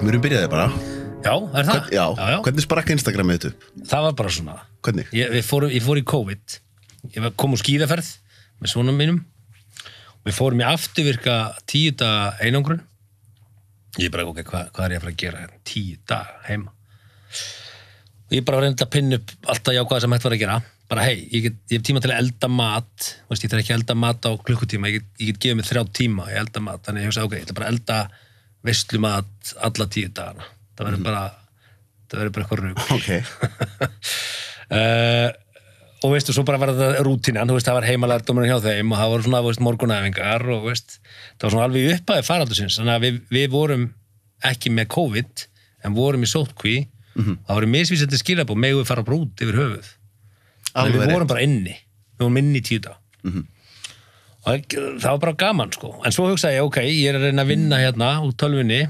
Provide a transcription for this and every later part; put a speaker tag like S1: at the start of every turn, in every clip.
S1: Mér byrjaði bara.
S2: Já, er það?
S1: Já. Hvernig sprakk Instagramið þetta upp?
S2: Það var bara svona.
S1: Hvernig?
S2: Ég fór í COVID. Ég kom úr skíðaferð með svonum mínum. Við fórum í afturvirka 10 daga einangrun. Ég bara, ok, hvað er ég að fara að gera hérna? 10 daga heima. Ég bara reyndi að pinna upp alltaf jákvæða sem hægt var að gera. Bara, ég hef tíma til að elda mat. Ég þarf ekki að elda mat á klukkutíma. Ég get gefið mig 3 tíma að elda mat. Þannig ég hugsa, ok, ég ætla bara að elda veislumat alla 10 dagana. Það verður bara eitthvað rugl.
S1: Ok.
S2: Og veistu, svo bara var það rútínan, það var heimalærdómurinn hjá þeim og það voru svona, morgunæfingar og það var svona alveg upphæði faraldursins, þannig að við vorum ekki með COVID, en vorum í sóttkví, það voru misvísandi skilabóð, megum við fara bara út yfir höfuð. Þannig við vorum bara inni, við vorum inni í 10 daga. Og það var bara gaman, sko. En svo hugsaði ég, ok, ég er að reyna að vinna hérna úr tölvunni,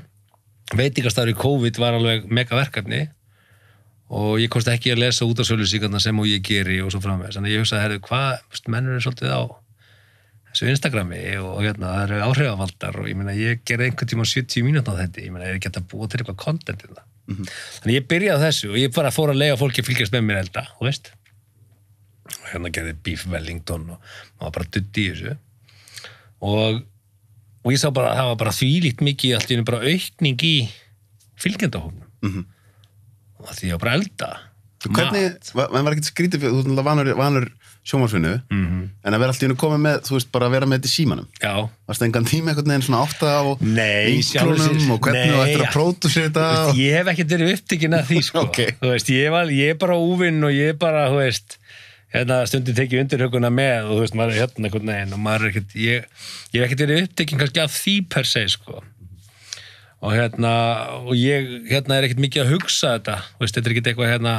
S2: veitingastafur í COVID var alveg mega verkefni, og ég komst ekki að lesa út af sölusíkarna sem og ég geri og svo framvegis. Þannig að ég hugsaði, mennur svolítið á þessu Instagrami og það eru áhrifavaldar og ég meina, ég gerði einhvern tíma 70 mínútur á þetta, ég meina, ég get að búa til eitthvað content það. Þannig ég byrjaði á þessu og ég bara fór að lega fólki að fylgjast með mér elda, og hérna gerði Beef Wellington og maður bara dutt í þessu. Og ég sá bara, það var bara þvílíkt mikið allt í einu bara aukning í fylgjendahóknum. Og því ég var bara að elda.
S1: Hvernig, maður var ekkert skrítið fyrir, þú ert vanur sjónvarpsvinnu, en að vera allt í einu komið með, þú veist, bara að vera með þetta í símanum.
S2: Já.
S1: Varst það engan tíma einhvern veginn svona átta á vinklunum og hvernig þú ættir að pródúsera þetta?
S2: Ég hef ekkert verið upptekinn að því, sko.
S1: Okay.
S2: Þú veist, ég er bara úvinn og ég er bara, þú veist, stundin tekið undirhöguna með og þú veist, maður er hérna einhvern veginn og maður er ekkert, ég hef ekkert verið upptekinn kannski af því per se, sko. Og ég er ekkert mikið að hugsa þetta, veist, þetta er ekkert eitthvað þetta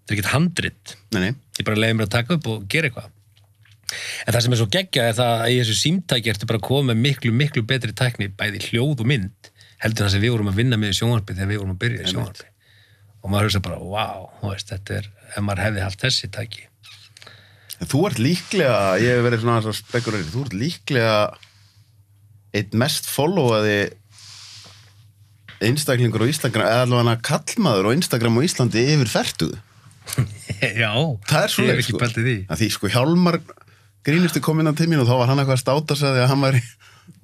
S2: er ekkert handrit.
S1: Nei.
S2: Ég bara leiði mér að taka upp og gera eitthvað. En það sem er svo geggjað er það að í þessu símtæki ertu bara að koma með miklu, miklu betri tækni, bæði hljóð og mynd, heldur það sem við vorum að vinna með í sjónvarpi þegar við vorum að byrja í sjónvarpi. Og maður hugsa bara, wow, þú veist, þetta er, ef maður hefði haft þessi tæki.
S1: En þú ert líklega, ég hef verið svona að spekulera, þú ert líklega einn mest followaði einstaklingur á Instagram, eða allavega kallmaður á Instagram á Íslandi yfir fertugu.
S2: Já,
S1: það er svoleiðis,
S2: ég hef ekki pælt í því.
S1: Að því, Hjálmar grínisti kom inn á tíminn og þá var hann eitthvað að státa sig að hann var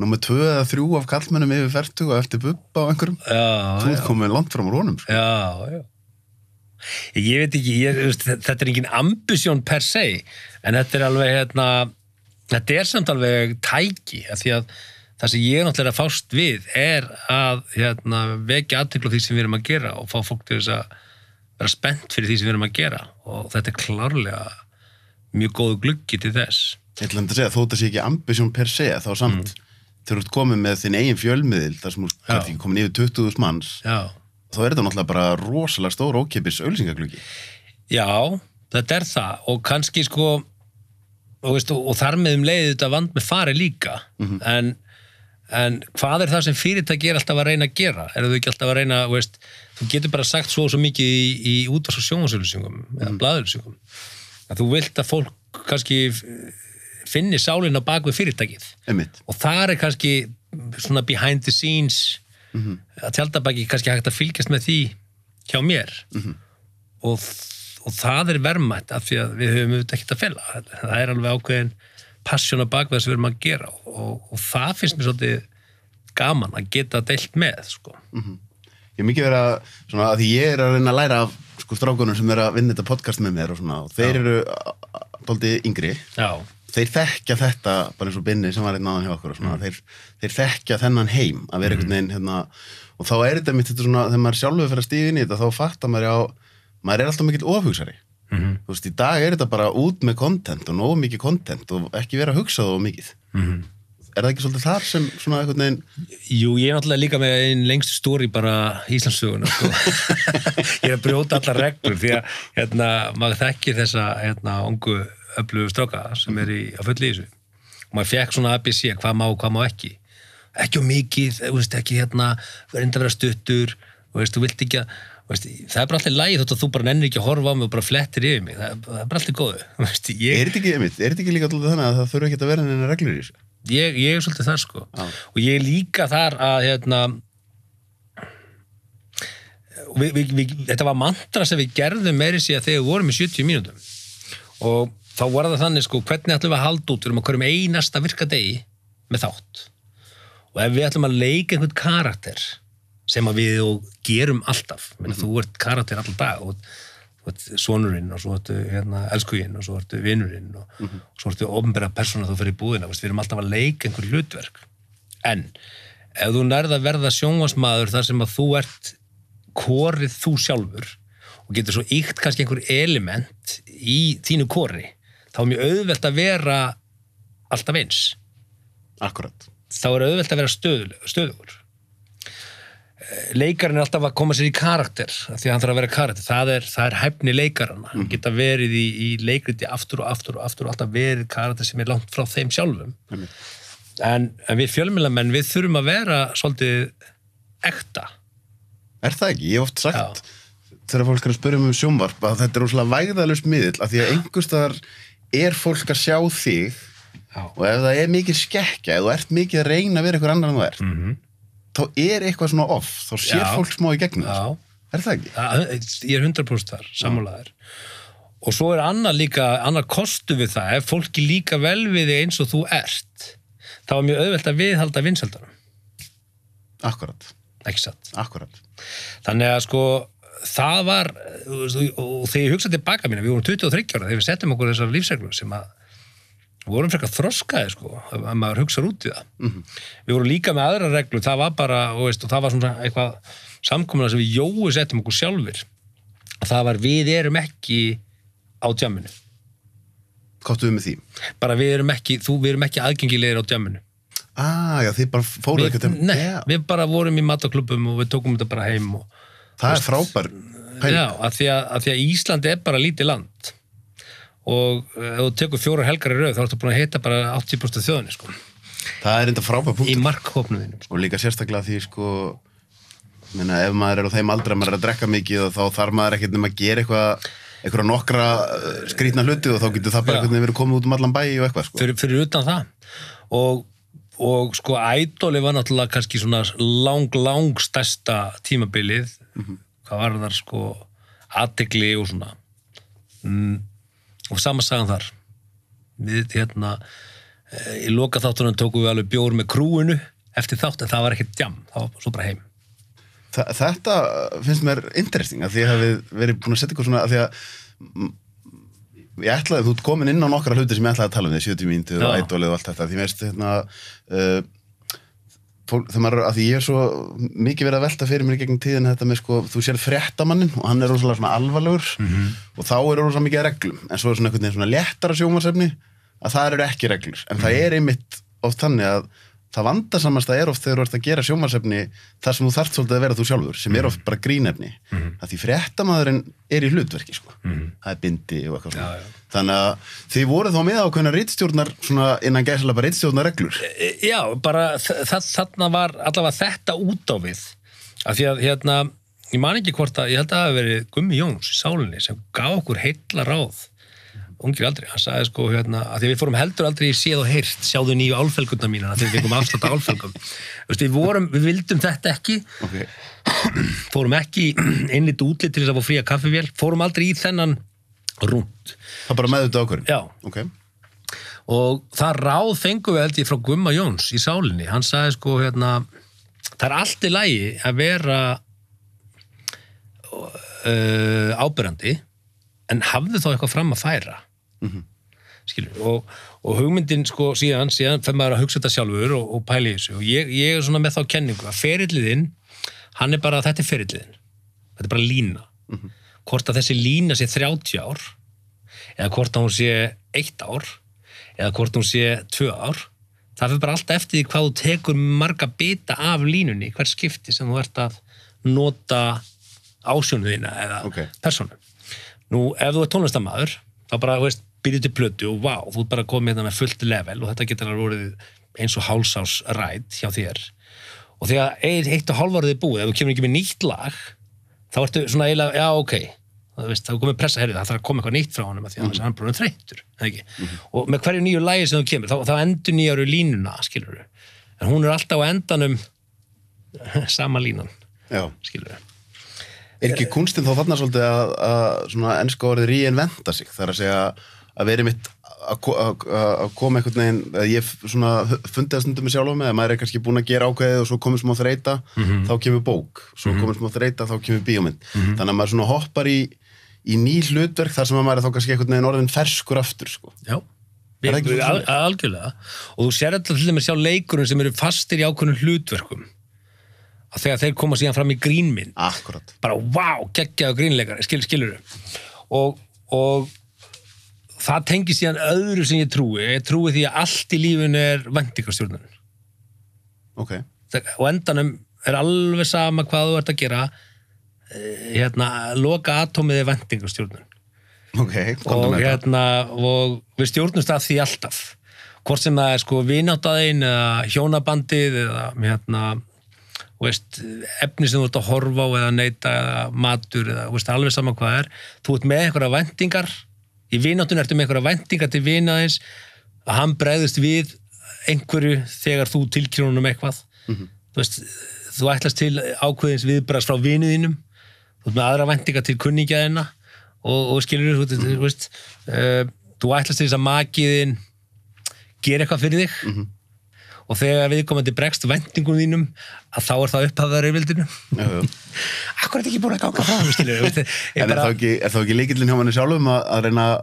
S1: númer 2 eða 3 af kallmönnum yfir fertugu og eftir Bubba á einhverjum. Þú ert komið langt fram úr honum. Sko.
S2: Já. Ég veit ekki, þetta er engin ambisjón per se, en þetta er alveg, þetta er samt alveg tæki, af því að það sem ég náttúrulega að fást við er að vekja athygli á því sem við erum að gera og fá fólk til þess að vera spennt fyrir því sem við erum að gera og þetta er klárlega mjög góð gluggi til þess.
S1: Ég ætla að segja, þó þetta sé ekki ambisjón per se, þá samt þegar þú ert komið með þinn eigin fjölmiðil þar sem þú ert komin yfir 20.000 manns, þá er þetta náttúrulega bara rosalega stór ókeypis auglýsingagluggi.
S2: Já, þetta er það og kannski og þar með leið þetta vand með fari líka, en hvað er það sem fyrirtæki er alltaf að reyna að gera? Er þau ekki alltaf að reyna, þú getur bara sagt svo mikið í útvarps- og sjónvarpsauglýsingum eða blaðauglýsingum, að þú vilt að fólk kannski finni sálinn á bak við fyrirtækið. Og það er kannski svona behind the scenes að tjaldabaki kannski hægt að fylgjast með því hjá mér og það er verðmætt af því að við höfum auðvitað ekkert að fela. Það er alveg ákveðin passion á bak við það sem við erum að gera og það finnst mér svolítið gaman að geta deilt með, sko.
S1: Ég er mikið verið að, svona, að því ég er að reyna að læra af strákunum sem er að vinna þetta podcast með mér og svona, og þeir eru dálítið yngri. Já. Þeir þekkja þetta, bara eins og Binni sem var einn aðan hjá okkur og svona, þeir þekkja þennan heim að vera einhvern veginn, og þá er þetta mitt þetta svona, þegar maður sjálfur fyrir að stíga inn í þetta, þá fattar maður er alltaf mikill ofhugsari. Þú veist, í dag er þetta bara út með content og nógu mikið content og ekki vera að hugsa það mikið. Er það ekki svolítið þar sem svona einhvern veginn?
S2: Jú, ég er náttúrulega líka með einn lengstu stóri bara Íslandssöguna, sko. Ég er að brjóta allar reglur því að maður þekkir þessa ungu öflugu stráka sem er á fullu í þessu. Og maður fekk svona ABC, hvað má ekki. Ekki á mikið, ekki reynda að vera stuttur, þú vilt ekki að það er bara alltaf lægi þótt að þú bara nennir ekki að horfa á mig og bara flettir yfir mig, það er bara alltaf góðu.
S1: Er þetta ekki líka alltaf þannig að það þurfa ekki að vera neina reglur í þessu?
S2: Ég er svolítið þar, sko. Og ég er líka þar að þetta var mantra sem við gerðum meiri síðan þegar við vorum í 70 mínútum og þá var það þannig sko, hvernig ætlum við að halda út, við erum að hverjum einasta virka degi með þátt og ef við ætlum að leika einhvern karakter sem að við og gerum alltaf, þú ert karakter allan dag og þú ert sonurinn og svo ertu elskuginn og svo ertu vinurinn og svo ertu opinbera persóna þú fyrir í búðina, við erum alltaf að leika einhver hlutverk, en ef þú nærð að verða sjónvarpsmaður þar sem að þú ert korið þú sjálfur og getur svo ýkt kannski einhver element í þínu kori, þá er mjög auðvelt að vera alltaf eins.
S1: Akkurat.
S2: Þá er auðvelt að vera stöðugur. Leikarinn er alltaf að koma sér í karakter, því að hann þarf að vera karakter. Það er hæfni leikarana. Hann geta verið í leikriti aftur og alltaf verið karakter sem er langt frá þeim sjálfum. En við fjölmiðlamenn, við þurfum að vera svolítið ekta.
S1: Er það ekki? Ég hef oft sagt, þegar fólk er að spyrja um sjónvarp, að þetta er rosalega vægðalaust miðill, af því að einhvers staðar er fólk að sjá þig og ef það er mikið skekkja, ef þú ert mikið að reyna að vera einhver annar en þú ert, þá er eitthvað svona off, þá sér fólk smá í gegnum það. Er það ekki?
S2: Ég er 100% þar, sammálaður. Og svo er annar kostu við það, ef fólki líka vel við þig eins og þú ert, þá er mjög auðvelt að viðhalda vinsældarum.
S1: Akkurat.
S2: Ekki satt.
S1: Akkurat.
S2: Þannig að sko, það var, og þegar ég hugsaði tilbaka mína, við vorum 23 ára, þegar við settum okkur þessar lífsreglur sem að vorum frekar þroskaði sko, að maður hugsar út í það. Við vorum líka með aðra reglur, það var bara, og það var svona eitthvað samkomulag sem við Jói settum okkur sjálfur. Það var, við erum ekki á djamminu.
S1: Káttu við með því?
S2: Bara við erum ekki aðgengilegir á djamminu.
S1: Já, þið bara fóruð ekki til...
S2: Nei, við bara vorum í mataklubbum og við tókum þetta bara heim.
S1: Það er frábær pæling.
S2: Já, af því að Ísland er bara lítið land. Og ef þú tekur 4 helgar í röð þá ertu búin að heita bara 80% þjóðinni sko. Það
S1: er enda frábær punktur.
S2: Í markhópnuðinu sko.
S1: Og líka sérstaklega því sko ef maður er á þeim aldri að maður er að drekka mikið og þá þarf maður ekkert nema að gera eitthvað nokkra skrýtna hluti og þá getur það bara einhvern veginn verið komið út allan bæ og eitthvað sko.
S2: Fyrir utan það og sko Idoli var náttúrulega kannski svona lang stærsta tímabilið hvað var þar sko athygli og svona og sama sagan þar við í loka þáttunum tókum við alveg bjór með krúinu eftir þátt en það var ekkert djam, það var svo bara heim.
S1: Þetta finnst mér interesting að því að við verið búin að setja eitthvað svona að því að ég ætlaði, þú ert komin inn á nokkra hluti sem ég ætlaði að tala um því 70 mínútur og Idolið og allt þetta því veist að því ég er svo mikið verið að velta fyrir mér í gegnum tíðin þetta með sko, þú sér fréttamannin og hann er rosalega svona alvarlegur og þá er rosalega mikið reglum en svo er svona einhvern veginn svona léttara sjónvarpsefni að það eru ekki reglur en það er einmitt oft þannig að það vandasamasta er oft þegar þú ert að gera sjónvarpsefni þar sem þú þarft svolítið að vera þú sjálfur sem er oft bara grínefni að því fréttamaðurinn er í hlutverki sko. Það er bindi og eitthvað svona þannig að þið voruð þá með ákveðna ritstjórnar svona innan gæsala bara ritstjórnar reglur
S2: Já, bara þarna var allavega þetta út á við af því að ég man ekki hvort að ég held að það hafi verið Gummi Jóns í sálinni sem gaf okkur heilla ráð ungir aldrei, hann sagði sko að því við fórum heldur aldrei í séð og heyrt sjáðu nýju álfelgurnar mína, þegar við fengum afslátt af álfelgum við vildum þetta ekki fórum ekki innlítið útlit til þess að fá fría kaffivél fórum aldrei í þennan rúnd
S1: Það bara með þetta ákvörðin?
S2: Já og það ráð fengum við held ég frá Gumma Jóns í sálinni, hann sagði sko það er allt í lagi að vera áberandi en hafðu þá eitthvað fram að færa skilur, og hugmyndin sko síðan fer maður að hugsa þetta sjálfur og pæla í þessu og ég er svona með þá kenningu að ferilliðinn, hann er bara þetta er ferilliðinn, þetta er bara lína hvort að þessi lína sé 30 ár eða hvort að hún sé 1 ár eða hvort hún sé 2 ár það fyrir bara alltaf eftir því hvað þú tekur marga bita af línunni, hver skipti sem þú ert að nota ásjónu þína eða persónu nú, ef þú er tónlistarmaður þá bara, byrjuð til plötu og vá, þú ert bara komið með fullt level og þetta getur verið eins og hálsás ræd hjá þér og þegar 1,5 árið er búið, ef þú kemur ekki með nýtt lag þá ertu svona eiginlega, já, ok þá er komið pressa, það þarf að koma eitthvað nýtt frá honum því að hann er bara þreyttur og með hverju nýju lagi sem þú kemur þá endur nýjaru línuna, skilur en hún er alltaf á endanum sama línan skilur
S1: ekki kunstinn þá þarna svolítið að svona enska orðið reinventa sig, það að segja að vera mitt að koma einhvern veginn, ég svona fundið að stundum mig sjálf með, að maður kannski búin að gera ákveðið og svo komið smá þreyta, þá kemur bók, svo komið smá þreyta, þá kemur bíómynd. Þannig að maður svona hoppar í ný hlutverk þar sem að maður þá kannski einhvern veginn orðin ferskur aftur, sko.
S2: Já, algjörlega. Og þú sér alltaf til dæmis sjá leikurinn sem eru fastir í ákveðnum hlutverkum. Að þegar þeir koma síðan fram í grínmynd.
S1: Akkurat.
S2: Bara, geggjaðu grínleikari, skilurðu. Og það tengir síðan öðru sem ég trúi því að allt í lífinu væntingastjórnun.
S1: Ok.
S2: Og endanum alveg sama hvað þú ert að gera, loka atómið væntingastjórnun.
S1: Ok,
S2: og og við stjórnumst að því alltaf. Hvort sem það sko vináttaðin eða hjónabandið eða efni sem þú ert að horfa á eða neyta eða matur eða alveg sama hvað þú ert með einhverja væntingar. Í vináttunni ertu með einhverja væntingar til vinaðins að hann bregðist við einhverju þegar þú tilkynir honum eitthvað. Þú ætlast til ákveðins viðbragðs frá vinuðinum, þú ert með aðra væntingar til kunningjaðina og skilur þú ætlast til þess að makiðin gera eitthvað fyrir þig og þegar viðkomandi bregst væntingum þínum að þá það upphafðar yfirvildinu. Akkur ekki búin að ganga frá, skilur.
S1: En er þá ekki lykillinn hjá manni sjálfum að reyna að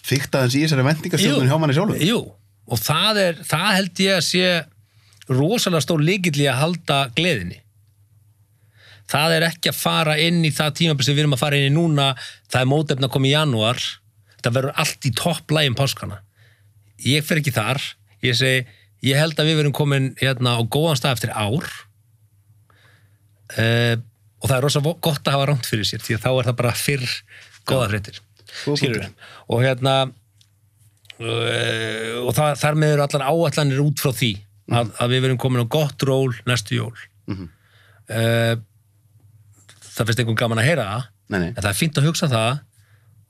S1: fikta þess í þessari væntingastjórnun hjá manni sjálfum?
S2: Jú, og það held ég að sé rosalega stór lykill í að halda gleðinni. Það ekki að fara inn í það tímabil sem við erum að fara inn í núna, það mótefni að koma í janúar, það verður allt í topplægum páskana. Ég fer ekki þar, ég segi, ég held að við verum komin á góðan stað eftir ár og það rosa gott að hafa rangt fyrir sér því að þá það bara fyrr góða fréttir. Skilur við? Og þar með eru allar áætlanir út frá því að við verum komin á gott ról næstu jól. Það finnst einhvern gaman að heyra það, en það fínt að hugsa það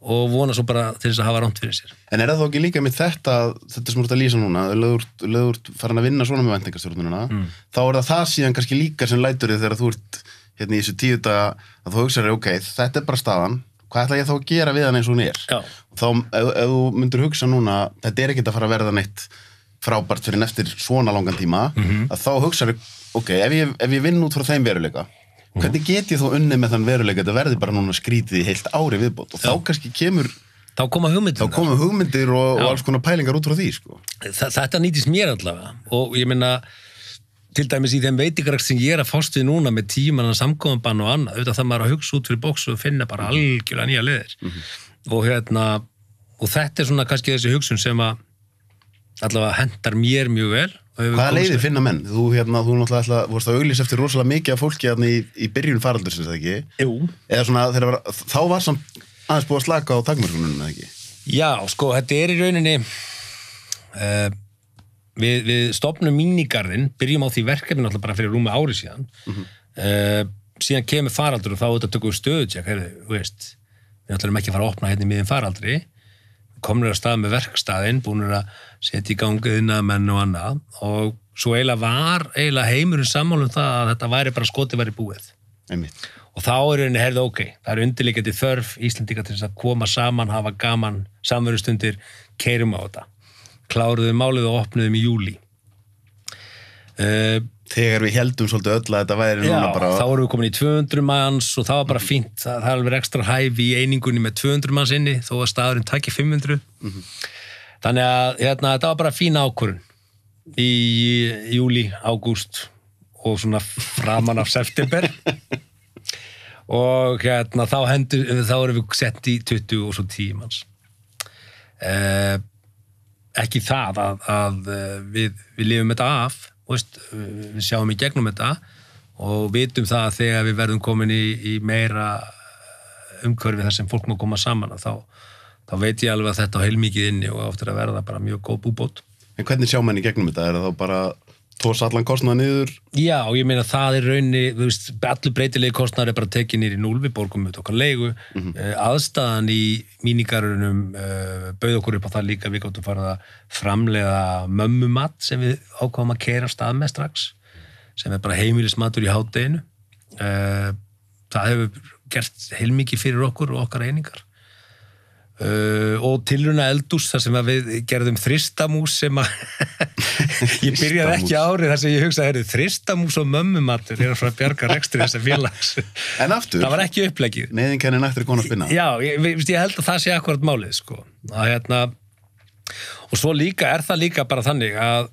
S2: og vona svo bara til þess að hafa rangt fyrir sér.
S1: En það þá ekki líka með þetta sem þú ert að lýsa núna, lögur farin að vinna svona með væntingastjórnunina, þá það síðan kannski líka sem lætur þig þegar þú ert í þessu 10 daga að þú hugsaður, ok, þetta bara staðan, hvað ætla ég þá að gera við hann eins og hún er? Og þá, ef þú myndir hugsa núna, þetta ekkert að fara að verða neitt frábært fyrir eftir svona langan tíma, að þá hugsaður, ok, ef ég vinn út frá þeim veruleika, hvernig get ég þó unnið með þann veruleika, þetta verði bara núna skrítið í heilt ári viðbót og þá kannski
S2: þá koma
S1: hugmyndir og alls konar pælingar út frá því, sko.
S2: Þetta nýtist mér allavega og ég meina til dæmis í þeim veitingarækt sem ég að fást við núna með tímann, samkomubann og annað, auðvitað það maður að hugsa út fyrir bóks og finna bara algjörlega nýja leiðir og þetta svona kannski þessi hugsun sem að allavega hendar mér mjög vel.
S1: Hvaða leiðir finna menn? Þú náttúrulega vorst að auglýsa eftir rosalega mikið af fólki í byrjun faraldursins, eða ekki?
S2: Jú.
S1: Eða svona, þá var samt aðeins búið að slaka á takmörkunum, eða ekki?
S2: Já, sko, þetta í rauninni við stofnum mínigarðinn, byrjum á því verkefni náttúrulega bara fyrir rúmi ári síðan síðan kemur faraldur og þá þetta tökum við stöðutjekk, við náttúrulega ekki að fara að opna hérna í miðjum faraldri komnir að stað með verkstaðinn, búinir að setja í gangi iðnaðarmenn og annað og svo var heimurinn sammála það að þetta væri bara skotið væri búið.
S1: Einmitt.
S2: Og þá henni ok, það undirliggjandi þörf Íslendinga til þess að koma saman, hafa gaman, samverustundir, keyrum á þetta. Kláruðum málið og opnuðum í júlí.
S1: Þegar við heldum svolítið öll að þetta væri núna bara...
S2: Já, þá vorum við komin í 200 manns og það var bara fínt. Það alveg ekstra hæfi í einingunni með 200 manns inni, þó að staðurinn tæki 500. Þannig að þetta var bara fín ákvörðun í júlí, ágúst og svona framan af september. Og þá erum við sett í 20 og svo 10 manns. Ekki það að við lifum þetta af, við sjáum í gegnum þetta og vitum það að þegar við verðum komin í meira umhverfi þar sem fólk má koma saman þá veit ég alveg að þetta á heilmikið inni og áttur að verða bara mjög góð búbót.
S1: En hvernig sjá menn í gegnum þetta? Það þá bara tósa allan kostnað niður?
S2: Já, ég meina það raunni, allur breytilegi kostnaður bara tekið niður í 0, við borgum við okkar leigu, aðstæðan í mínigarunum bauð okkur upp á það líka, við gáttum farið að framleiða mömmumat sem við ákváðum að keyra af stað með strax, sem bara heimilismatur í hádeginu. Það hefur gert heilmikið fyrir okkur og okkar einingar. Og tilrauna eldús þar sem við gerðum þristamús sem að ég byrjaði ekki árið þar sem ég hugsaði þristamús og mömmumatur að fara að bjarga rekstri þessa félags
S1: en aftur,
S2: það var ekki uppleggið
S1: neyðinkennin eftir konu að spinna
S2: já, ég held að það sé akkurat málið sko. Og svo líka það líka bara þannig að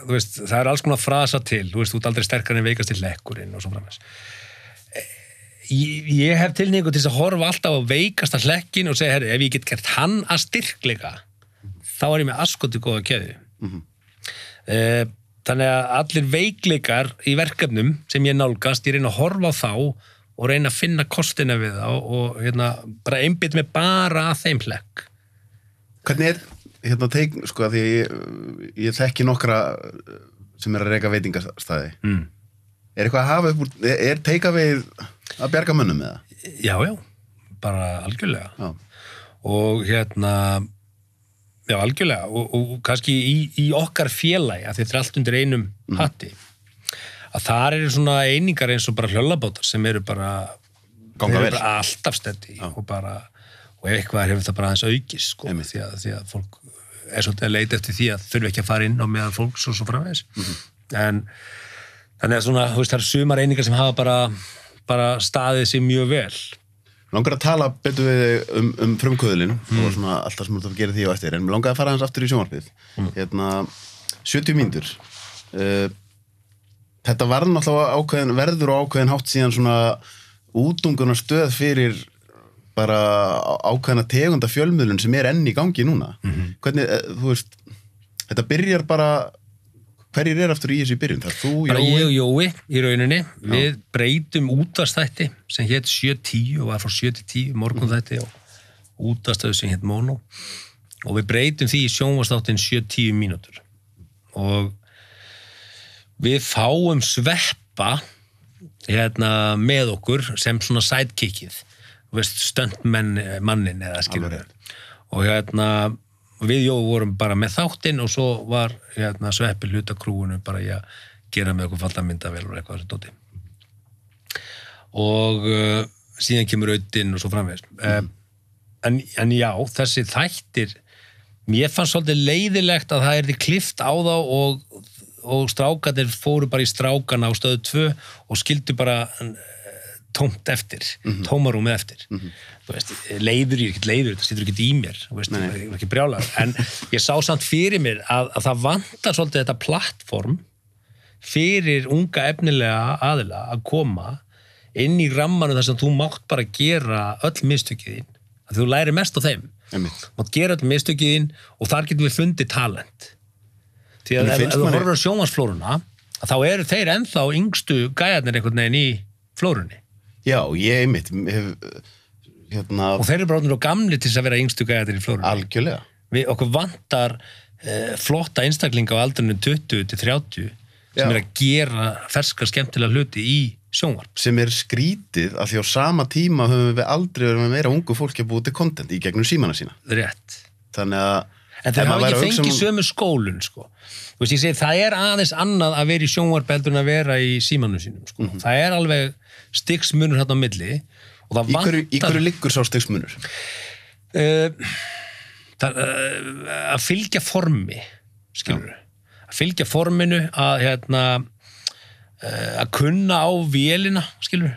S2: þú veist, það alls konar frasa til þú veist, þú ert aldrei sterkar en veikast til lekkurinn og svo framvegis. Ég hef tilhneigingu til að horfa alltaf á veikasta hlekkin og segja, ef ég get gert hann að styrkleika, þá ég með askoti góða keðju. Þannig að allir veikleikar í verkefnum sem ég nálgast, ég reyna að horfa á þá og reyna að finna kostina við þá og bara einbytta mig bara að þeim hlekk.
S1: Hvernig teik, sko, að því ég þekki nokkra sem að reka veitingastæði. Er eitthvað að hafa upp úr, er takeaway að bjarga mönnum með það?
S2: Já, bara algjörlega.
S1: Já.
S2: Og já, algjörlega. Og kannski í okkar félagi, að þetta allt undir einum hatti, að þar svona einingar eins og bara hljóllabátar sem eru bara, bara alltaf steddi og ef eitthvað hefur það bara aðeins aukist, sko, því að fólk svolítið að leita eftir því að þurfi ekki að fara inn á meðan fólks og svo framvegis. En þannig að svona, þú veist, það eru sumar einingar sem hafa bara staðið sér mjög vel.
S1: Langar að tala betur við um frumkvöðlinn og svona allt það sem þú gerir því á eftir, en mér langar að fara hans aftur í sjónvarpið. 70 mínútur. Þetta var náttúrulega verður og ákveðin hátt síðan svona útungunar stöð fyrir bara ákveðina tegunda fjölmiðlun sem enn í gangi núna. Hvernig, þú veist, þetta byrjar bara hverjir aftur í þessu byrjun? Það þú,
S2: bara ég og Jói í rauninni. Við breytum útvarpsþætti sem hét 7-10 og var frá 7-10 morgunþætti og útvarpsstöð sem hét Mono og við breytum því í sjónvarpsþáttin 7-10 mínútur og við fáum Sveppa með okkur sem svona sidekickið, þú veist, stuntmannin eða skilur og við vorum bara með þáttinn og svo var Sveppi hluta krúinu bara í að gera með okkur fallamyndavél og eitthvað þessu dóti. Og síðan kemur Audinn og svo framvegis. En já, þessi þættir, mér fannst svolítið leiðilegt að það yrði klippt á þá og strákarnir fóru bara í strákana á stöðu 2 og skildu bara tómt eftir, tómarúmið eftir. Þú veist, leiður, það situr ekki í mér, þú veist, ég var ekki brjálaður, en ég sá samt fyrir mér að það vantar svolítið þetta plattform fyrir unga efnilega aðila að koma inn í rammanu þar sem þú mátt bara gera öll mistökiðin, að þú lærir mest á þeim. Mátt gera öll mistökiðin og þar getum við fundið talent. Því að ef þú horfir á sjónvarpsflóruna, þá eru þeir ennþá yngstu gæjarnir einhvern veginn í flórunni.
S1: Já, ég einmitt
S2: og þeir eru bara orðnir og gamlir til þess að vera yngstu gæjarnir í flórunni.
S1: Algjörlega.
S2: Okkur vantar flotta einstaklinga á aldrinum 20-30 sem að gera ferskar skemmtilega hluti í sjónvarp.
S1: Sem skrítið að því á sama tíma höfum við aldrei verið með meira ungu fólki að búið til content í gegnum símana sína.
S2: Rétt.
S1: Þannig að
S2: en þeir hafa ekki fengið sömu skólun, sko. Þú veist, ég segi, það aðeins annað að vera í sjónvarp heldur en að vera í símanum sínum, sko. Það alveg stigsmunur hérna á milli og það vantar... Í hverju liggur sá stigsmunur? Að fylgja formi, skilur. Að fylgja forminu, að kunna á vélina, skilur.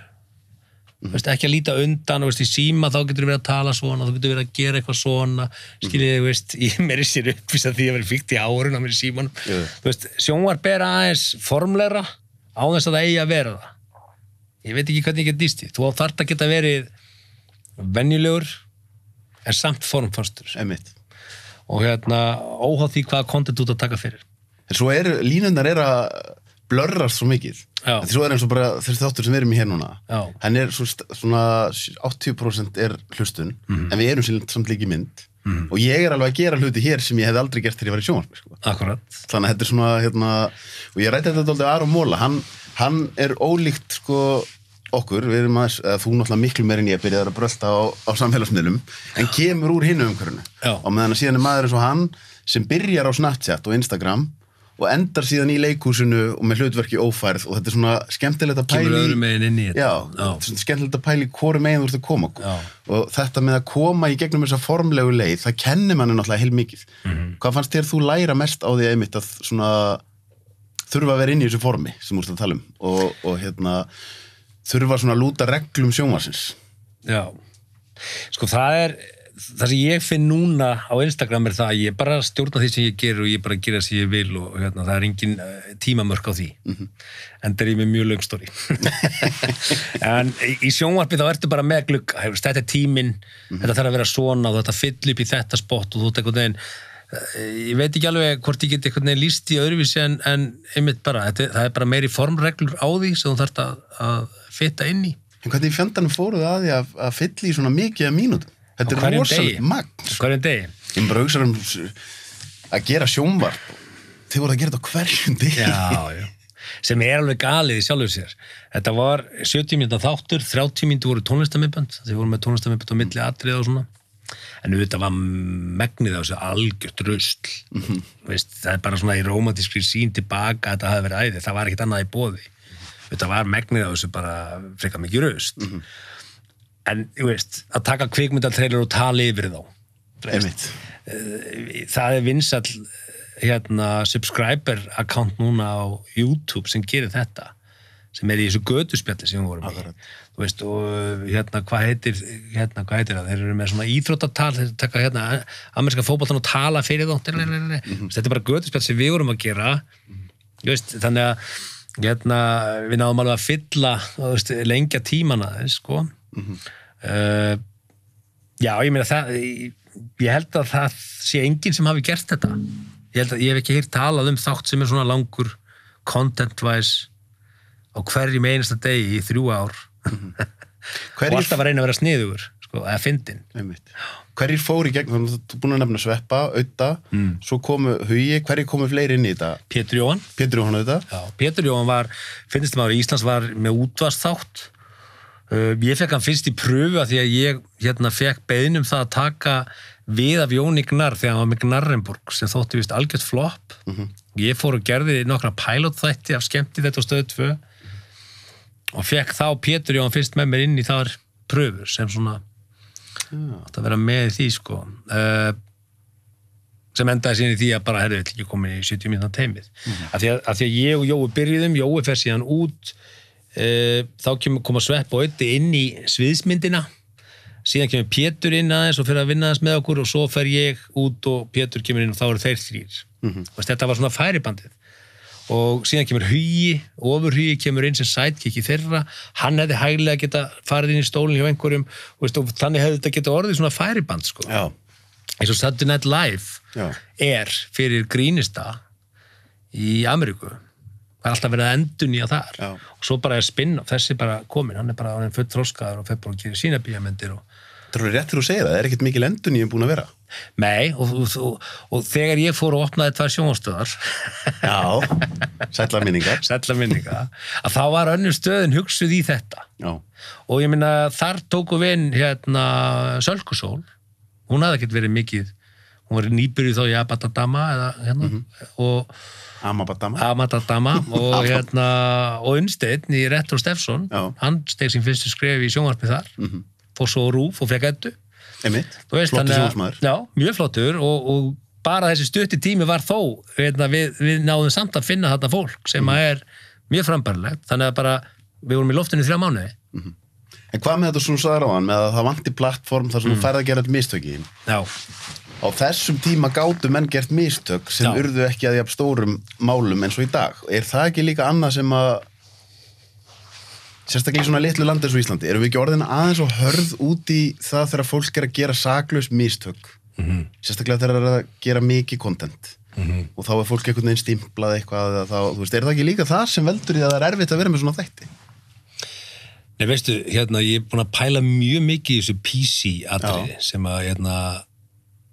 S2: Veist, ekki að líta undan og veist, í síma þá getur við verið að tala svona, þá getur við verið að gera eitthvað svona, skiljið, veist, ég meiri sér uppvís að því að vera fíkt í árun á mér í símanum. Þú veist, sjónvarp aðeins formlegra á þess að það eigi að vera það. Ég veit ekki hvernig ég get dýst því. Þú þarft að geta verið venjulegur en samt formfastur.
S1: Einmitt.
S2: Og óháð því hvaða content út að taka fyrir.
S1: En svo línundar að blörrast svo mikið. Því svo eins og bara þessi þáttur sem við erum í hér núna. Hann svona 80% hlustun, en við erum samt líka í mynd. Og ég alveg að gera hluti hér sem ég hefði aldrei gert þegar ég var í sjónvarpi, sko.
S2: Akkurat.
S1: Þannig að þetta svona, og ég rætti þetta dálítið Aron Móla, hann ólíkt, sko, okkur, við erum aðeins, þú náttúrulega miklu meir en ég byrjaði að brölta á samfélagsmiðlum, en kemur úr hinu umhverfinu. Og meðan að síðan maður eins og hann, sem byrjar á Snapchat og Instagram, og endar síðan í leikhúsinu og með hlutverki ófærð og þetta svona skemmtilegt að pæli
S2: kemur öðrum megin inn í þetta
S1: þetta er svona skemmtilegt að pæli hvori megin þú ert að koma og þetta með að koma í gegnum þessa formlegu leið, það kennir manni náttúrulega heilmikið. Hvað fannst þér þú læra mest á því einmitt að svona þurfa að vera inn í þessu formi sem þú ert að tala og þurfa svona að lúta reglum sjónvarpsins?
S2: Já, sko það sem ég finn núna á Instagram það að ég bara stjórna því sem ég ger og ég bara gera sem ég vil og það er engin tímamörk á því en það ég með mjög löng stóri en í sjónvarpi þá ertu bara með glugga, þetta tíminn þetta þarf að vera svona og þetta fyll upp í þetta spott og þú ert einhvern veginn ég veit ekki alveg hvort ég get einhvern veginn lýst í öðruvísi en einmitt bara, það bara meiri formreglur á því sem þú þarft að fitta inn í.
S1: En hvernig í fjandanum fóruð að því að fylla í svona mikið af mínútum? Þetta rosalega magn.
S2: Hverjum degi?
S1: Ég bara hugsa að gera sjónvarp. Þið voru að gera þetta hverjum degi.
S2: Já. Sem alveg galið í sjálfu sér. Þetta var 70 mínútur þáttur, 30 mínútur voru tónlistarmiðbönd. Þið voru með tónlistarmiðbönd á milli atriða og svona. En þetta var megnið á þessu algjört rusl. Veist, það er bara svona í rómantískri sín tilbaka að þetta hafi verið æði. Það var ekkert annað í boði. Þetta var megnið á þessu bara frekar mikið rusl. En, þú veist, að taka kvikmyndatrailer og tala yfir þá. Það vinsæll subscriber account núna á YouTube sem gerir þetta, sem í þessu götuspjalli sem við vorum í. Þú veist, og hvað heitir það? Þeir eru með svona íþróttatal, þeir taka ameríska fótboltan og tala fyrir þá. Þetta er bara götuspjall sem við vorum að gera. Þú veist, þannig að við náðum alveg að fylla, lengja tímana, sko. Já, ég meina það ég held að það sé enginn sem hafi gert þetta ég hef ekki heyrt talað þátt sem er svona langur content-wise á hverjum einasta degi í 3 ár og alltaf að reyna að vera sniðugur sko, eða fyndin.
S1: Hverjir fóru í gegn, þú er búin að nefna Sveppa, Audda svo komu Hugi, hverjir komu fleiri inn í þetta?
S2: Pétur Jóhann
S1: auðvitað.
S2: Já, Pétur Jóhann finnst maður í Íslands var með útvarpsþátt. Ég fekk hann fyrst í pröfu að því að ég fekk beiðnum það að taka við af Jóni Gnarr þegar hann var með Gnarrenburg sem þótti vist algjört flopp. Ég fór og gerði nokkra pilotþætti af skemmti þetta á Stöð 2 og fekk þá Pétur Jóhann fyrst með mér inn í þar pröfur sem svona átt að vera með í því sko. Sem endaði síðan í því að bara herðu ekki komin í 70 mínútna teimið. Af því að ég og Jói byrjuðum, Jói fer síðan út þá koma Svepp og Auddi inn í sviðsmyndina síðan kemur Pétur inn aðeins og fyrir að vinna aðeins með okkur og svo fer ég út og Pétur kemur inn og þá eru þeir 3 þetta var svona færibandið og síðan kemur Hugi, Ofurhugi kemur inn sem sidekick í þeirra hann hefði hæglega geta farið inn í stólinn hjá einhverjum og þannig hefði þetta geta orðið svona færiband sko. Eins og Saturday Night Live fyrir grínista í Ameríku það alltaf verið að endurnýja þar og svo bara spin-off, þessi bara komin hann bara full þroskaður og fer bara að gera sína bíómyndir
S1: Það er rétt til að segja það, er ekkert mikil endurnýjun búin að vera
S2: Nei, og þegar ég fór og opnaði 2 sjónvarpsstöðvar
S1: sælla minninga
S2: að þá var önnur stöðin hugsuð í þetta og ég minna þar tóku við inn Sölkusól hún hafði ekkert verið mikið hún var nýbyrjuð þá í Abatadama og Amatadama og Unnsteinn í Retro Steffsson hann steg sín fyrstu skref í sjónvarpi þar fór svo Rúf og fekk Eddu
S1: flottur sjónvarsmaður
S2: já, mjög flottur og bara þessi stutti tími var þó við náðum samt að finna þetta fólk sem er mjög frambærilegt þannig að bara við vorum í loftinu 3 mánuði
S1: En hvað með þetta sem þú sagðir á hann með að það vanti plattform þar sem þú færð að gera mistöki
S2: Já
S1: Á þessum tíma gátu menn gert mistök sem urðu ekki að jafn stórum málum eins og í dag. Er það ekki líka annað sem að sérstaklega í svona litlu landi eins og Íslandi, erum við ekki orðin aðeins og hörð út í það þegar fólk að gera saklaus mistök sérstaklega þegar það að gera mikið content og þá er fólk einhvern veginn stimplað eitthvað þá, þú veist, er það ekki líka það sem veldur í að það er erfitt að vera með svona þætti?
S2: Nei, veistu, ég er búin að pæla mjög mikið í þessu PC-atriði sem að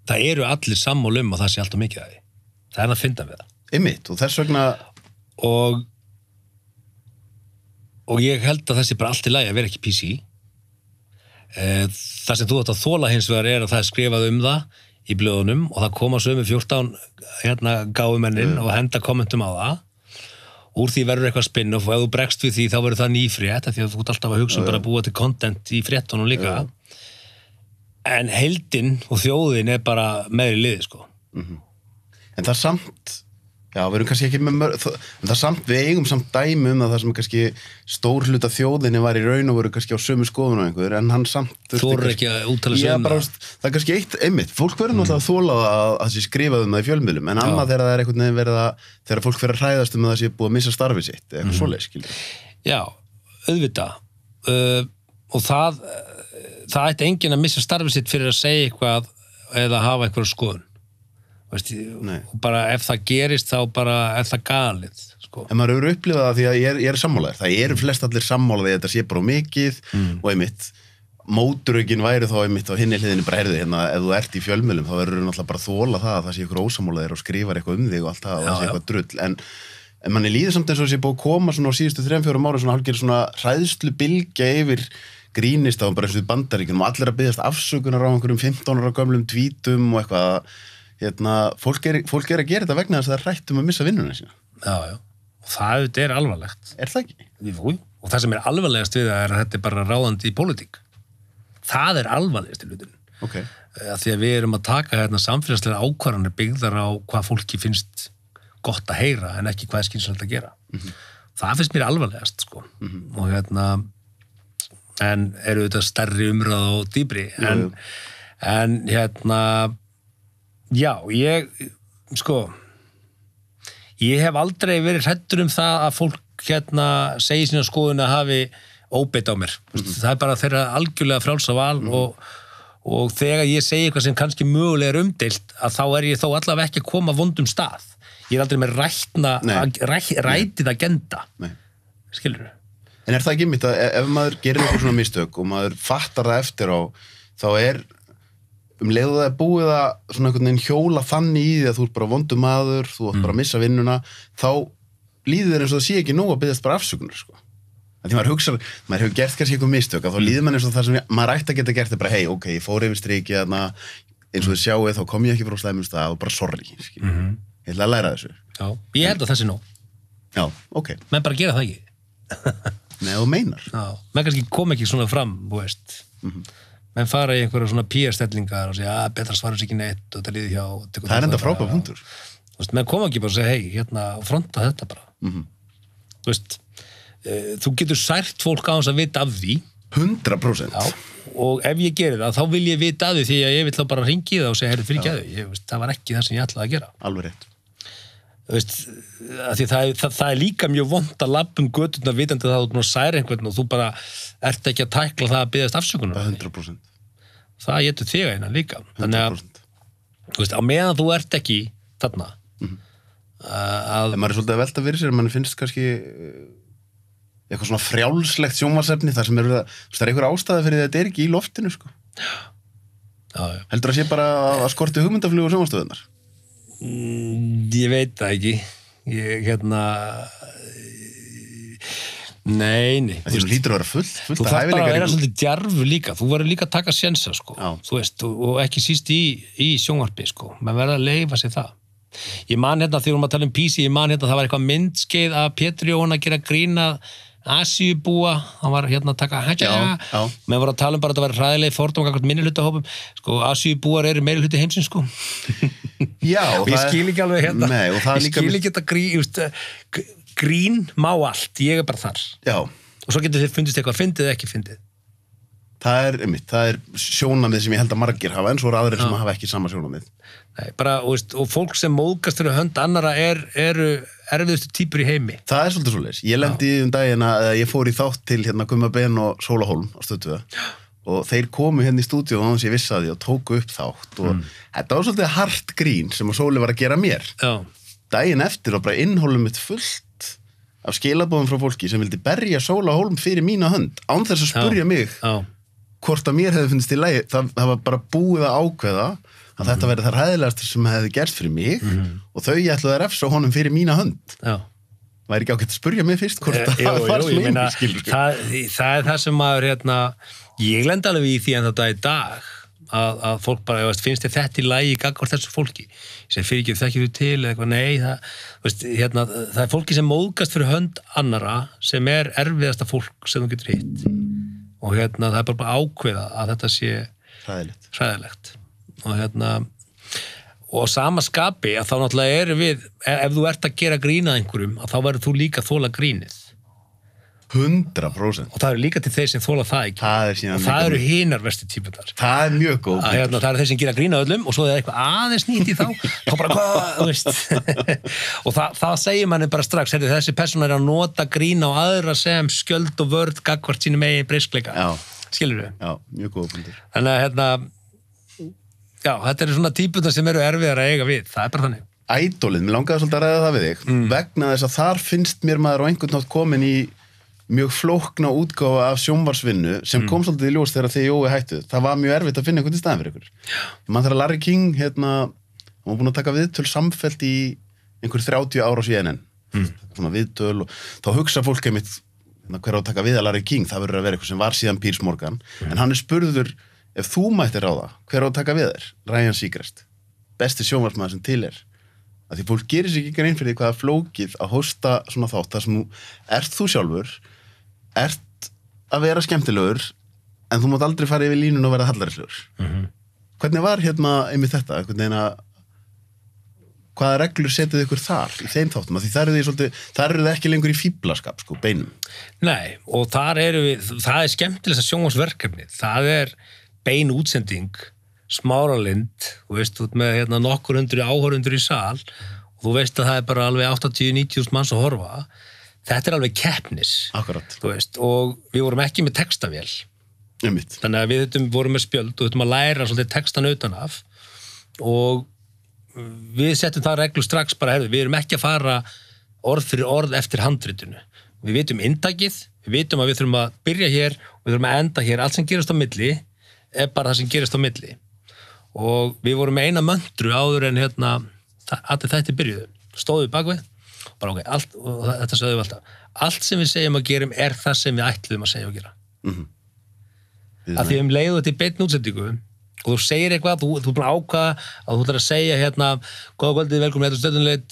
S2: það eru allir sammála að það sé alltaf mikið af því. Það er að finna við það.
S1: Einmitt, og þess vegna
S2: og ég held að það sé bara allt í lagi að vera ekki PC. Það sem þú átt að þola hins vegar er að það er skrifað það í blöðunum og það koma sömu 14 gáfumennin og henda kommentum á það. Úr því verður eitthvað spin-off og ef þú bregst við því þá verður það nýfrétt því að þú ert alltaf að hugsa bara að búa til content í fréttunum líka. En heildin og þjóðin bara meðri liði, sko.
S1: En það samt, við erum kannski ekki með en það samt, við eigum samt dæmi það sem kannski stór hluta þjóðinni var í raun og voru kannski á sömu skoðun á einhver, en hann samt
S2: þorir ekki að úttala sig
S1: það er kannski eitt einmitt, fólk verður náttúrulega að þola að sé skrifað það í fjölmiðlum, en annað þegar það einhvern veginn verið að, þegar fólk fyrir að hræðast að það sé búið að missa starfið sitt, eitthvað svoleiðis, skilur.
S2: Já, auðvitað og það ætti enginn að missa starfið sitt fyrir að segja eitthvað eða hafa eitthvað skoðun. Og bara ef það gerist þá bara er það galið, sko.
S1: En maður hefur upplifað það því að ég er sammálaður. Það eru flest allir sammálaði að þetta sé bara mikið og einmitt, móturökin væri þá einmitt á hinni hliðinni bara herði hérna, ef þú ert í fjölmiðlum þá verður náttúrulega bara að þola það að það sé ykkur ósammálaðir og skrifar eitthvað þig og allt það og það sé eitthvað drull. En manni líður samt eins og sé búið að koma svona á síðustu 3-4 ára svona hálfgerð svona hræðslu bylgja yfir grínist á bara eins og Bandaríkjunum og allir að biðjast afsökunar á einhverjum 15 ára gömlum tweetum og eitthvað. Fólk er að gera þetta vegna þess að það er hrætt að missa vinnuna sína.
S2: Já. Og það er alvarlegt.
S1: Er það ekki?
S2: Jú. Og það sem er alvarlegast við það er að þetta er bara ráðandi í pólitík. Það er alvarlegast í hlutinu.
S1: Okay.
S2: Því að við erum að taka samfélagslega ákvarðanir byggðar á hvað fólki finnst gott að heyra en ekki hvað er skynsamlegt að gera. Það finnst mér alvarlegast, sko. Og en eru þetta stærri umræða og dýpri. En já, ég hef aldrei verið hræddur það að fólk segi sína skoðun að hafi óbeit á mér. Það er bara þeirra algjörlega frjálsa val og þegar ég segi eitthvað sem kannski mögulega er umdeilt að þá er ég þó allavega ekki að koma vondum stað. Ég er aldrei með rætið agenda. Skilurðu?
S1: En er það ekki mitt að ef maður gerir eitthvað svona mistök og maður fattar það eftir á, þá leiðu það er búið að svona einhvern veginn hjóla þannig í því að þú ert bara vondur maður, þú ert bara að missa vinnuna, þá líður þér eins og það sé ekki nóg að biðjast bara afsökunar, sko. Því maður hefur gert kannski eitthvað mistök, þá líður maður eins og það sem maður ætti að geta gert er bara, hey, ok, ég fór yfir strikið þarna, eins og þið sjáuð, þá kom ég ekki frá slæmum stað og bara sorry, skilur. Ég ætla að læra þessu.
S2: Já, ég held að það sé nóg.
S1: Já, ok.
S2: Menn bara gera það ekki.
S1: Nei, þú meinar.
S2: Já, menn kannski kom ekki svona fram, þú veist. Menn fara í einhverja svona PR-stellingar og segja, betra svarar sér ekki neitt og þetta líði hjá.
S1: Það er enda frábæð punktur.
S2: Menn koma ekki bara og segja, hey, fronta þetta bara. Þú veist, þú getur sært fólk á þess að vita af því.
S1: 100%.
S2: Já, og ef ég gerir það, þá vil ég vita af því því að ég vil þá bara hringi það og segja, herri, fyrir ekki að því. Það var ekki það sem ég ætlaði að gera.
S1: Alveg rétt.
S2: Þú veist, því það er líka mjög vont að labba göturnar vitandi það að þú særi einhvern og þú bara ert ekki að tækla það að biðjast afsökunar.
S1: 100%.
S2: Það getur þig að líka. Þannig að, þú veist, á meðan þú ert ekki þarna.
S1: En maður er svolítið að velta fyrir sér, mann finnst kannski eitthvað svona frjálslegt sjónvarpsefni þar sem það er einhver ástæða fyrir þetta er ekki í loftinu, sko.
S2: Já.
S1: Heldur að sé bara að skorti hugmyndaflug og sjónvarpsstöðunar?
S2: Ég veit það ekki. Nei.
S1: Það hlýtur að vera fullt
S2: þú þarf bara að vera svolítið djarfur líka. Þú verður líka að taka sjensa, sko. Þú veist, og ekki síst í sjónvarpi, sko. Menn verður að leyfa sér það. Ég man þegar við vorum að tala um PC, ég man það var eitthvað myndskeið að Pétur Jón að gera grína Asíubúa, hann var að taka menn voru að tala um bara að þetta var hræðileg fordóma kakvart minnihlutahópum, sko, Asíubúar eru meirihluti heimsins, sko.
S1: Já,
S2: og ég skil ekki alveg
S1: Nei, og það
S2: ég skil ekki þetta grín má allt, ég er bara þar. Já. Og svo getur þið fundist eitthvað fyndið eða ekki fyndið.
S1: Það er sjónamið sem ég held að margir hafa, en svo eru aðrir sem hafa ekki sama sjónamið.
S2: Nei, bara, og fólk sem móðgast fyrir hönd annara eru erfiðustu týpur í heimi.
S1: Það er svolítið svoleiðis. Ég lendi í daginn að ég fór í þátt til Gumma Ben og Sóla Hólm á Stöð 2 og þeir komu í stúdíu og ég vissi að því og tóku upp þátt og þetta var svolítið hart grín sem að Sóli var að gera mér. Daginn eftir og bara innhólum mitt fullt af skilaboðum frá fólki sem vildi berja Sóla Hólm fyrir mína hönd án þess að spurja mig hvort að mér hefði finnst í lagi. Það var bara búið að ákveða að þetta verði það hræðilegast sem hefði gerst fyrir mig og þau ætluðu að refsa honum fyrir mína hönd. Væri ekki ágætt að spurja mig fyrst hvort það var svona skilur.
S2: Það er það sem maður ég lenda alveg í því en þetta í dag að fólk bara, finnst þér þetta í lagi gagnvart þessu fólki? Ég segi, fyrir ekki, þekkir þú til eða eitthvað, nei, það er fólki sem móðgast fyrir hönd annara sem er erfiðasta fólk sem þú getur hitt og það er bara ákveða að þetta sé hræðilegt og sama skapi að þá náttúrulega erum við, ef þú ert að gera grína einhverjum, að þá verður þú líka að þola grínið
S1: 100%.
S2: Og það eru líka til þeir sem þola það ekki. Og það eru hinar verstu típundar.
S1: Það er mjög góð.
S2: Það eru þeir sem gera grína öllum og svo er eitthvað aðeins nýtt í þá bara hvað, þú veist. Og það segir manni bara strax, þessi persóna er að nota grína og aðra sem skjöld og vörð gagnvart sínum eigin breiskleika. Skilurðu?
S1: Já, mjög góð punktur.
S2: Þannig að þetta eru svona típundar sem eru erfiðar að eiga við. Það er bara þannig.
S1: Ædolið, mér langaði svolítið að ræða það við þig. Vegna þess að þar finnst mér maður á einhvern nátt komin í mjög flókna útgáfa af sjónvarsvinnu sem kom svolítið í ljós þegar þið Jói hættuð. Það var mjög erfitt að finna einhvern í staðan fyrir ykkur. Man þegar Larry King, hann var búinn að taka viðtöl samfellt í einhver 30 ára á CNN. Svona viðtöl og þá hugsa fólk einmitt hver á að taka við að Larry King, það verður að vera eitthvað sem var síðan Piers Morgan. En hann er spurður, ef þú mættir ráða, hver á að taka við þér? Ryan Seacrest, besti sjónvarsmaður sem til er. Að því fólk gerir sér ekki grein fyrir því hvað er flókið að hósta svona þátt þar sem þú sjálfur ert að vera skemmtilegur en þú mátt aldrei fara yfir línun og vera hallarislegur. Hvernig var einmitt þetta? Hvaða reglur setið ykkur þar í þeim þáttum? Því þar eru þið ekki lengur í fíblaskap, beinum.
S2: Nei, og það er skemmtilegsta sjónvarsverkefni. Það er bein útsending, Smáralind, þú veist, þú ert með nokkur hundru áhorfundur í sal og þú veist að það er bara alveg 80-90.000 manns að horfa. Þetta er alveg keppnis.
S1: Akkurat.
S2: Þú veist, og við vorum ekki með textavél.
S1: Einmitt.
S2: Þannig að við vorum með spjöld og að læra svolítið textan utan af og við settum það reglu strax bara, við erum ekki að fara orð fyrir orð eftir handritinu. Við vitum inntakið, við vitum að við þurfum að byrja hér og við þurfum að enda hér. Allt sem gerist á milli er bara það sem gerist á milli. Og við vorum með eina möndru áður en allir þættir byrjuðu. Stóðum við bakvið bara ok, og þetta sögðum við alltaf. Allt sem við segjum að gerum er það sem við ætluðum að segja og gera. Að því leiðu þetta í beinni útsendingu og þú segir eitthvað, þú er búin að ákvaða að þú ætlar að segja góða kvöldið, velkomin stöðunleit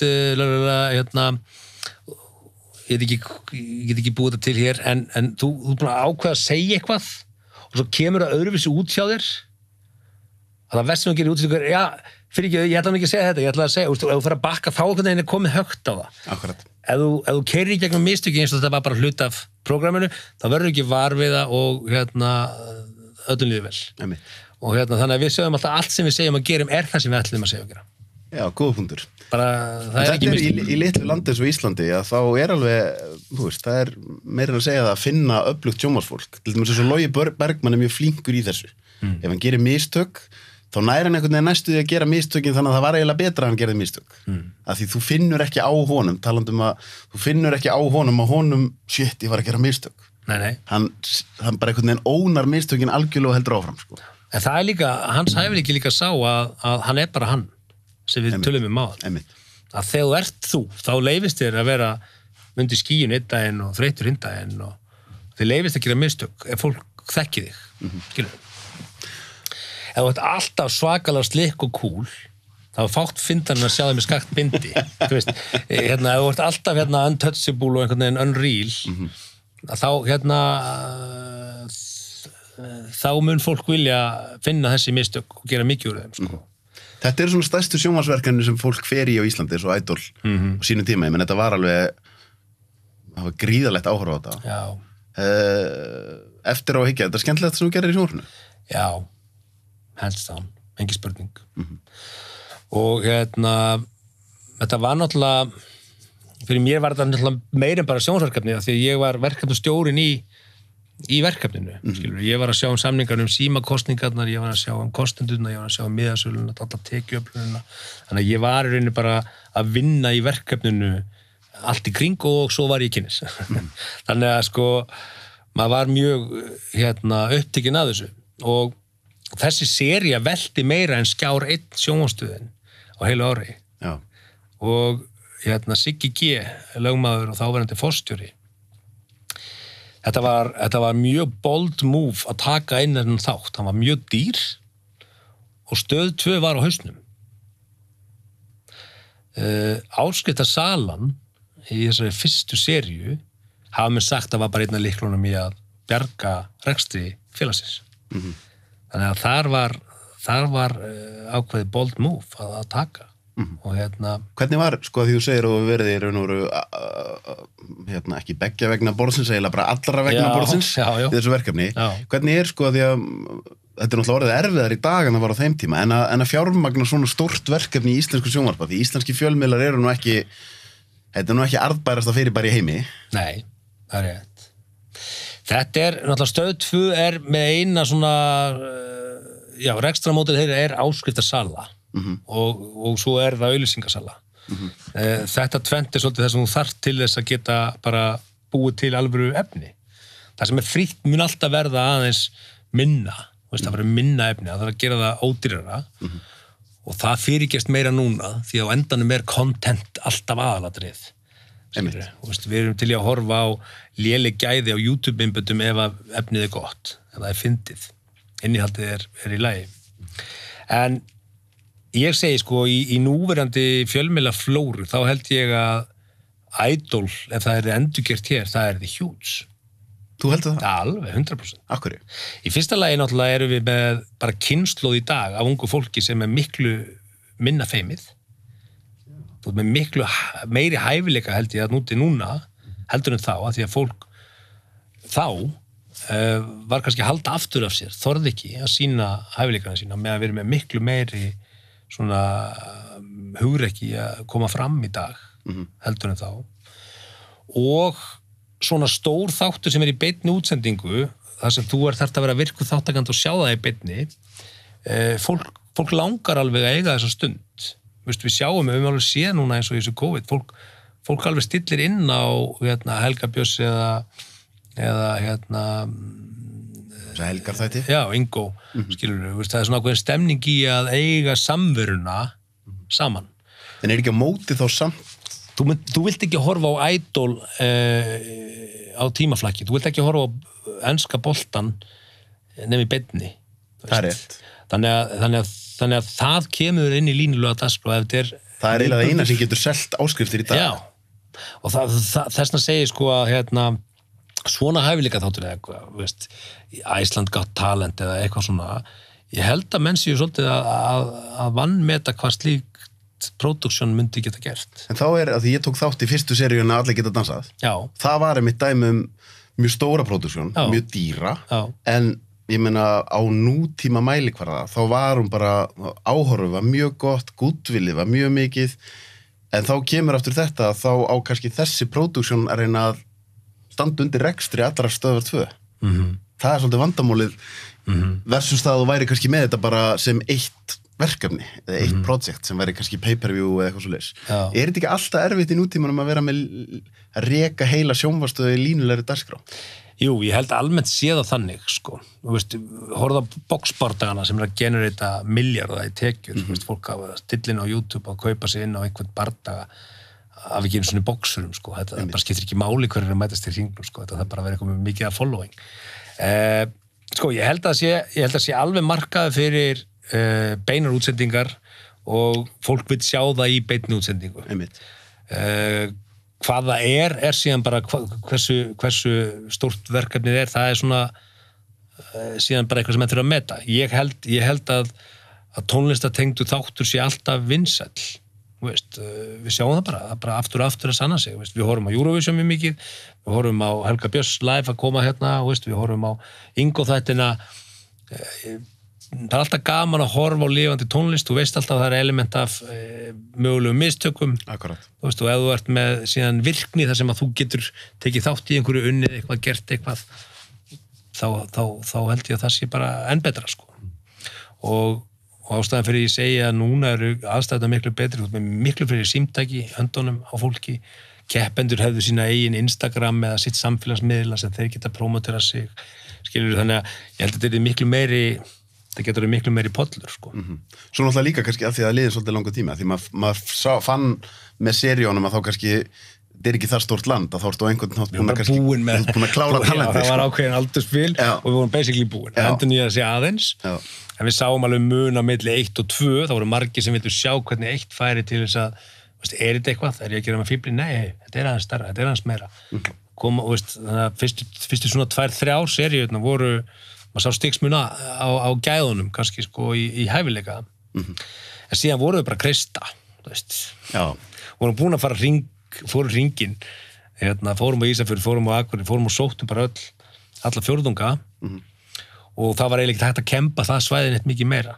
S2: ég get ekki búið þetta til hér en þú er búin að ákvaða að segja eitthvað og svo kemur það öðruvísi út hjá þér að það verst sem þú gerir útsendingu fyrir ekki, ég ætla ekki að segja þetta, ég ætla að segja, ef þú fyrir að bakka þá einhvern veginn er komið högt á það.
S1: Akkurat.
S2: Ef þú keyrir í gegnum mistöki eins og þetta var bara hlut af prógraminu, þá verður ekki var við það og öllum líður vel.
S1: Einmitt.
S2: Og þannig að við sögum alltaf allt sem við segjum að gerum er það sem við ætlum að segja og gera.
S1: Já, góða punktur.
S2: Bara, það er ekki mistöki.
S1: Í litlu landi eins og Íslandi, þá er alveg, þú veist, það er meira að segja það að finna öflugt sjónvarpsfólk. Til dæmis eins og Logi Bergmann er mjög flinkur í þessu. Ef hann gerir mistök þá næri hann einhvern veginn næstu því að gera mistökin þannig að það var eiginlega betra að hann gerði mistök. Af því þú finnur ekki á honum, talandum að þú finnur ekki á honum shit, ég var að gera mistök.
S2: Nei.
S1: Hann bara einhvern veginn ónar mistökin algjörlega og heldur áfram,
S2: En það er líka, hans hæfileiki líka sá að hann er bara hann, sem við tölum áðan. Að þegar þú ert þú, þá leyfist þér að vera undir skýjun einn daginn og þreyttur hinn daginn og þið leyfist að gera mistök ef fólk þekki þig, skilur. Ef þú ert alltaf svakalega slikk og cool, þá er fátt fyndan að sjá það með skakt bindi. Þú veist, ef þú ert alltaf untouchable og einhvern veginn unreal, þá mun fólk vilja finna þessi mistök og gera mikið úr þeim.
S1: Þetta eru svona stærstu sjónvarpsverkefni sem fólk fer í á Íslandi, eins og Idol á sínum tíma, menn þetta var alveg það var gríðalegt áhorf á þetta.
S2: Já.
S1: Eftir á að hyggja, þetta er skemmtilegt sem þú gerir í sjónvarpinu.
S2: Já. Hands down, engin spurning. Og þetta var náttúrulega fyrir mér var þetta náttúrulega meira en bara sjónvarpsverkefni því ég var verkefnastjórinn í verkefninu, skilur. Ég var að sjá samningar símakostningarnar, ég var að sjá kostendurna, ég var að sjá miðasöluna, alla tekjuöflunina. Þannig að ég var í rauninni bara að vinna í verkefninu allt í kring og svo var ég kynnis. Þannig að maður var mjög upptekinn að þessu og þessi sería velti meira en Skjár 1 sjónvarpsstöðin á heilu ári.
S1: Já.
S2: Og Siggi G, lögmaður og þáverandi forstjóri. Þetta var mjög bold move að taka inn þennan þátt. Hann var mjög dýr og Stöð 2 var á hausnum. Áskriftarsalan í þessari fyrstu seríu hafa mér sagt að var bara einn af lyklunum í að bjarga rekstri félagsins. Þannig að þar var ákveðið bold move að taka. Og
S1: hvernig var, sko, því þú segir að þú verið í raun og veru ekki beggja vegna borðsins, eiginlega bara allra vegna borðsins í þessu verkefni. Hvernig sko, því að þetta náttúrulega orðið erfiðar í dag en það var á þeim tíma, en að fjármagna svona stórt verkefni í íslensku sjónvarpa, því íslenski fjölmiðlar eru nú ekki, þetta nú ekki arðbærasta fyrirbæri í heimi.
S2: Nei, það er rétt. Þetta náttúrulega Stöð 2 með eina svona, rekstramódel þeirra áskriftarsala. Og svo það auglýsingasala. Þetta tvennt svolítið þess að þú þarft til þess að geta bara búið til alvöru efni. Það sem frítt mun alltaf verða aðeins minna, það verður minna efni, það þarf að gera það ódýrara og það fyrirgefst meira núna því á endanum content alltaf aðalatrið. Við erum til í að horfa á léleg gæði á YouTube-innböndum ef að efnið gott, ef það fyndið. Innihaldið í lagi. En ég segi sko, í núverandi fjölmiðlaflóru, þá held ég að Idol, ef það endurgert hér, það the huge.
S1: Þú heldur það?
S2: Alveg, 100%.
S1: Af hverju?
S2: Í fyrsta lagi náttúrulega erum við með bara kynslóð í dag af ungu fólki sem miklu minna feimið. Þú með miklu meiri hæfileika held ég að núna, heldur en þá, að því að fólk þá var kannski að halda aftur af sér, þorði ekki að sýna hæfileikana sína með að vera með miklu meiri svona hugrekki að koma fram í dag, heldur en þá. Og svona stór þáttur sem í beinni útsendingu, þar sem þú þarft að vera virkur þáttakandi og sjá það í beinni, fólk langar alveg að eiga þessa stund. Við sjáum, við höfum alveg séð núna eins og í þessu COVID, fólk alveg stillir inn á Helga Björns eða
S1: Helgar þætti?
S2: Já, Ingo, skilur við. Það er svona ákveðin stemning í að eiga samveruna saman.
S1: En ekki á móti þá samt?
S2: Þú vilt ekki horfa á Idol á tímaflakki. Þú vilt ekki horfa á enska boltan nefn í beinni.
S1: Það er rétt.
S2: Þannig að það kemur inn í línulega dagskrá.
S1: Það er eiginlega eina sem getur selt áskriftir í dag.
S2: Já, og þessna segir sko að svona hæfileika þáttur eða eitthvað, Iceland Got Talent eða eitthvað svona, ég held að menn séu svolítið að vannmeta hvað slíkt production myndi geta gert.
S1: En þá að því ég tók þátt í fyrstu seríuna Allir geta dansað.
S2: Já.
S1: Það var einmitt dæmi mjög stóra production, mjög dýra, en ég meina á nútíma mælikvarða, þá var hún bara, áhorfið var mjög gott, gúdvillið var mjög mikið, en þá kemur aftur þetta, þá á kannski þessi production að reyna að standa undir rekstri allra Stöðvar 2. Það er svolítið vandamálið versus það að þú væri kannski með þetta bara sem eitt verkefni eða eitt projekt sem væri kannski pay-per-view eða eitthvað svoleiðis. Er þetta ekki alltaf erfitt í nútímanum að vera með að reka heila sjónvarpsstöð í línulegri dagskrá?
S2: Jú, ég held almennt sé það þannig, sko. Þú veist, horfðu á boxbardagana sem að generata milljarða í tekjur. Þú veist, fólk hafa stillin á YouTube að kaupa sig inn á einhvern bardaga af ekki einu svona boxurum, sko. Þetta bara skiptir ekki máli hverjir að mætast í hringnum, sko. Þetta bara verið eitthvað með mikið af following. Sko, ég held að sé alveg markaði fyrir beinar útsendingar og fólk vil sjá það í beinni útsendingu. Hvað það er síðan bara hversu stórt verkefnið það svona síðan bara eitthvað sem þurfa að meta. Ég held að tónlistatengdu þáttur sé alltaf vinsæll. Við sjáum það bara aftur og aftur að sanna sig. Við horfum á Eurovision mjög mikið, við horfum á Helga Björns live að koma hérna, við horfum á Ingo þættina. Það er alltaf gaman að horfa á lifandi tónlist, þú veist alltaf að það er element af mögulegum mistökum.
S1: Akkurat.
S2: Og ef þú ert með síðan virkni þar sem að þú getur tekið þátt í einhverju unnið, eitthvað gert eitthvað, þá held ég að það sé bara enn betra, sko. Og ástæðan fyrir ég segja að núna eru aðstæðna miklu betri, með miklu fyrir símtæki höndunum á fólki, keppendur hefðu sína eigin Instagram eða sitt samfélagsmiðla sem þeir geta prómotera sig, skilur, þannig að ég held að þetta það getur miklu meiri pollur, sko.
S1: Svo náttúrulega líka kannski að því að það liðir svolítið langa tíma, því maður fann með seríunum að þá kannski er ekki það stórt land að þá ertu á einhvern nátt
S2: búin að
S1: klára talenti.
S2: Það var ákveðin aldurspil og við vorum basically búin. Endur nýja að sé aðeins. En við sáum alveg mun á milli 1 og 2, það voru margir sem vildu sjá hvernig 1 færi til þess að, er þetta eitthvað? Er ég að gera með fíbli? Nei, þetta aðeins stærra, þetta aðeins meira. Koma, þannig að fyrstu svona 2-3 seríurnar voru, maður sá stigsmuna á gæðunum, kannski sko í hæfileika. En síðan voru við bara að kreista, þú veist. Vorum búin að fara fórum hringinn, fórum á Ísafjörð, fórum á Akureyri, fórum og sóttum bara alla fjórðunga og það var eiginlega ekki hægt að kempa það svæðin eitt mikið meira.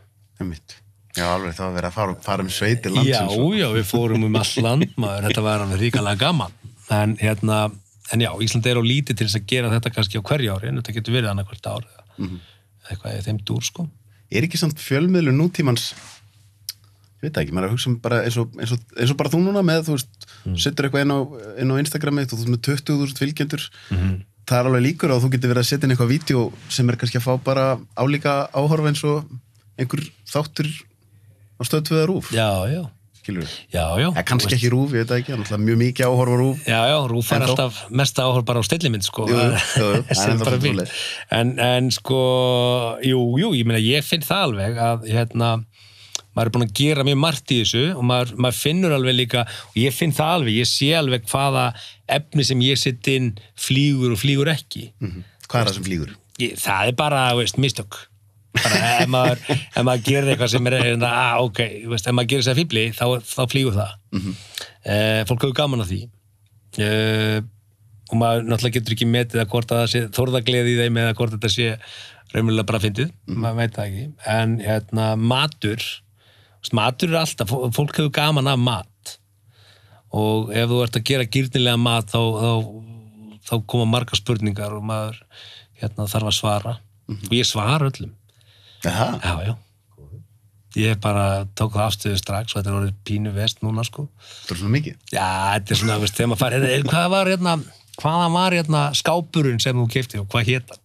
S1: Já, alveg, það var verið að fara sveitir landsins.
S2: Já, við fórum all land, maður, þetta var alveg ríkalega gaman. En já, Ísland á lítið til þess að gera þetta kannski á hverju ári, en þetta getur verið annað hvert ár, eitthvað í þeim dúr, sko.
S1: Er ekki samt fjölmiðlun nútímans, ég veit ekki, maður að hugsa bara eins og bara þú núna með, þú veist, setur eitthvað inn á Instagrami, þú veist, með 20.000 fylgjendur, það er alveg líkur á að þú getur verið að setja inn eitthvað vídeo sem er kannski að fá bara álíka áhorfa eins og einhver þáttur á Stöð 2 eða RÚV.
S2: Já.
S1: Skilur við?
S2: Já.
S1: Kannski ekki RÚV, ég veit ekki, náttúrulega mjög mikið áhorfa RÚV.
S2: Já, RÚV er alltaf mest áhorfa bara á stillimynd, sko.
S1: Jú, það er bara fínt.
S2: En sko, jú, ég meina, ég finn það alveg að, maður búin að gera mjög margt í þessu og maður finnur alveg líka, og ég finn það alveg, ég sé alveg hvaða efni sem ég set inn flýgur og flýgur ekki.
S1: Hvað er það sem flýgur?
S2: Það er bara, mistök. Bara ef maður gerir eitthvað sem er, ok, ef maður gerir sér fíbli, þá flýgur það. Fólk hefur gaman af því. Og maður náttúrulega getur ekki metið að hvort að það sé þórðagleði í þeim eða hvort þetta sé raunverulega bara fyndið, maður veit það ekki. En matur er alltaf, fólk hefur gaman af mat og ef þú ert að gera gírnilega mat þá koma margar spurningar og maður þarf að svara og ég svara öllum. Já. Ég bara tók það afstöðu strax og þetta er orðið pínu vest núna, sko.
S1: Það er svona mikið?
S2: Já, þetta er svona, þegar maður fær, hvaðan var skápurinn sem þú keypti og hvað hét það?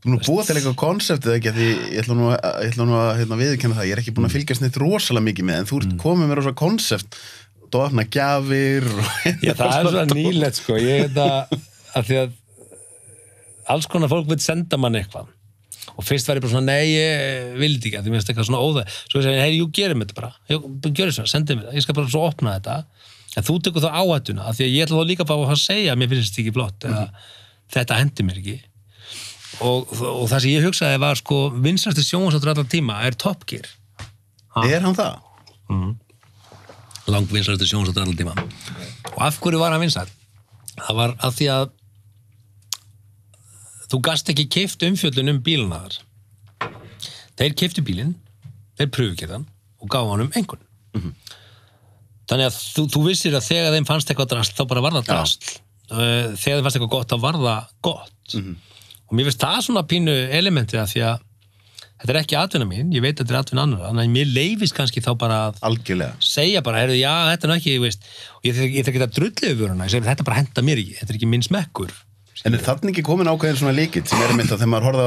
S1: Þú erum búið til eitthvað konseptið ekki, því ég ætla nú að viðurkenna það, ég er ekki búin að fylgjast neitt rosalega mikið með, en þú ert komið með rosa konsept, þú opna gjafir
S2: Já, það er svona nýlegt, sko, að því að alls konar fólk vil senda mann eitthvað og fyrst var ég bara svona, nei, ég vildi ekki, því mér finnst eitthvað svona óþægilegt, svo ég segi, hei, jú, gerum þetta bara, gjörðu svona, sendið mér það, ég skal bara svo opna þetta, en þú tekur þá áhættuna, af því að ég ætla þá líka bara að segja að mér finnst þetta ekki flott, eða þetta hendi mér ekki. Og það sem ég hugsaði var, sko, vinsælasti sjónvarpsþáttur allar tíma er Top Gear.
S1: Er hann það?
S2: Langvinsælasti sjónvarpsþáttur allar tíma. Og af hverju var hann vinsæll? Það var af því að þú gast ekki keypt umfjöllun bílana þar. Þeir keyptu bílinn, þeir pröfugerðan og gáfu honum einhvern. Þannig að þú vissir að þegar þeim fannst eitthvað drasl, þá bara var það drasl. Þegar þeim fannst eitthvað gott, þá var það gott. Og mér finnst það svona pínu elementið að því að þetta er ekki atvinna mín, ég veit að þetta er atvinna annar, þannig að mér leifist kannski þá bara að segja bara, já, þetta er ekki, og ég þarf ekki að drullið við vöruna, ég segi, þetta bara henda mér ekki, þetta er ekki minn smekkur.
S1: En er þarna ekki komin ákveðin svona líkitt sem er mynd að þegar maður horfði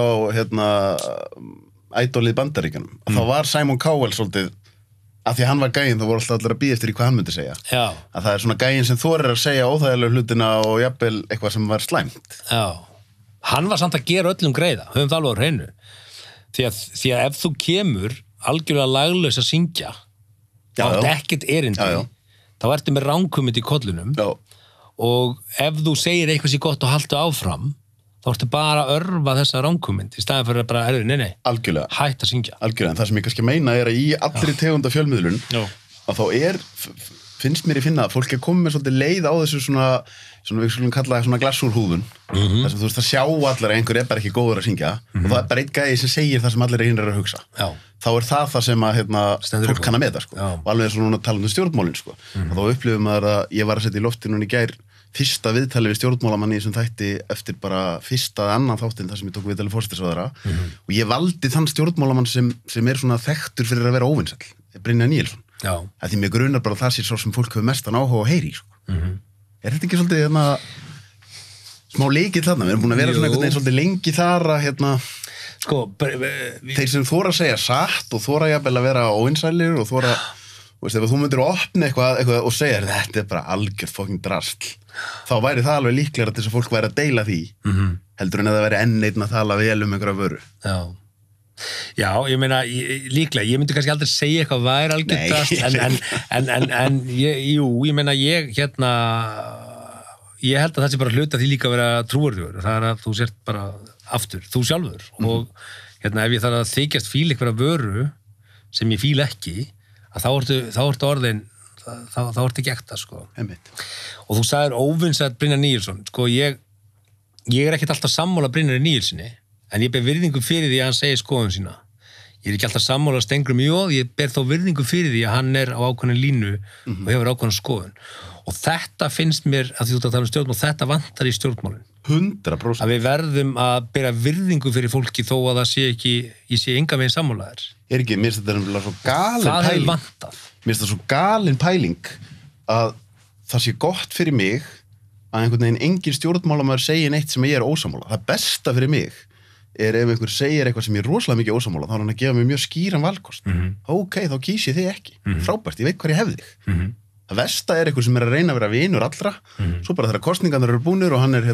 S1: á Idolið Bandaríkjanum, þá var Simon Cowell svolítið, að því að hann var gæinn, þá voru alltaf allir að bíða eftir í hvað hann myndi segja.
S2: Já.
S1: Að það er svona gæinn sem þorir að segja óþægilega hlutina og jafnvel eitthvað sem var slæmt.
S2: Já. Hann var samt að gera öllum greiða, höfum það alveg á hreinu. Því að ef þú kemur algjörlega laglaus að syngja, þá ertu ekkert erindi, þá ertu með rangkumið í kollunum og ef þú segir eitthvað sér gott og haltu áfram, þá ertu bara að örfa þessa rangkumið í staðan fyrir að bara, nei, hætt að syngja.
S1: Algjörlega, en það sem ég kannski meina er að í allri tegunda fjölmiðlun, að þá finnst mér í finna að fólk er komið með svolítið leið á þessu svona við skulum kalla svona glassúrhúðun þar sem þú veist að sjá allir að einhver er bara ekki góður að syngja og það er bara einn gæði sem segir það sem allir er að hugsa. Þá er það sem að fólk kann að meta, sko. Og alveg eins og núna talandi um stjórnmálin, sko. Og þá upplifum maður að ég var að setja í loftinu í gær fyrsta viðtali við stjórnmálamanni sem þætti eftir bara fyrsta annan þáttinn þar sem ég tók viðtali forsætisráðherra og ég valdi þann stjórnmálamann sem er svona þekktur fyrir að vera óvinsæll, Brynjar Níelsson. Því mér grunar bara það sé svo sem fólk hefur mestan áhuga að heyri, sko. Er þetta ekki svolítið smá leikill þarna? Við erum búin að vera svona einhvern veginn svolítið lengi þar að
S2: sko,
S1: þeir sem þóra að segja satt og þóra jafnvel að vera óvinsælir og þóra Ef þú myndir opna eitthvað og segja þetta bara algjört fucking drasl, þá væri það alveg líklega til þess að fólk væri að deila því heldur en að það væri enn einn að tala vel einhverja vöru.
S2: Já, ég meina, líklega, ég myndi kannski aldrei segja eitthvað væri algjört drasl, en ég meina, ég held að það sé bara hluta því líka að vera trúarlegur, það að þú sért bara aftur, þú sjálfur, og ef ég þarf að þykjast fíla einhverja vöru sem ég fíla ekki, að þá ertu orðin, þá ertu ekki ekta, sko. Og þú sagðir óvinsætt Brynjar Níelsson, sko, ég er ekkert alltaf sammála Brynjari Níelssoni, en ég ber virðingu fyrir því að hann segir skoðun sína. Ég er ekki alltaf sammála Steingrími J, ég ber þó virðingu fyrir því að hann er á ákveðna línu og hefur ákveðna skoðun. Og þetta finnst mér, að því þú tala um stjórnmál, þetta vantar í stjórnmálin.
S1: 100%.
S2: Að við verðum að bera virðingu fyrir fólki þó að það sé ekki, ég sé enga veginn sammálaðir.
S1: Mér finnst þetta svo galin pæling.
S2: Það hefur vantað.
S1: Mér finnst þetta svo galin pæling að það sé gott fyrir mig að einhvern veginn engin stjórnmálamaður segir neitt sem ég er ósammála. Það besta fyrir mig ef einhver segir eitthvað sem ég er rosalega mikið ósammála, þá er hann að gefa mér mjög skýran valkost. Ok, þá kýs ég þig ekki. Frábært, ég veit hvað ég hef þig. Það versta er eitthvað sem er að reyna að vera vinur allra, svo bara þegar kosningarnar eru búnir og hann er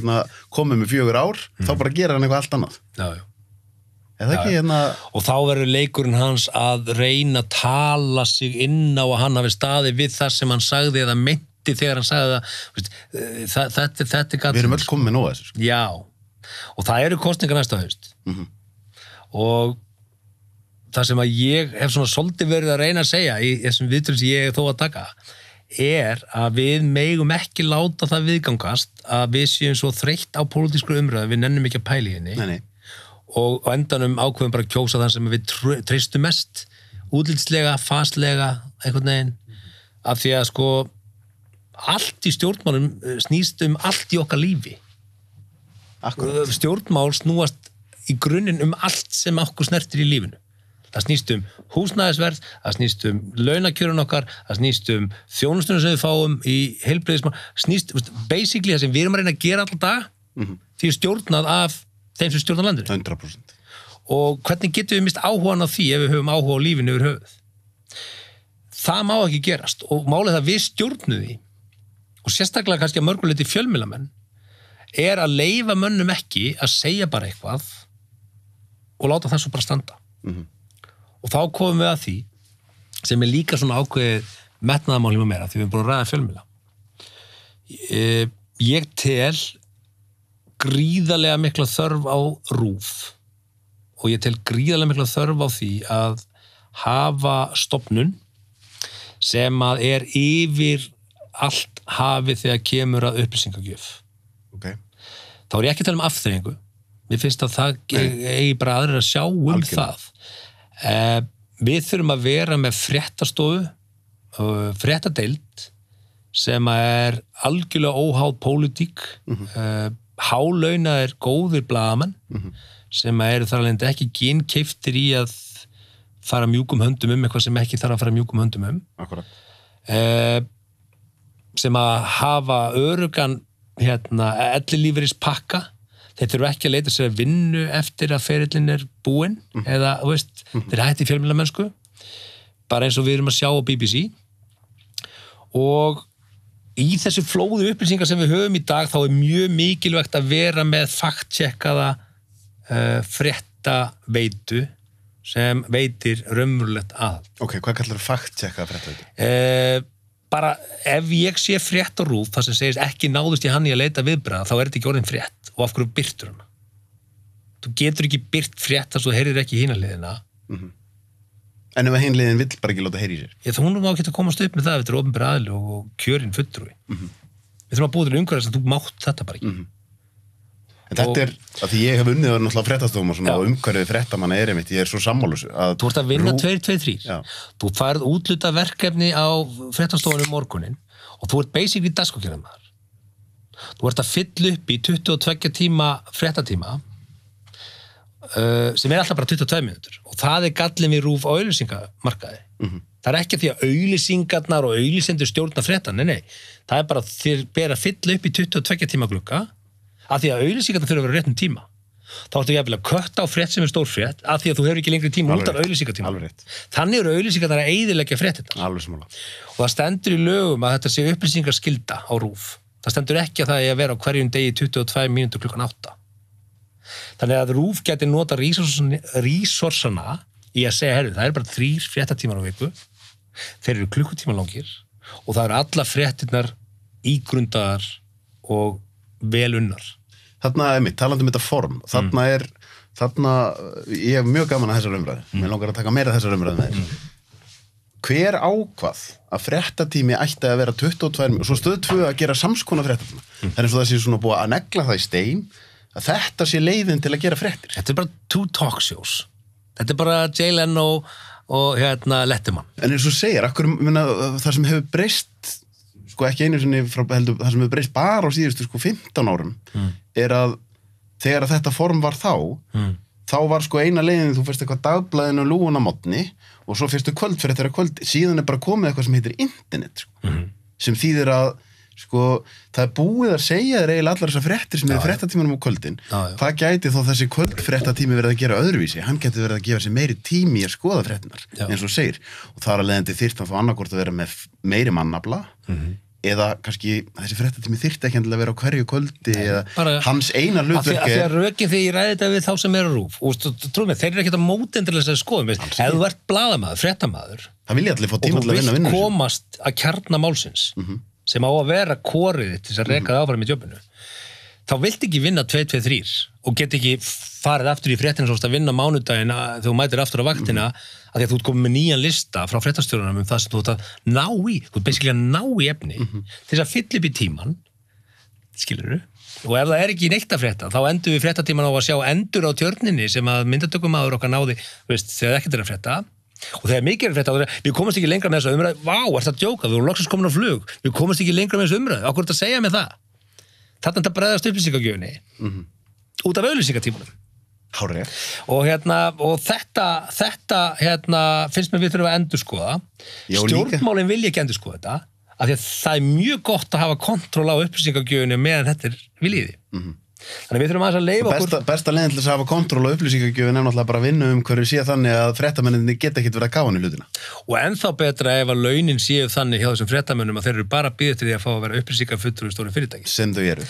S1: komið með 4 ár, þá bara gera hann eitthvað allt annað. Er það ekki
S2: Og þá verður leikurinn hans að reyna að tala sig inn á að hann hafi staðið við það sem hann sagði eða meinti þegar hann sagði það. Þetta er galt.
S1: Við erum öll komið með nóg þessu.
S2: Já, og það eru kosningar næsta haust. Og það sem að ég hef svona svolítið verið að reyna að segja í þessum viðtölum sem ég er þó að taka að við megum ekki láta það viðgangast að við séum svo þreytt á pólitískri umræðu, við nennum ekki að pæla í henni.
S1: Nei.
S2: Og endanum ákveðum bara að kjósa það sem við treystum mest, útlitslega, fastlega, einhvern veginn, af því að sko allt í stjórnmálum snýst allt í okkar lífi. Akkurat. Stjórnmál snúast í grunninn allt sem okkur snertir í lífinu. Það snýst húsnæðisverð, það snýst launakjörun okkar, það snýst þjónustunum sem við fáum í heilbrigðismál, snýst, basically það sem við erum að reyna að gera alltaf dag, því stjórnað af þeim sem stjórnar landinu.
S1: 100%.
S2: Og hvernig getum við mist áhugan á því ef við höfum áhuga á lífinu yfir höfuð? Það má ekki gerast og málið það við stjórnum því og sérstaklega kannski að mörguleiti fjölmiðlamenn er að leyfa mönnum ekki að segja bara eitthvað og láta það svo bara standa. Og þá komum við að því sem er líka svona ákveðið metnaðarmál hjá mér, því við erum búin að ræða fjölmiðla. Ég tel gríðarlega mikla þörf á RÚV og ég tel gríðarlega mikla þörf á því að hafa stofnun sem að er yfir allt hafið þegar kemur að upplýsingagjöf. Þá er ég ekki að tala um afþreyingu. Mér finnst að það eigi bara aðrir að sjá það. Við þurfum að vera með fréttastofu, fréttadeild sem er algjörlega óháð pólitík, hálaunaðir góðir blaðamenn sem eru þar alveg ekki ginkeiftir í að fara mjúkum höndum eitthvað sem ekki þarf að fara mjúkum höndum
S1: Akkurat.
S2: Sem að hafa örugan ellilífeyrispakka. Þeir þurfa ekki að leita sér að vinnu eftir að ferillin er búinn eða, þeir hætti fjölmiðlamennsku bara eins og við erum að sjá á BBC og í þessu flóðu upplýsingar sem við höfum í dag þá er mjög mikilvægt að vera með faktcheckaða fréttaveitu sem veitir raunverulegt aðhald.
S1: Ok, hvað kallar faktcheckaða fréttaveitu?
S2: Bara ef ég sé frétt á RÚV það sem segist ekki náðust í hann í að leita viðbragða þá er þetta ekki orðin frétt og af hverju birtur hana? Þú getur ekki byrt frétt þar svo þú heyrir ekki hina hliðina.
S1: En ef hin hliðin vill bara ekki láta heyri sér?
S2: Þá hún má ekki að komast upp með það eftir opinber aðili og kjörinn fulltrúi. Við þurfum að búa til umhverfis að þú mátt þetta bara ekki.
S1: En þetta er, að því ég hef unnið að náttúrulega fréttastofum og umhverfið fréttamanna er einmitt, ég er svo sammálusu.
S2: Þú ert að vinna 2-2-3. Þú færð útluta verkefni á fréttastofunum morgunin og þú ert basically dagskrákjörðamaður. Þú ert að fylla upp í 22 tíma fréttatíma sem er alltaf bara 22 mínútur og það er gallin við RÚV á auglýsingamarkaði. Það er ekki því að auglýsingarnar og auglýsendur stjórna fréttan, nei. Það er bara þér ber að fylla upp í 22 tíma glugga af því að auglýsingarnar þurfa að vera réttum tíma þá ertu jafnvel að kötta á frétt sem stór frétt af því að þú hefur ekki lengri tíma út af auglýsingatíma. Þannig eru auglýsingarnar að eyðileggja fréttirnar.
S1: Alveg sammála.
S2: Og það stendur í lögum að þetta sé upplýsingaskylda á RÚV. Það stendur ekki að það er að vera á hverjum degi 22 mínútur klukkan 8. Þannig að RÚV geti nota resursana í að segja, það er bara 3 fréttatímar á viku, þeir eru klukkutíma langir og það eru alla fréttirnar ígrundaðar og vel unnar.
S1: Þarna talandi þetta form, ég hef mjög gaman að þessar umræðu, mér langar að taka meira þessar umræðu með þér. Hver ákvað að fréttatími ætti að vera 22 mínútur, og svo Stöð 2 að gera samskona fréttatíma. Það er eins og það sé svona búið að negla það í stein, að þetta sé leiðin til að gera fréttir. Þetta
S2: bara 2 talk shows. Þetta bara Jay Leno og Letterman.
S1: En eins og segir, það sem hefur breyst, sko ekki einu sinni frá heldur, það sem hefur breyst bara á síðustu 15 árum, er að þegar þetta form var þá var sko eina leiðin, þú fyrst eitthvað dagblaðinu og lúuna mótni og svo fyrstu kvöldfréttir að kvöld, síðan er bara komið eitthvað sem heitir internet, sko, sem þýðir að sko, það er búið að segja þér eiginlega allar þessar fréttir sem er fréttatímanum á kvöldin. Það gæti þó þessi kvöldfréttatími verið að gera öðruvísi, hann gæti verið að gefa sér meiri tími í að skoða fréttinar, eins og segir. Og þar að leiðandi þyrfti hann þá annarkvort að vera með meiri mannafla, eða kannski þessi fréttatími þyrfti ekki endilega að vera á hverju kvöldi, eða hans eina hlutverk
S2: er... Af því að rökin þegar ég ræði þetta við þá sem eru RÚV, og trú mig, þeir eru ekkert að mótendilega þess að skoðum, ef þú ert blaðamaður, fréttamaður,
S1: það vilja allir fá tíma til að vinna
S2: og þú vilt komast að kjarna málsins, sem á að vera kórið til þess að reka það áfram í jobbinu, þá vilt ekki vinna 2-2-3 og get ekki farið aftur í fréttina svo að vinna mánudaginn þegar þú mætir aftur á vaktina af því að þú ert komið með nýjan lista frá fréttastjórunum það sem þú ert að ná í, þú ert basically að ná í efni til þess að fylla upp í tíman, skilurðu, og ef það er ekki neitt að frétta, þá endur við fréttatíman á að sjá endur á tjörninni sem að myndatökumaður okkar náði, þegar ekkert er að frétta. Og þegar mikið er frétta, við komast ekki lengra með þessa umræðu, ert það að djóka, við vorum loksins komin á flug, við komast ekki lengra með þessa umræðu, okkur er þetta að segja með það. Þarna þetta bregðast upplýsingagjöfinni, út af auglýsingatímanum.
S1: Hárrétt.
S2: Og þetta finnst mér við þurfum að endurskoða. Stjórnmálin vilja ekki endurskoða þetta, af því að það er mjög gott að hafa kontról á upplýsingagjöfinni meðan þetta er viljiði. Þannig við þurfum að leyfa okkur...
S1: Besta leiðin til þess að hafa kontról og upplýsingagjöfin er náttúrulega bara að vinna hverju sé þannig að fréttamennirnir geta ekkert verið að gáfa hann í hlutina.
S2: Og ennþá betra ef að launin séu þannig hjá þessum fréttamönnum að þeir eru bara að bíða til því að fá að vera upplýsingafulltrúi í stóru fyrirtæki.
S1: Sem þau eru.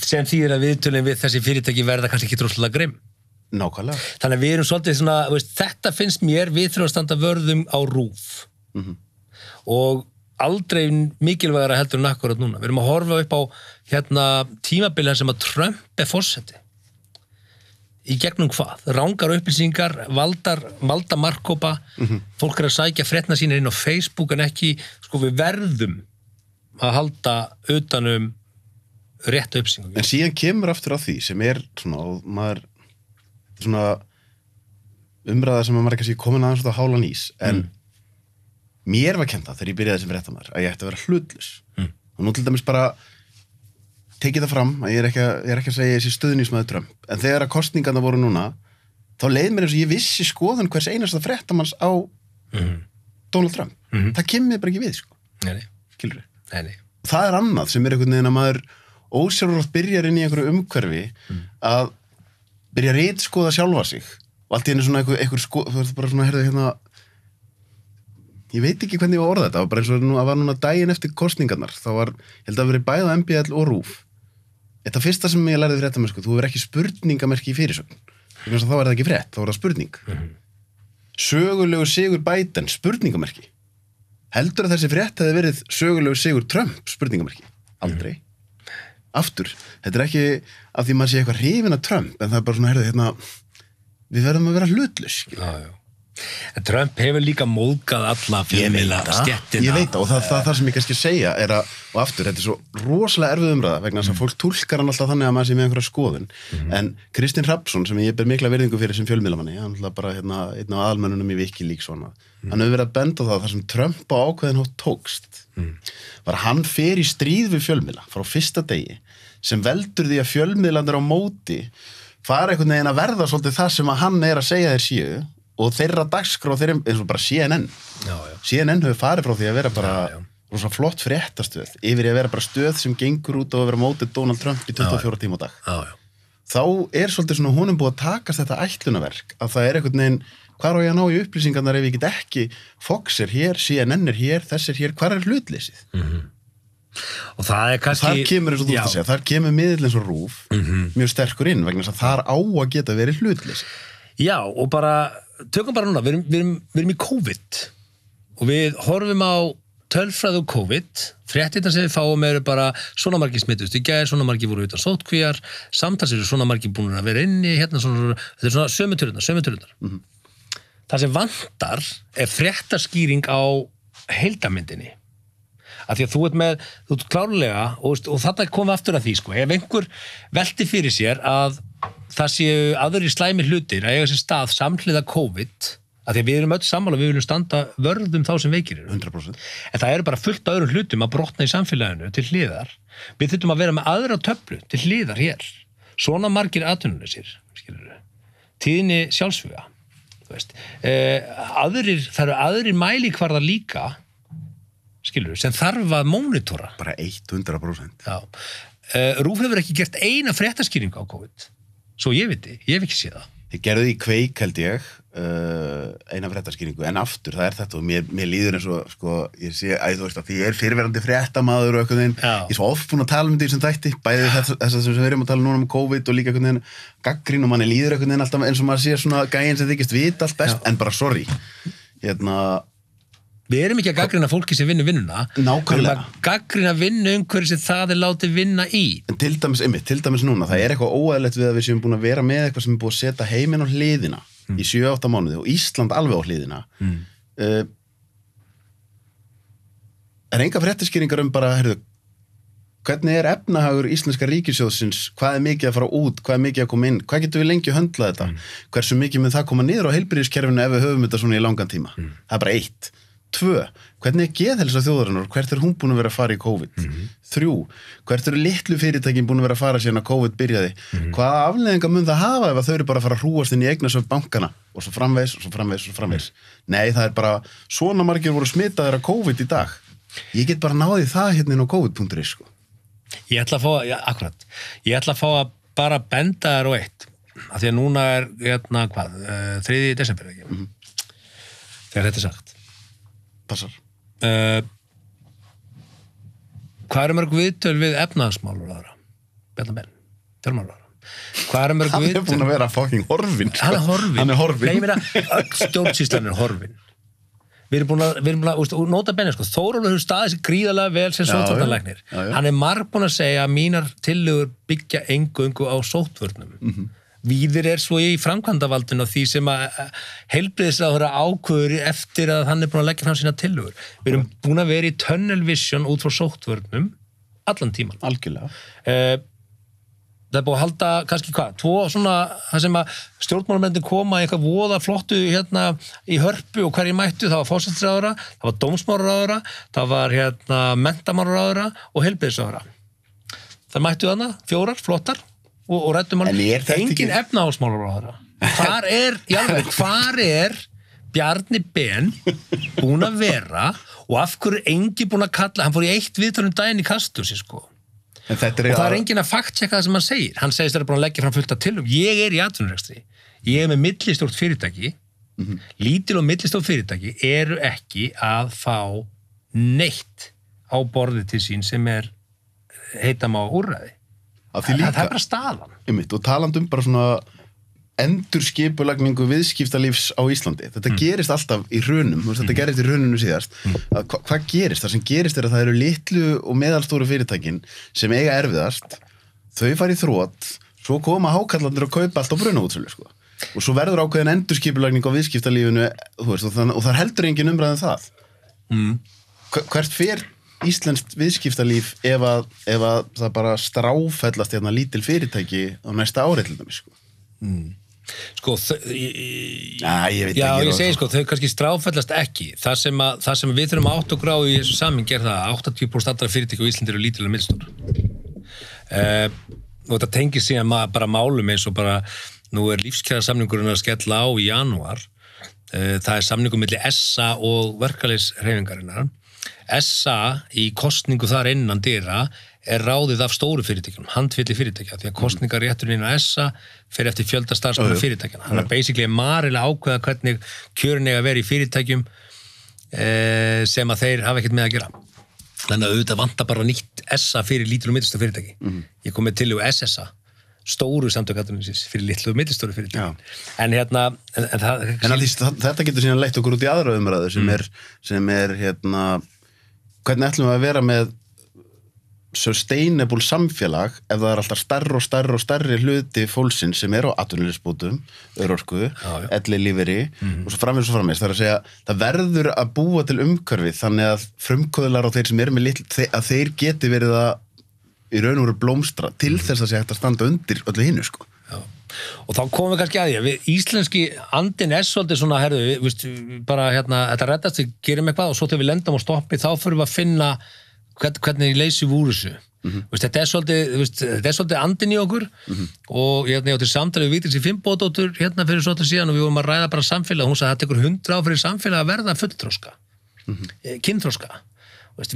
S2: Sem þýðir að viðtölin við þessi fyrirtæki verða kannski ekki droslega grimm.
S1: Nákvæmlega.
S2: Þannig að við erum svolítið svona, þetta finnst mér við þurfum að standa vörðum á RÚV. Og aldrei mikilvægara heldur en akkurat núna. Við erum að horfa upp á tímabilið sem að Trump er forseti. Í gegnum hvað? Rangar upplýsingar, valda markkópa, fólk er að sækja fréttina sína inn á Facebook en ekki, sko við verðum að halda utanum rétt upplýsingar.
S1: En síðan kemur aftur á því sem er svona, og maður svona umræða sem maður er kannski komin aðeins út á hálan ís, en mér var kennt það þegar ég byrjaði sem fréttamaður að ég ætti að vera hlutlus. Og nú til dæmis bara tekið það fram að ég er ekki að segja þessi stuðningsmaður Trump. En þegar að kosningarnar voru núna, þá leið mér eins og ég vissi skoðun hvers einasta fréttamanns á Donald Trump. Það kemur bara ekki við, sko. Skilurðu?
S2: Nei.
S1: Það er annað sem er einhvern veginn að maður ósjálfrátt byrjar inn í einhverju umhverfi að byrja að ritskoða sjálfa sig. Og allt í einu svona einhver bara svona, heyrðu, ég veit ekki hvernig ég var að orða þetta, það var bara eins og það var núna daginn eftir kosningarnar, þá var, ég held að verið bæði á MBL og RÚV. Þetta fyrsta sem ég lærði fréttamennsku, þú hefur ekki spurningamerki í fyrirsögn, þá er það ekki frétt, þá er það spurning. Sögulegu sigur Biden, spurningamerki. Heldur að þessi frétt hefði verið sögulegu sigur Trump, spurningamerki? Aldrei. Aftur, þetta er ekki af því maður sé eitthvað hrifinn af Trump, en það er bara svona, heyrðu, við verðum að vera hlutlaus.
S2: En Trump hefur líka móðgað alla fjölmiðla stéttina.
S1: Ég veit það, og það sem ég kannski segja er að, og aftur, þetta er svo rosalega erfið umræða vegna þess að fólk túlkar hann alltaf þannig að maður sé með einhverja skoðun. En Kristinn Hrafnsson, sem ég ber mikla virðingu fyrir sem fjölmiðlamanni, hann er bara einn á aðalmönnunum í Wikileaks svona. Hann hefur verið að benda á það sem Trump á ákveðin hótt tókst. Var hann fer í stríð við fjölmiðla frá fyrsta degi sem veldur því að fjölmiðlandir á móti fara einhvern veginn að verða svolítið það sem að hann er að segja þeir séu og þeirra dagskrá, eins og bara CNN. CNN hefur farið frá því að vera bara rosa flott fréttastöð yfir í að vera bara stöð sem gengur út og að vera mótið Donald Trump í 24 tíma á dag. þá svolítið svona honum búið að takast þetta ætlunarverk, að það einhvern veginn, hvar á ég að ná í upplýsingarnar ef ég get ekki, Fox hér, CNN hér, þess hér, hvar hlutleysið?
S2: Og það kannski...
S1: Og þar kemur, eins og þú ert að segja, þar kemur miðill eins og RÚV mjög sterkur inn, vegna þess að þar á að geta verið hlutleysið. Já,
S2: og bara, tökum bara núna, við erum í COVID og við horfum á tölfræðu COVID, fréttirnar sem við fáum bara svona margir smittust í gær, svona margir voru utan sóttkvíar, samtals svona margir búin að vera inni, hérna svona, þetta svona sömu tölunar. Það sem vantar fréttaskýring á heildarmyndinni. Af því að þú ert klárlega, og þetta komið aftur að því, sko, ef einhver velti fyrir sér að það séu aðrir slæmir hlutir að eiga sér stað samhliða COVID, af því að við erum öll sammála, við viljum standa vörðum þá sem veikir eru. 100%. En það bara fullt af öðrum hlutum að brotna í samfélaginu til hliðar. Við þurfum að vera með aðra töflu til hliðar hér. Svona margir atvinnulausir, skilurðu. Tíðni sjálfsvíga, þú veist. Það eru aðrir mælikvarðar líka, skilurðu, sem þarf að mónitora.
S1: Bara 100%.
S2: Já. RÚV hefur ekki gert eina fréttaskýringu á COVID. Svo ég veit, ég hef ekki séð það.
S1: Ég gerði í Kveik, held ég, eina fréttaskýringu, en aftur, það þetta og mér líður eins og, sko, ég sé, þú veist að því ég fyrirverandi fréttamaður og eitthvað þinn, ég svo oft búin að tala þetta í þessum þætti, bæði þess að við erum að tala núna um COVID og líka eitthvað þinn gaggrín og manni líður eitthvað þinn alltaf eins og maður sé svona gæinn sem þykist vita allt best, en bara sorry,
S2: Við erum ekki að gaggrina fólki sem vinnur vinnuna.
S1: Nákvæmlega.
S2: Við erum að gaggrina vinnu umhverju sem það látið vinna í.
S1: En til dæmis núna, það eitthvað óeðlilegt við að við séum búin að vera með eitthvað sem búið að setja heiminn á hliðina í 7-8 mánuði og Ísland alveg á hliðina. Enga fréttaskýringar bara, hvernig efnahagur íslenska ríkissjóðsins, hvað mikið að fara út, hvað mikið að koma inn, hvað getum við lengi að höndla þetta, hversu mikið með það koma niður á heilbrigðiskerfinu ef við höfum þetta svona í langan tíma. Það bara 1. 2. Hvernig geðheilsa þjóðarinnar? Hvert hún búin að vera að fara í COVID? 3. Hvert litlu fyrirtækin búin að vera að fara síðan að COVID byrjaði? Hvaða afleiðingar mun það hafa ef þau eru bara að fara að hrúast inn í eignasöfn bankana? Og svo framvegis, og svo framvegis, og svo framvegis. Nei, það bara, svona margir voru smitaðir af COVID í dag. Ég get bara náði það hérna inn á covid.is, sko.
S2: Ég ætla að fá, akkurat, ég ætla að fá að bara benda þér á eitt. Af því að núna hérna, 3. desember, ekki? Þegar þetta sagt.
S1: Passar.
S2: Hvað mörg viðtöl við efnahagsmálaráðherra? Bjarna Ben, fjármálaráðherra. Hvað mörg viðtöl?
S1: Hann búin að vera fucking horfinn.
S2: Hann er horfinn. Nei, ég meina, öll stjórnsýslan er horfinn. Við erum búin að, nota benni, sko, Þórólfur hefur staðið sér gríðarlega vel sem sóttvarnalæknir. Hann er margbúin að segja að mínar tillögur byggja eingöngu á sóttvörnum. Víðir svo í framkvæmdavaldinu því sem að heilbrigðisráðherra ákvöður eftir að hann er búin að leggja fram sína tillögur. Við erum búin að vera í tunnel vision út frá sóttvörnum allan tíman.
S1: Algjörlega.
S2: Það búið að halda, kannski 2 svona, það sem að stjórnmálamennir koma í eitthvað voða flottu hérna í Hörpu og hverju mættu, það var forsætisráðherra, það var dómsmálaráðherra, það var hérna menntamálaráðherra og heilbrigðisráðherra. Það mættu þarna, 4 flottar og ræddum hann, engin efnahagsmálaráðherra. Hvar Bjarni Ben búin að vera og af hverju engi búin að kalla, hann fór í 1 viðtal daginn í Kastljósi, sko. Og það er enginn að fact-checka það sem hann segir. Hann segist að það búin að leggja fram fullt af tillögum. Ég í atvinnurekstri. Ég með millistórt fyrirtæki. Lítil og millistórt fyrirtæki eru ekki að fá neitt á borðið til sín sem heitam á úrræði. Það bara staðan.
S1: Og talandum bara svona endurskipulagningu viðskiptalífs á Íslandi. Þetta gerist alltaf í hrunum, þetta gerist í hruninu síðast. Hvað gerist? Það sem gerist að það eru litlu og meðalstóru fyrirtækin sem eiga erfiðast, þau fara í þrot, svo koma hákallandir að kaupa allt á brunaútsölu, sko. Og svo verður ákveðin endurskipulagning á viðskiptalífinu, og það heldur engin umræðan það. Hvert fer íslenskt viðskiptalíf ef að það bara stráfellast hérna lítil fyrirtæki á næsta ári til dæmis, sko? Sko, ég
S2: segi sko, þau kannski stráfællast ekki. Það sem við þurfum átt og gráðu í þessu samhengi það 80% allra fyrirtæki á Íslandi eru lítil og miðstór. Og þetta tengir síðan bara málum eins og bara, nú lífskjarasamningurinn að skella á í janúar. Það samningur milli SA og verkalýðshreyfingarinnar SA í kosningu þar innan dyra ráðið af stóru fyrirtækjum, handfylli fyrirtækja, því að kosningarétturinn innan SA fer eftir fjölda starfsmanna fyrirtækjana. Þannig að basically marilega ákveða hvernig kjörin eiga að vera í fyrirtækjum sem að þeir hafa ekkert með að gera. Þannig að auðvitað vantar bara nýtt SA fyrir lítil og miðlstór fyrirtæki. Ég kom með tillögu SSA, stóru samtökaturinsins fyrir litlu og miðlstóru fyrirtæki. En
S1: þetta getur síðan leitt okkur út í aðra umræðu sem er hvernig ætlum við að vera með sustainable samfélag ef það alltaf stærri hluti fólksins sem á atvinnulífsbótum, örorku, ellilífeyri og svo framvegis. Það er að segja, það verður að búa til umhverfi þannig að frumkvöðlar og þeir sem eru með að þeir geti verið að í raun og veru blómstra til þess að sé hægt að standa undir öllu hinu, sko.
S2: Já. Og þá komum við kannski að því að íslenski andinn svolítið svona, bara þetta reddast, við gerum eitthvað og svo þegar við lendum á stoppi, þá fyrir við að finna hvernig leysum við úr þessu. Þetta er svolítið andinn í okkur og ég átti samtalið við Vigdísi Finnbogadóttur fyrir svolítið síðan og við vorum að ræða bara samfélag og hún sagði að þetta tekur 100 ár fyrir samfélag að verða fullþroska, kynþroska.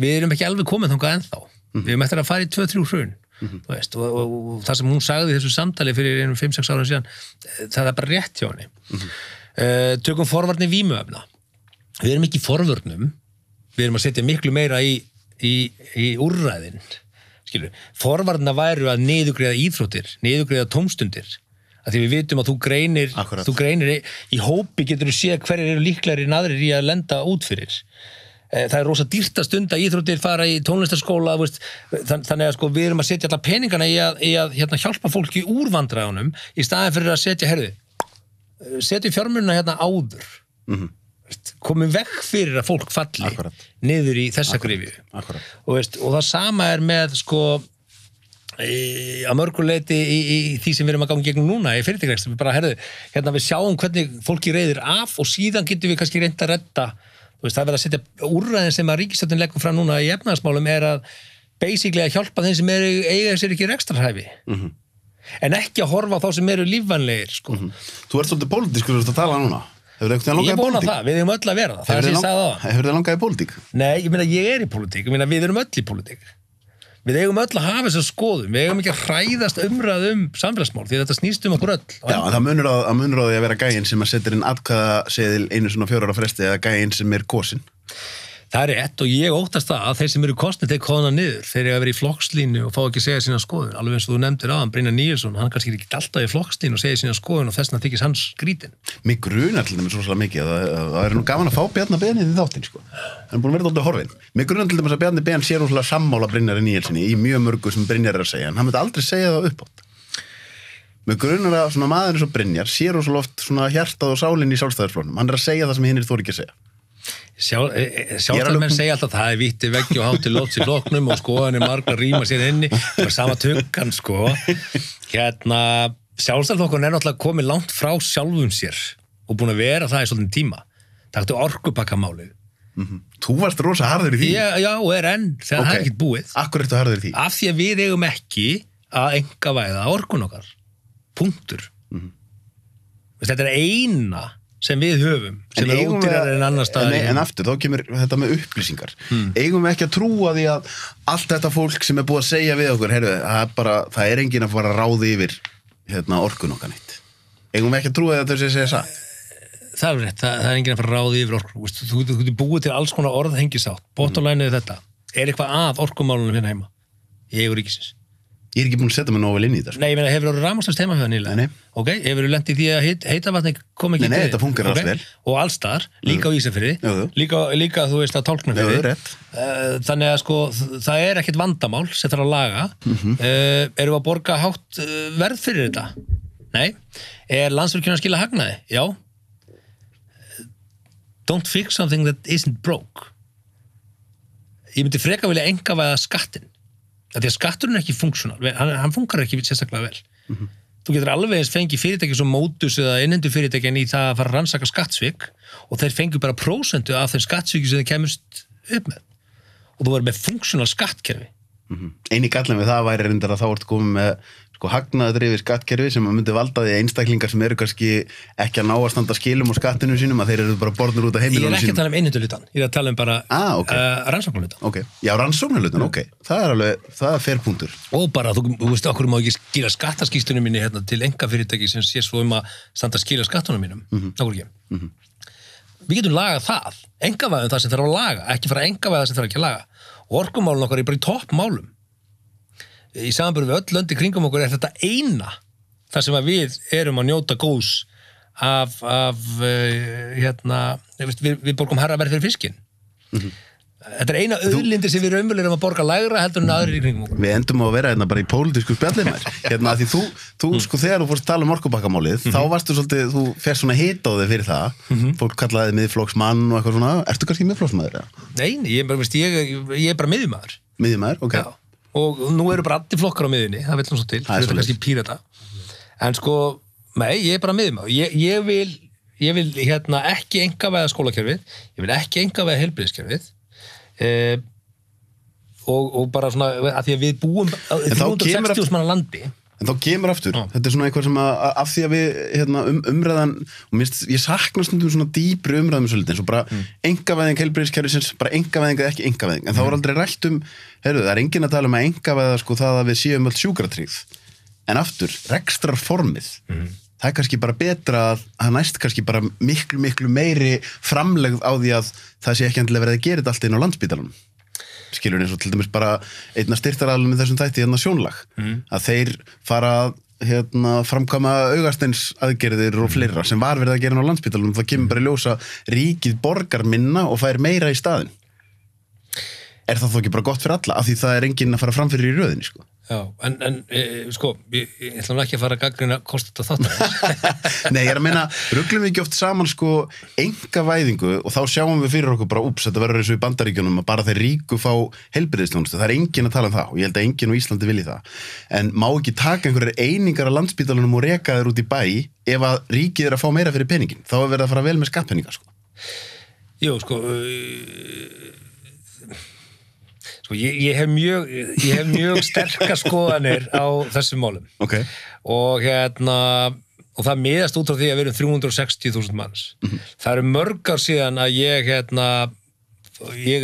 S2: Við erum ekki alveg komið þangað ennþá. Við erum eftir að fara í 2-3 hrun. Og það sem hún sagði í þessu samtali fyrir 5-6 ára síðan, það er bara rétt hjá henni. Tökum forvarnir vímuefna. Við erum ekki í forvörnum, við erum að setja miklu meira í úrræðin. Forvarnir væru að niðurgreiða íþróttir, niðurgreiða tómstundir. Því við vitum að þú greinir í hópi getur þú séð hverjir eru líklegri en aðrir í að lenda út fyrir. Það er rosa dýrt að stunda íþróttir, fara í tónlistarskóla, þannig að við erum að setja alla peningana í að hjálpa fólki úr vandræðunum í staðinn fyrir að setja fjármunina áður. Komum vekk fyrir að fólk falli niður í þessa grifju. Og það sama er með að mörguleiti í því sem við erum að ganga gegnum núna í fyrirtækjarekstri. Við bara, við sjáum hvernig fólki reiðir af og síðan getum við kannski reynt að redda. Það er verið að setja úrræðin sem að ríkisstjórnin leggur fram núna í efnahagsmálum að basically að hjálpa þeim sem eiga sér ekki rekstrarhæfi. En ekki að horfa á þá sem eru lífvænlegir.
S1: Þú ert svolítið pólitískur að tala núna.
S2: Ég vona það, við erum öll að vera það. Það er sem ég sagði það.
S1: Hefur þið langað í pólitík?
S2: Nei, ég er í pólitík. Við erum öll í pólitík. Við eigum öll að hafa þessa skoðun. Við eigum ekki að hræðast umræðu samfélagsmál því þetta snýst okkur öll.
S1: Já, en það munur á því að vera gæinn sem að setja inn atkvæðaseðil 1 ára fresti eða gæinn sem er kosinn.
S2: Það er rétt og ég óttast það að þeir sem eru kosnir þeir kóðna niður. Þeir eru að vera í flokkslínu og fá ekki að segja sína skoðun. Alveg eins og þú nefndir áðan, Brynjar Níelsson, hann kannski ekki alltaf í flokkslínu og segja sína skoðun og þessna þykist hans skrítin.
S1: Mig grunar til dæmis rosalega mikið að það er nú gaman að fá Bjarna Ben í þáttinn, sko. Hann er búin að vera dálítið horfinn. Mig grunar til dæmis að Bjarni Ben sé rosalega sammála Brynjari Níelssoni í mjög mörgu sem Brynjar er að segja, en hann myndi aldrei segja það uppátt. Mig grunar að svona maður eins og Brynjar sé rosalega oft svona hjartað og sálinn í Sjálfstæðisflokknum. Hann er að segja það sem hinir þora ekki að segja.
S2: Sjálfstæðismenn segja alltaf það er vítti veggi og hátti lóts í flokknum og skoðanir margar rýma sér inni og sama tuggan Sjálfstæðisflokkurinn er náttúrulega komið langt frá sjálfum sér og búin að vera það í svolítinn tíma. Taktu orkupakkamálið.
S1: Þú varst rosa harður í því.
S2: Já, og er enn, það er ekkert búið.
S1: Akkur ertu harður í því?
S2: Af því að við eigum ekki að engavæða orkun okkar. Punktur. Þetta er eina sem við höfum, sem er ódýrari en annar staðar.
S1: En aftur, þá kemur þetta með upplýsingar. Eigum við ekki að trúa því að allt þetta fólk sem er búið að segja við okkur, það er enginn að fara að ráði yfir orkun okkar neitt. Eigum við ekki að trúa því að þau segja satt?
S2: Það er rétt, það er enginn að fara að ráði yfir orkun. Þú getur búið til alls konar orðhengisátt. Bottomlineið þetta. Er eitthvað að orkumálunum hérna heima? Í eigu ríkisins.
S1: Ég er ekki búin að setja mig nógu vel inn í þetta.
S2: Nei, ég meina, hefur þú rafmagnslaust heima hjá það nýlega?
S1: Nei.
S2: Ok, hefur þú lent í því að heitavatni kom ekki
S1: Nei, þetta funkar alls vel.
S2: Og allstar, líka á Ísafirði, líka þú veist að Tálknafirði. Þannig að það er ekkert vandamál sem þarf að laga. Erum við að borga hátt verð fyrir þetta? Nei. Er Landsvirkjun að skila hagnaði? Já. Don't fix something that isn't broke. Ég myndi freka vilja engavæða skattinn. Því að skatturinn er ekki funksjónal, hann funkar ekki sérstaklega vel. Þú getur alveg eins fengið fyrirtæki sem Mótus eða innhendu fyrirtækin í það að fara að rannsaka skattsvik og þeir fengu bara prósentu af þeim skattsviki sem þeir kemust upp með. Og þú verður með funksjónal skattkerfi.
S1: Eini gallinn við það væri reyndar að þá ertu komið með sko hagnaðardrifið skattkerfi sem myndi valda því einstaklingar sem eru kannski ekki að ná að standa skilum á skattinu sínum að þeir eru bara borðnir út af heimilunum sínum.
S2: Ég er ekki að tala um innheimtuhlutann, ég er að tala um bara rannsóknarhlutann.
S1: Ok, já, rannsóknarhlutann, ok. Það er fair punktur.
S2: Og bara, þú veist, okkur má ekki skila skattaskýrslunum minni hérna til einkafyrirtæki sem sé svo að standa að skila skattunum mínum. Okkur ekki. Við getum lagað það. Einkavæðum það sem þarf að laga, ekki fara að einkavæða það sem þarf ekki að laga. Og orkumálun okkar er bara í toppmálum. Í samanburði við öll löndi kringum okkur er þetta eina þar sem að við erum að njóta góðs af við borgum hærra verð fyrir fiskinn. Þetta er eina auðlindir sem við raunverulega erum að borga lægra heldur en aðrir í kringum okkur.
S1: Við endum að vera hérna bara í pólitísku spjallið mér. Því þú sko þegar þú fórst að tala um orkupakkamálið, þá varstu svolítið, þú fer svona hita á þig fyrir það. Fólk kallaði þig miðflokksmann og eitthvað svona. Ertu kannski miðflokksmaður?
S2: Nei, ég er bara miðjumaður.
S1: Miðjumaður, ok.
S2: Já. Og nú eru bara allir flokkar á miðjunni, það vil nú svo til, það er kannski Pírata. En sko, nei, ég er bara miðjumaður. Ég vil ekki einkavæða skólakerfið, ég vil ekki einkavæða heilbrigðiskerfið. Og bara svona, að því að við búum 360.000 manna landi.
S1: En þá kemur aftur, þetta er svona eitthvað sem af því að við umræðan, og ég sakna stundum svona dýpri umræðum svolítið, eins og bara einkavæðing heilbrigðiskerfisins, bara einkavæðing eða ekki einkavæðing, en þá er aldrei rætt það er enginn að tala um að einkavæða sko það að við séum öll sjúkratryggð, en aftur, rekstrarformið, það er kannski bara betra að næst kannski bara miklu meiri framlegð á því að það sé ekki endilega verið að gera þetta allt inn á Landspítalanum. Skilur eins og til dæmis bara einna styrktaraðalum í þessum þætti sjónlag að þeir fara að framkvæma augasteins aðgerðir og fleira sem var verið að gera á Landspítalanum, það kemur bara í ljósa ríkið borgar minna og fær meira í staðinn. Er það þó ekki bara gott fyrir alla af því það er enginn að fara framfyrir í röðinni sko?
S2: Já, en sko, ég ætla ekki að fara að gagnrýna kostið að þáttar.
S1: Nei, ég er að meina, ruglum við ekki oft saman sko einkavæðingu og þá sjáum við fyrir okkur bara, þetta verður eins og í Bandaríkjunum að bara þeir ríku fá heilbrigðisþjónustu, það er enginn að tala um það og ég held að enginn á Íslandi vilji það. En má ekki taka einhverjar einingar á Landspítalanum og reka þeir út í bæ ef að ríkið er að fá meira fyrir peningin, þá er verið að fara vel með skattpeninga sko.
S2: Jú, sko, ég hef mjög sterkar skoðanir á þessum málum.
S1: Okay.
S2: Og það miðast út frá því að við erum 360.000 manns. Það eru mörg ár síðan að ég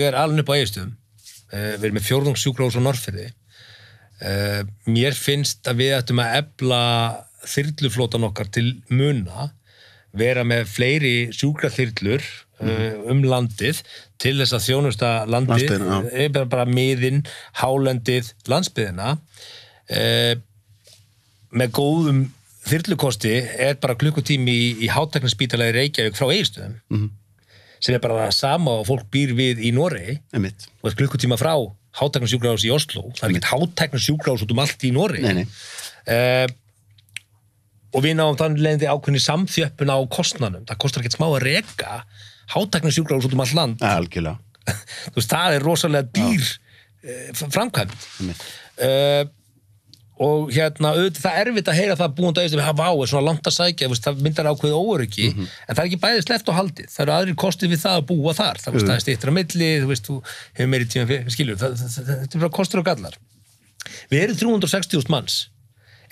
S2: er alveg upp á Egilsstöðum. Við erum með fjórðungssjúkrahús á Norðfirði. Mér finnst að við ættum að efla þyrluflótan okkar til muna, vera með fleiri sjúkraþyrlur landið til þess að þjónusta landið, bara miðin, hálendið, landsbyðina. Með góðum þyrlukosti er bara klukkutími í hátæknispítala í Reykjavík frá Egilsstöðum, sem er bara það sama og fólk býr við í Noregi, og er klukkutíma frá hátæknisjúkrahús í Oslo. Það er ekkert hátæknisjúkrahús út allt í Noregi. Og við náum þannig leiðandi ákveðni samþjöppun á kostnanum. Það kostar ekkert smá að reka hátæknisjúkrahús út allt land.
S1: Algjörlega.
S2: Þú veist, það er rosalega dýr framkvæmd. Og auðvitað það er erfitt að heyra það búandi að við hafa er svona langt að sækja, það myndar ákveðið óöryggi, en það er ekki bæði sleppt og haldið. Það eru aðrir kostir við það að búa þar. Það er styttra milli, þú hefur meiri tíma skilur. Þetta er bara kostur og gallar. Við erum 360.000 manns.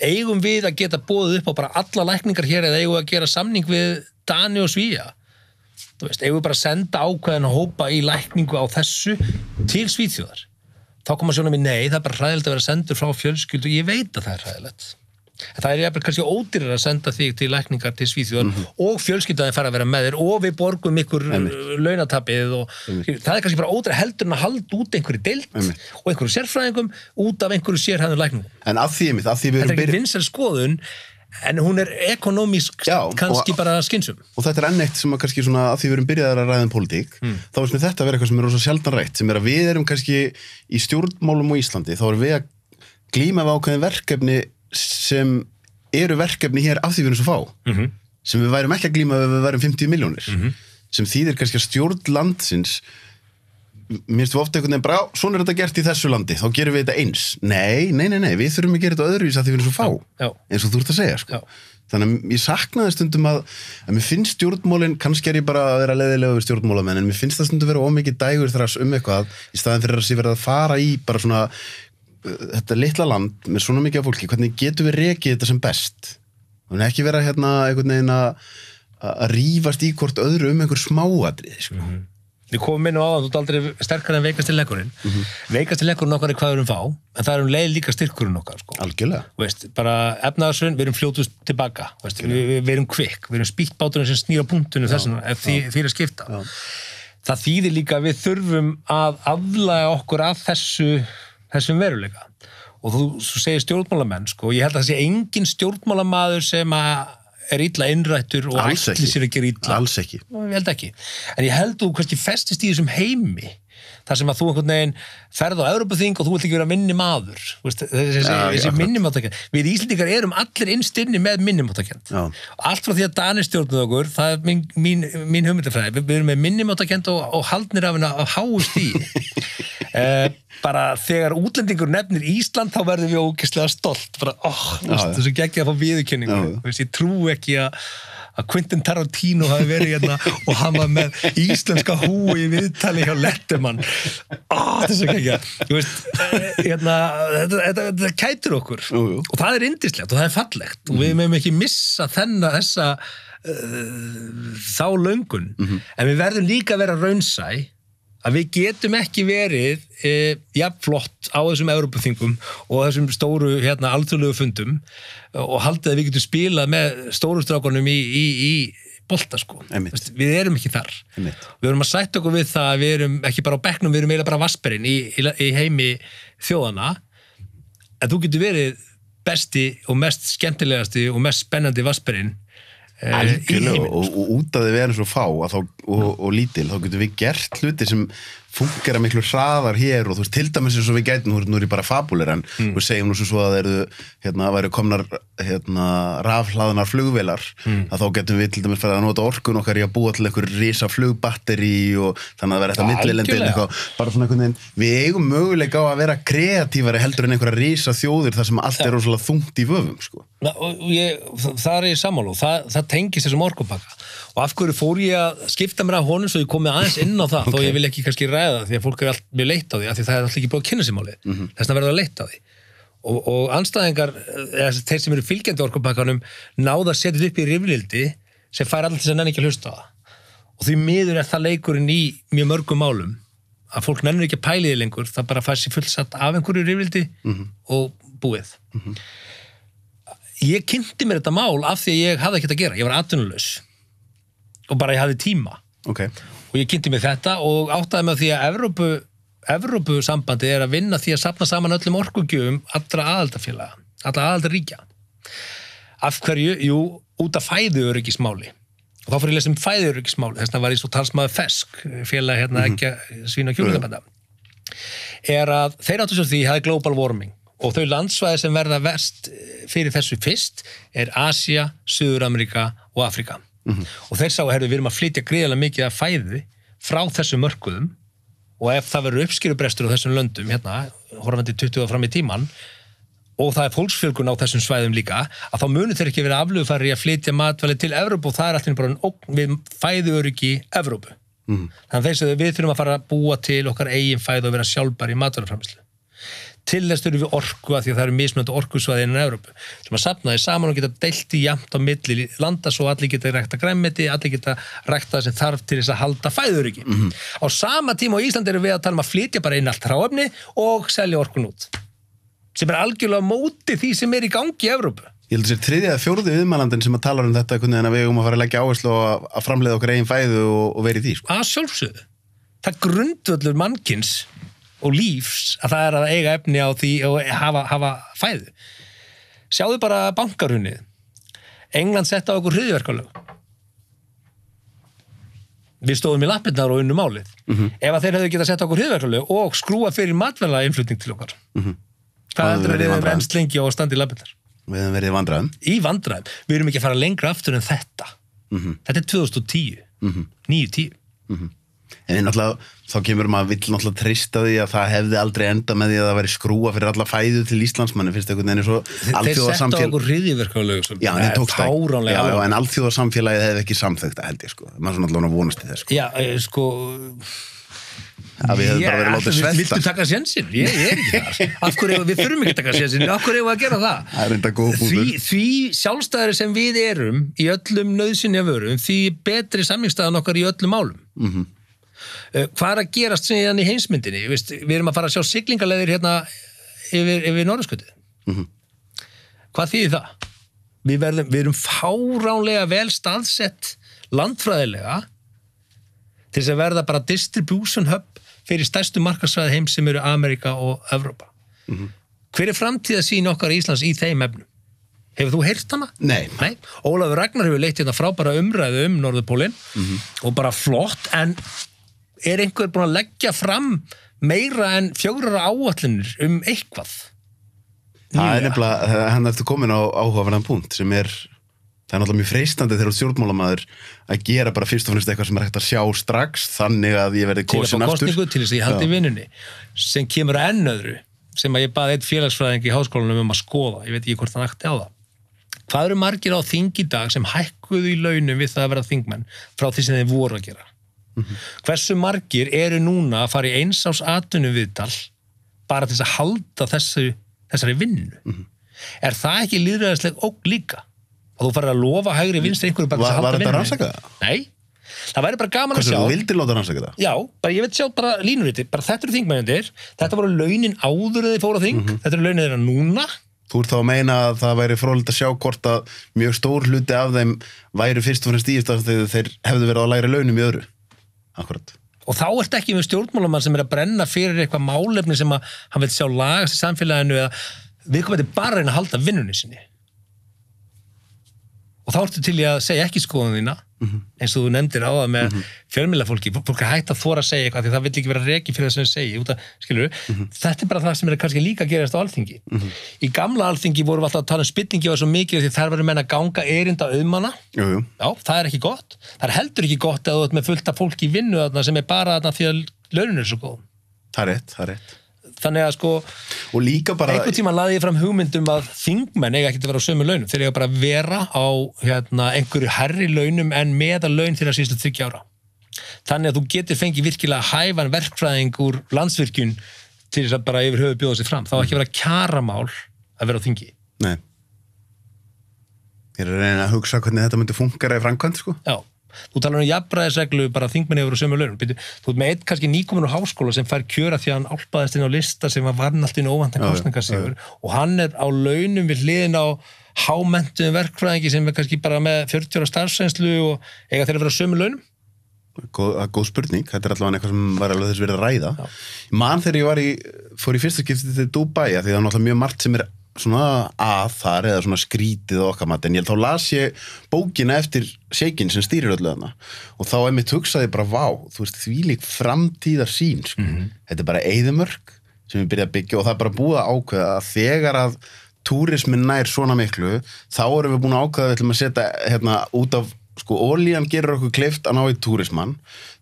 S2: Eigum við að geta boðið upp á bara alla lækningar hér eða eigum við að gera samning við Dani og Svíja? Eigum við bara að senda ákveðin að hópa í lækningu á þessu til Svíþjóðar? Þá koma sjónum í nei, það er bara hræðilegt að vera sendur frá fjölskyldu og ég veit að það er hræðilegt. Það er kannski ódýrar að senda þig til lækningar til Svíþjóðar og fjölskyldaðin fara að vera með þér og við borgum ykkur launatapið og það er kannski bara ódýrar heldur en að halda út einhverju deild og einhverju sérfræðingum út af einhverju sérhæfðum lækningum.
S1: En af því við
S2: þetta er ekki vinsæl skoðun en hún er ekonomísk kannski bara skynsum.
S1: Og þetta er enn eitt sem að kannski svona að því við erum byrjaðar að ræða pólitík, þá finnst mér þetta að vera eitthvað sem er rosa sjaldan rætt, sem er að við erum kannski í stjórnmálum á Íslandi, þá erum við að glíma við ákveðin verkefni sem eru verkefni hér af því við erum svo fá, sem við værum ekki að glíma við værum 50 milljónir, sem þýðir kannski að stjórn landsins, mér finnst við ofta einhvern veginn bara, svona er þetta gert í þessu landi, þá gerum við þetta eins. Nei, við þurfum að gera þetta öðruvís af því við erum svo fá, eins og þú ert að segja, sko. Þannig að ég saknaði stundum að mér finnst stjórnmálin, kannski er ég bara að vera leiðilega við stjórnmálamenn, en mér finnst það stundum vera ómikið dægur þras eitthvað, í staðin fyrir að sé verið að fara í bara svona þetta litla land með svona mikið af fólki, hvernig getum við rekið þetta sem best? Þannig ekki vera einhvern veginn að rífast í hvort öðru einhver smáatrið, sko.
S2: Við komum inn á áðan, þú ert aldrei sterkar en veikasti leggurinn. Veikasti leggurinn okkar hvað við erum fá, en það líka líka styrkurinn okkar, sko.
S1: Algjörlega.
S2: Veist, bara efnaðarsvinn, við erum fljótust tilbaka, veist, við erum kvikk, við erum spýttbáturinn sem snýr á punktunum þessum, fyrir að skipta. Já. Það þýðir líka að við þurfum að aflaga okkur af þessum veruleika. Og þú segir stjórnmálamenn, sko, og ég held að það sé engin stjórnmálamaður sem er illa innrættur og ætli sér að gera illa.
S1: Alls ekki.
S2: Ég held ekki. En ég held þú kannski festist í þessum heimi, þar sem að þú einhvern veginn ferð á Evrópuþing og þú vilt ekki vera minni maður. Þessi minnimáttakend. Við Íslendingar erum allir innst inni með minnimáttakend. Allt frá því að Danir stjórnuð okkur, það er mín hugmyndafræði. Við erum með minnimáttakend og haldnir af henni á háu stíi. Bara þegar útlendingur nefnir Ísland þá verðum við ógeðslega stolt bara, þessu geggi að fá viðurkenningu ég trú ekki að Quentin Tarantino hafi verið hérna og hann var með íslenska húi í viðtali hjá Letterman þessu geggi þetta kætir okkur og það er yndislegt og það er fallegt og við mögum ekki missa þá löngun en við verðum líka að vera raunsæ að við getum ekki verið jafnflott á þessum Evrópuþingum og þessum stóru alþjóðlegu fundum og haldið að við getum spilað með stóru strákunum í bolta, sko. Við erum ekki þar. Við erum að sætta okkur við það að við erum ekki bara á bekknum, við erum eiginlega bara vasperinn í heimi þjóðana en þú getur verið besti og mest skemmtilegasti og mest spennandi vasperinn
S1: algjörlega og út af því við erum svo fá og lítil, þá getum við gert hluti sem funkar að miklu hraðar hér og þú veist, til dæmis eins og við gætum, nú er ég bara fabúlir en við segjum nú svo að það væru komnar rafhlaðnar flugvélar að þá getum við til dæmis farið að nota orkun okkar í að búa til einhver risa flugbatteri og þannig að vera þetta millilendin bara svona einhvern veginn, við eigum möguleika á að vera kreatífari heldur en einhverja risa þjóðir þar sem allt er rosalega þungt í vöfum, sko.
S2: Það er ég sammála og það tengist þessum orkupakka og af hverju fór ég að skipta mér af honum svo ég komið aðeins inn á það þó ég vil ekki kannski ræða því að fólk er allt mjög leitt á því af því það er alltaf ekki búið að kynna sér málið þess vegna verður það leitt á því og andstæðingar, þeir sem eru fylgjandi orkupakkanum náða að setja upp í rifrildi sem fær alltaf sem nenni ekki að hlusta á það og því miður er það leikurinn í mjög mörgum málum að fólk nennir ekki að pæli því lengur það bara fær sér fullsatt af einhverju rifrildi og búið Ég kynnti mér þetta mál af því að ég hafði ekkert að gera. Ég var atvinnulaus og bara ég hafði tíma.
S1: Okay.
S2: Og ég kynnti mér þetta og áttaði mig á því að Evrópusambandi er að vinna því að safna saman öllum orkugjöfum allra aðildarfélaga, allra aðildarríkja. Af hverju? Jú, út af fæðuöryggismáli. Og þá fór ég að lesa fæðuöryggismáli. Þess vegna var ég svo talsmaður FESK, félag ekki svína kjúlingabænda. Er að þeir áttu svo því það er global warming. Og þau landsvæði sem verða verst fyrir þessu fyrst er Asía, Suður-Ameríka og Afrika. Og þeir sáu, við erum að flytja gríðarlega mikið af fæðu frá þessum mörkuðum og ef það verður uppskýrubrestur á þessum löndum, horfandi 20 fram í tíman, og það er fólksfjölgun á þessum svæðum líka, að þá munu þeir ekki vera aflögufæri í að flytja matvæli til Evrópu og það er alltaf bara ógn við fæðuöryggi Evrópu. Þannig að við þurfum að fara að búa til okkar eigin fæðu og vera sjálfbæri í matvælaframleiðslu. Til þess þurfum við orku að því að það eru mismunandi orkusvæði innan Evrópu sem að safna því saman og geta deilt í jafnt á milli landa svo allir geta rækta grænmeti, allir geta rækta það sem þarf til þess að halda fæðuröryggi. Á sama tíma á Íslandi erum við að tala um að flytja bara inn allt hráefni og selja orkun út sem er algjörlega móti því sem er í gangi í Evrópu.
S1: Ég held að það er 3. eða 4. viðmælandinn sem að tala um þetta en að við eigum að fara að leggja áherslu að framleiða okkar eigin fæðu og vera í því.
S2: Að sjálfsögðu. Það grundvöllur mannkyns og lífs að það er að eiga efni á því og hafa fæðu. Sjáðu bara bankarunnið. England setta á okkur hryðjuverkalög. Við stóðum í lappirnar og unnum málið. Ef að þeir hefðu getað sett okkur hryðjuverkalög og skrúa fyrir matvælainflutning til okkar. Það heldur að við hefum venst lengi og standi í lappirnar.
S1: Við hefum verið í vandræðum.
S2: Í vandræðum. Við erum ekki að fara lengra aftur en þetta. Þetta er 2010. 9-10.
S1: En þá kemur maður vill náttúrulega treysta því að það hefði aldrei enda með því að það væri skrúa fyrir alla fæðu til Íslands, manni finnst einhvern veginn svo
S2: alþjóðasamfélag. Þeir settu okkur hryðjuverkalög sem fáránlega
S1: alveg. En alþjóðasamfélagið hefði ekki samþykkt það held ég, sko. Maður svo náttúrulega vonast í þess, sko.
S2: Já, sko,
S1: að við hefum bara verið látið svelta.
S2: Viltu taka sénsinn? Ég ekki þar. Af hverju, við þurfum ekki að taka sénsinn, af hverju við að gera það?
S1: Það reynda góð punktur.
S2: Því sjálfstæðari sem við erum í öllum nauðsynja vörum, því betri samningsstaðan okkar í öllum málum. Hvað að gerast síðan í heimsmyndinni? Við erum að fara að sjá siglingaleiðir hérna yfir Norðurskautið. Hvað þýðir það? Við erum fáránlega vel staðsett landfræðilega til þess að verða bara distribution hub fyrir stærstu markaðsvæði heims sem eru Amerika og Evrópa. Hver framtíðarsýn okkar í Íslands í þeim efnum? Hefur þú heyrt hana?
S1: Nei.
S2: Ólafur Ragnar hefur leitt hérna frábæra umræðu Norðurpólinn og bara flott, en er einhver búin að leggja fram meira en 4 áætlanir eitthvað?
S1: Það er nefnilega, hann eftir komin á áhugaverðan punkt sem það er náttúrulega mjög freistandi þegar stjórnmálamaður að gera bara fyrst og fremst eitthvað sem er hægt að sjá strax, þannig að ég verði kosin aftur.
S2: Til þess að ég haldi vinnunni, sem kemur að enn öðru, sem að ég baði einn félagsfræðing í háskólanum að skoða, ég veit ekki hvort hann ætti á það. Hvað eru margir á þing í dag sem hækkuðu í launum við það að vera þingmenn frá því sem þeir voru að gera? Hversu margir eru núna að fara í eins árs atvinnuviðtal bara til þess að halda þessari vinnu? Er það ekki lýðræðisleg ógn líka? Að þú farir að lofa hægri vinstri einhverju bara til að halda
S1: Var þetta
S2: vinnunni?
S1: rannsakað það?
S2: Nei, það væri bara gaman að sjá.
S1: Þú vildir láta rannsaka það?
S2: Já, ég veit sjá bara línuriti, bara þetta eru þingmennir, þetta voru launin áður en þeir fóru á þing, þetta eru launin þeirra núna.
S1: Þú ert þá að meina að það væri fróðlegt að sjá hvort að mjög stór hluti af þeim væri fyrst og fremst stíðist þegar þeir hefðu verið á lægri launum í öðru. Akkurat.
S2: Og þá ert ekki með stjórnmálamann sem að brenna fyrir eitthvað málefni sem að hann vil sjá lagast í samfélaginu eða viðkomandi bara reyna að halda vinnunni sinni. Og þá ertu til í að segja ekki skoðun þína, eins og þú nefndir á það með fjölmiðlafólki, fólk er hægt að þora að segja eitthvað því það vill ekki vera reki fyrir það sem þau segja, skilur þetta er bara það sem er kannski líka að gerast á Alþingi. Í gamla Alþingi vorum við alltaf að tala spillingi og svo mikið því þar verður menn að ganga erinda auðmanna. Já, það er ekki gott. Það er heldur ekki gott að þú ert með fullt af fólki í vinnu þarna sem er bara þarna því að launin er svo góð.
S1: Það er rétt.
S2: Þannig að
S1: og líka bara
S2: einhvern tíma laði ég fram hugmyndum að þingmenn eiga ekki að vera á sömu launum, þeir eiga bara að vera á einhverju hærri launum en meðalaun þeirra síðustu 30 ára. Þannig að þú getur fengið virkilega hæfan verkfræðing úr Landsvirkjun til þess að bara yfir höfuð bjóða sig fram. Það var ekki að vera kjaramál að vera á þingi.
S1: Nei. Ég er að reyna að hugsa hvernig þetta myndi fungera í framkvæmd, sko.
S2: Já. Þú talar jafnræðisreglu, bara þingmenn yfir á sömu launum. Þú ert með einn kannski nýkominn úr háskóla sem fær kjöra því að hann álpaðist inn á lista sem var varnaltinn óvantan kosningarsigur og hann er á launum við hliðin á hámenntuðum verkfræðingi sem er kannski bara með 40 ára starfsreynslu og eiga þeir að vera á sömu launum?
S1: Góð spurning, þetta er allavega eitthvað sem var alveg þess verið að ræða. Man þegar ég fór í fyrsta skipti til Dubai, því það er náttúrulega mjög margt sem er svona að þar eða svona skrítið okkar mat, en þá las ég bókina eftir Sheikhin sem stýrir öllu þarna og þá einmitt hugsaði bara þú veist þvílík framtíðarsýn sko. Þetta er bara eyðimörk sem við byrja að byggja og það er bara búið að ákveða að þegar að túrismin nær svona miklu þá erum við búin að ákveða að við ætlum að setja út af olían gerir okkur kleift að ná í túrismann.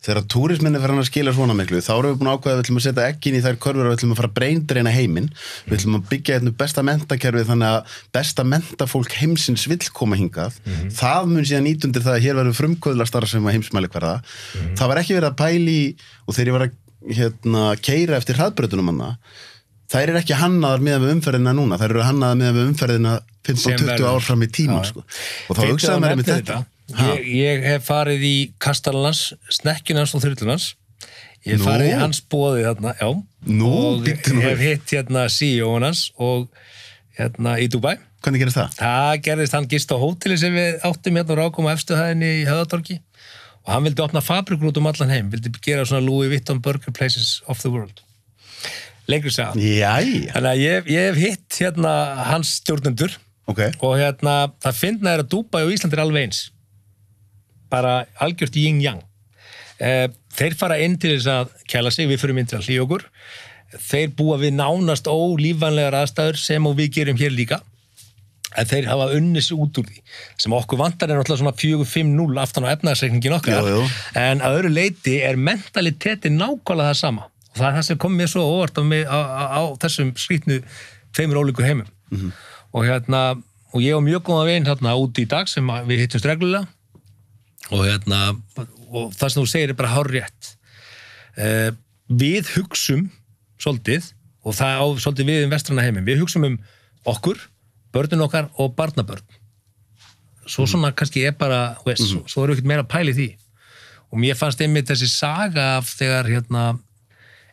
S1: Þegar túrismin er verið að skila svona miklu, þá erum við búin að ákveða að við ætlum að setja eggin í þær körfur og við ætlum að fara að braindreina heiminn. Við ætlum að byggja besta menntakerfi þannig að besta mentafólk heimsins vill koma hingað. Það mun síðan nýtt undir það að hér verður frumkvöðlastarf sem að heimsmælikvarða. Það var ekki verið að pæli og þegar ég var að keyra eftir hraðbrautunum hana, þær eru ekki hannaðar miðað við umferðina núna, þær eru hannaðar miðað við umferðina 15-20 ár fram í tíma sko. Og þá hugsaði mér með þetta.
S2: Ég hef farið í Kastalans, Snekkinans og Þyrlunans. Ég hef farið í hans boði þarna, já. Og hef hitt CEO-n hans og í Dubai.
S1: Hvernig gerist það?
S2: Það gerðist, hann gist á hóteli sem við áttum og rákum á efstuhæðinni í Höfðatorgi og hann vildi opna fabrikur út allan heim, vildi gera svona Louis Vuitton Burger Places of the World. Lengri sagði.
S1: Jæja.
S2: Þannig að ég hef hitt hans stjórnendur og það fyndna að Dubai og Ísland alveg eins. Bara algjört yin-yang. Þeir fara inn til þess að kæla sig, við förum inn til að hlýja okkur. Þeir búa við nánast ólífanlegar aðstæður sem og við gerum hér líka. En þeir hafa unnið sig út úr því. Sem okkur vantar er náttúrulega svona 4-5-0 aftan á efnahagsreikningin okkar. En að öðru leyti er mentaliteti nákvæmlega það sama. Og það er það sem kom mér svo óvart á þessum skrýtnu 2 ólíku heimum. Og ég og mjög góða veginn úti í dag sem við hittumst reglulega. Og það sem þú segir er bara hárrétt. Við hugsum svolítið, og það á svolítið við vestræna heiminn, við hugsum okkur, börnin okkar og barnabörn. Svo svona kannski bara, svo ekkert meira pæli því. Og mér fannst einmitt þessi saga af þegar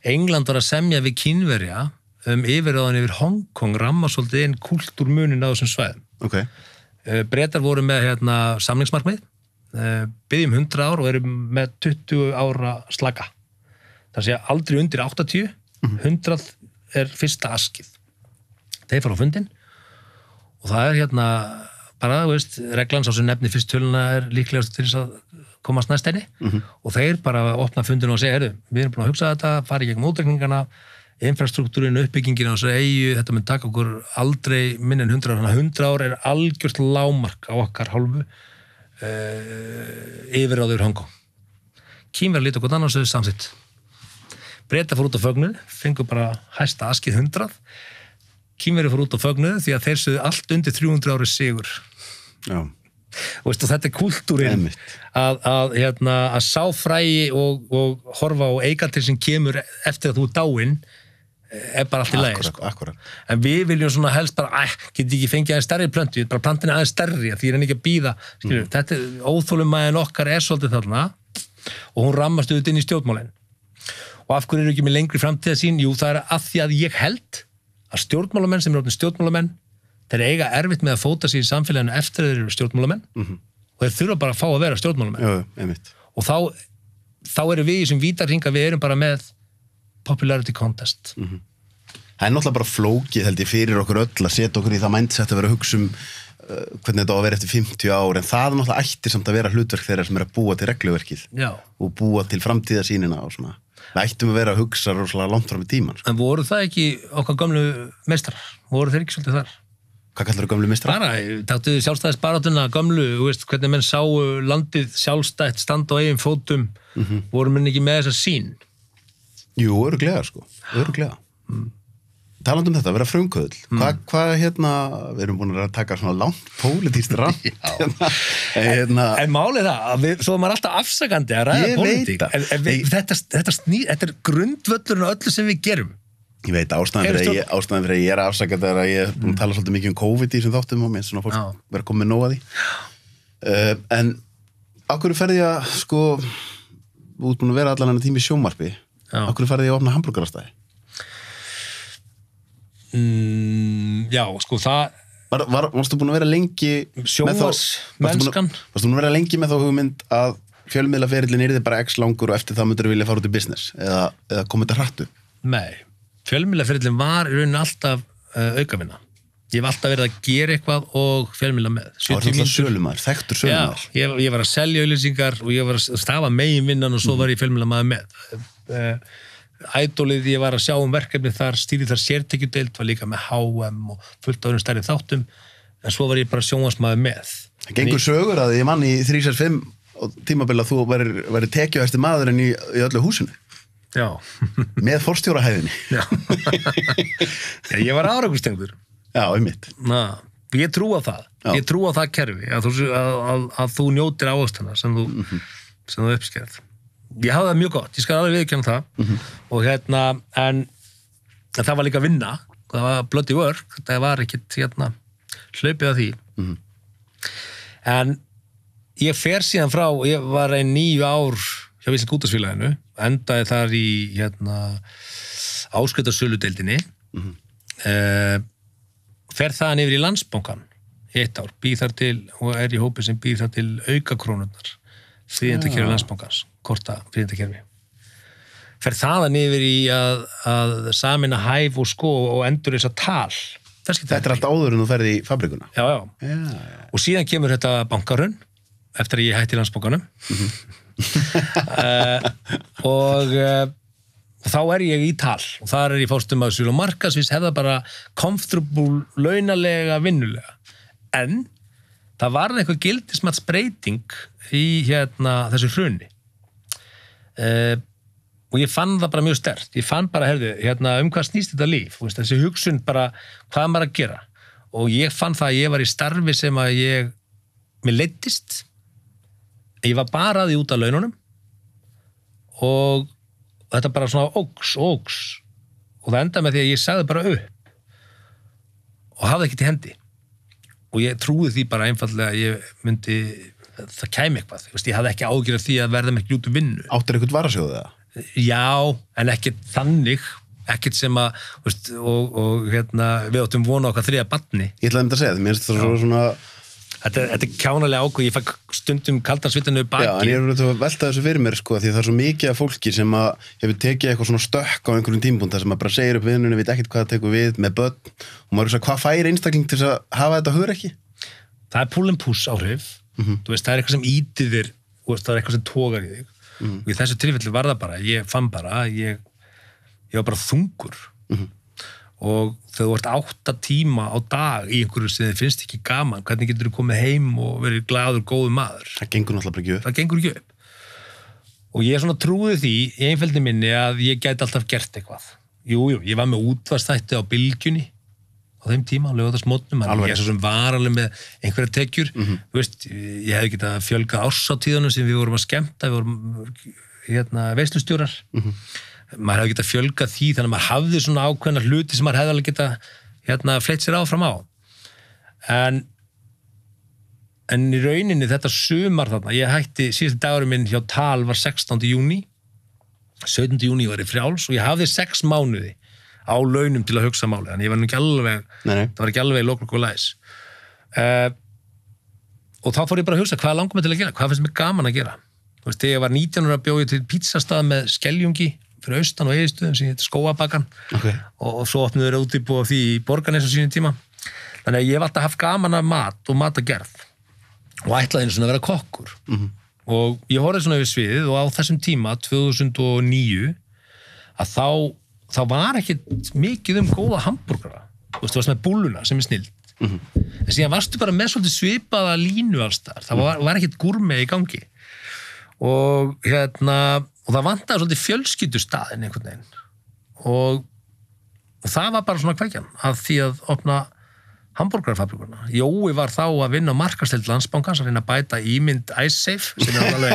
S2: England var að semja við Kínverja yfirráðan yfir Hong Kong ramma svolítið inn kúltúrmunin á þessum svæðum.
S1: Okay.
S2: Bretar voru með samningsmarkmið, byggjum 100 ár og eru með 20 ára slaka. Það sé aldrei undir 80, 100 er fyrsta askið. Þeir fara á fundin og það bara, reglan sá sem nefni fyrst töluna líklegast til þess að komast næst henni og þeir bara opna fundinu og segja, við erum búin að hugsa þetta, fara í gegnum útreikningana, infrastruktúrin, uppbyggingina og svo þetta mun taka okkur aldrei minn en 100 ár, þannig að 100 ár er algjört lágmark á okkar hálfu yfirráður Hong Kong. Kínverjar líta okkur annars og samþykkt. Bretar fór út á fögnuð, fengur bara hæsta askið 100. Kínverjar fór út á fögnuð því að þeir sögðu allt undir 300 ári sigur.
S1: Já.
S2: Og þetta kúltúrin að sá frægi og horfa á eigaldir sem kemur eftir að þú dáinn bara allt í lagi.
S1: Akkurat.
S2: En við viljum svona helst bara, geti ekki fengið aðeins stærri plöntu, bara plantin aðeins stærri, því ég ekki að býða. Þetta óþolumæðin okkar svolítið þarna og hún rammast auðvitað inn í stjórnmálin. Og af hverju eru ekki með lengri framtíðarsýn? Jú, það að því að ég held að stjórnmálamenn sem orðnir stjórnmálamenn, þeir eiga erfitt með að fóta sig í samfélaginu eftir þeir eru stjórnmálamenn og þeir þurfa bara að fá að vera stjórnmálamenn. Og þá eru við í þessum vítarhring að við erum bara með popularity contest.
S1: Það náttúrulega bara flókið held ég fyrir okkur öll að setja okkur í það mindset að vera að hugsa hvernig þetta á að vera eftir 50 ár, en það náttúrulega ættir samt að vera hlutverk þeirra sem að búa til regluverkið og búa til framtíðarsýnina og svona. Við ættum að vera að hugsa rosalega langt fram í tíman.
S2: En voru það ekki okkar gömlu meistarar? Voru þeir ekki svolítið þar?
S1: Hvað kallar þú gömlu meistarar?
S2: Bara, taktu sjálfstæðisbaráttuna gömlu, hvernig menn sáu landið sjálfstætt standa á eigin fótum, voru menn ekki með þessa sýn?
S1: Jú, örugglega Talandi þetta, vera frumkvöðl. Hvað við erum búin að taka svona langt pólitískt rant.
S2: En málið það, svo er maður alltaf afsakandi að ræða pólitík. Þetta grundvöllurinn á öllu sem við gerum.
S1: Ég veit, ástæðan fyrir að ég afsakandi er að ég er búin að tala svolítið mikið COVID í þessum þáttum og mér svona fólk vera komið nóg að því. En á hverju ferði ég að, út búin að vera allan enn tími í sjónvarpi, á hverju ferði ég að opna hamburgerastæði? Það varstu búin að vera lengi
S2: sjónvarsmennskan
S1: varstu búin að vera lengi með þá hugmynd að fjölmiðlaferillin yrði bara x langur og eftir það myndir þú vilja fara út í business eða koma þetta hrattu?
S2: Nei, fjölmiðlaferillin var í rauninni alltaf aukavinna. Ég hef alltaf verið að gera eitthvað og fjölmiðla með.
S1: Það var alltaf sölumæður, þekktur sölumæður.
S2: Já, ég var að selja auglýsingar og ég var að stafa meginvinnan og svo var ég fjölmiðla maður með. Ædolið, ég var að sjá verkefni þar, stýrið þar sértekjudeild, var líka með HM og fullt á öðrum stærri þáttum, en svo var ég bara sjónvarsmaður með.
S1: Það gengur sögur að ég mann í 365 og tímabili að þú væri tekjuhæsti maðurinn í öllu húsinu.
S2: Já.
S1: Með forstjórahæðinni.
S2: Já. Ég var árangurstengdur.
S1: Já, einmitt.
S2: Ég trú á það. Ég trú á það kerfi, að þú njótir ávöxtana sem þú uppskerð. Ég hafði það mjög gott, ég skal alveg viðurkenna það og en það var líka vinna, það var bloody work, það var ekkit hlaupið að því en ég fer síðan frá, ég var 9 ár hjá Íslenska útvarpsfélaginu, endaði þar í áskriftarsöludeildinni fer þaðan yfir í Landsbankann í 1 ár, býð þar til og í hópi sem býð þar til aukakrónurnar fríðindakerfi Landsbankans, korta fríðindakerfi. Fer þaðan yfir í að sameina hæf og endur þess að tal.
S1: Þetta er allt áður en þú ferði í fabrikuna?
S2: Já. Og síðan kemur þetta bankarun, eftir að ég hætti Landsbankanum. Og þá er ég í tal. Og þar er ég fórstum að sölu og markaðsvís hefða bara comfortable, launalega, vinnulega. En það varði eitthvað gildismatsbreyting í þessu hruni. Og ég fann það bara mjög sterkt. Ég fann bara, hvað snýst þetta líf? Þessi hugsun bara, hvað maður að gera? Og ég fann það að ég var í starfi sem að mér leiddist. Ég var bara að því út af laununum og þetta bara svona óks og það endaði með því að ég sagði bara upp og hafði ekkert í hendi og ég trúði því bara einfallega að ég myndi, það kæmi eitthvað, ég hafði ekki ágjörð því að verða með út vinnu.
S1: Áttir eitthvað varasjóðu það?
S2: Já, en ekkert þannig, ekkert sem að, og við áttum vona okkar 3 barni.
S1: Ég ætlaði að segja það, mér finnst það svona...
S2: Þetta er kjánalega ákveð, ég fæ stundum kaldansvitanu baki.
S1: Já, en ég er að velta þessu fyrir mér, sko, því það er svo mikið af fólki sem að hefur tekið eitthvað svona stökk á einhverjum tímpúnt, þar sem að bara segir upp vinnunni, veit ekkert hvað það tekur við með börn, og maður hvað fær einstakling til að hafa þetta hugrekki?
S2: Það er pull and push áhrif, þú veist, það er eitthvað sem ýtir þér, það er eitthvað sem togar í þig, og í þessu tilfelli var það bara, ég fann bara, ég var bara þungur. Og þegar þú ert 8 tíma á dag í einhverju sem þið finnst ekki gaman, hvernig getur þú komið heim og verið glaður, góður maður?
S1: Það gengur náttúrulega ekki upp.
S2: Það gengur ekki upp. Og ég svona trúði því í einfeldni minni að ég gæti alltaf gert eitthvað. Jú, ég var með útvarpsþætti á Bylgjunni á þeim tíma, á laugardagsmótnum, ég er svo sem var alveg með einhverja tekjur. Þú veist, ég hefði getað fjölgað árshátíðunum sem við vorum að skemmta, við vorum veislustjórar. Maður hefði getað fjölgað því þannig að maður hafði svona ákveðna hluti sem maður hefði alveg getað fleytt sér áfram á en í rauninni þetta sumar þarna, ég hætti síðasti dagurinn minn hjá TAL var 16. júní 17. júní var ég frjáls og ég hafði 6 mánuði á launum til að hugsa máli, þannig ég var nú ekki alveg það var ekki alveg loklokk og læs og þá fór ég bara að hugsa hvað langum ég til að gera, hvað finnst mér gaman að gera þú veist, þegar ég var 19 ára bjó ég til pizzastað með Skeljungi fyrir austan og Eiðstöðum sem heitir Skóabakan og svo opnuðu þeir útibú af því í Borgarnes á sínum tíma þannig að ég hef alltaf haft gaman af mat og matagerð og ætlaði einu svona að vera kokkur og ég horfði svona yfir sviðið og á þessum tíma 2009 að þá var ekki mikið góða hamborgara þú veist, þú varst með búlluna sem er snild en síðan varstu bara með svolítið svipaða línu alls þar, það var ekkit gúrmei í gangi og og það vantaði svolítið fjölskyldustaðinn einhvern veginn og það var bara svona kveikjan að því að opna hamborgarafabrikuna. Jói var þá að vinna á markaðsdeild Landsbankans að reyna að bæta ímynd Icesafe sem er alveg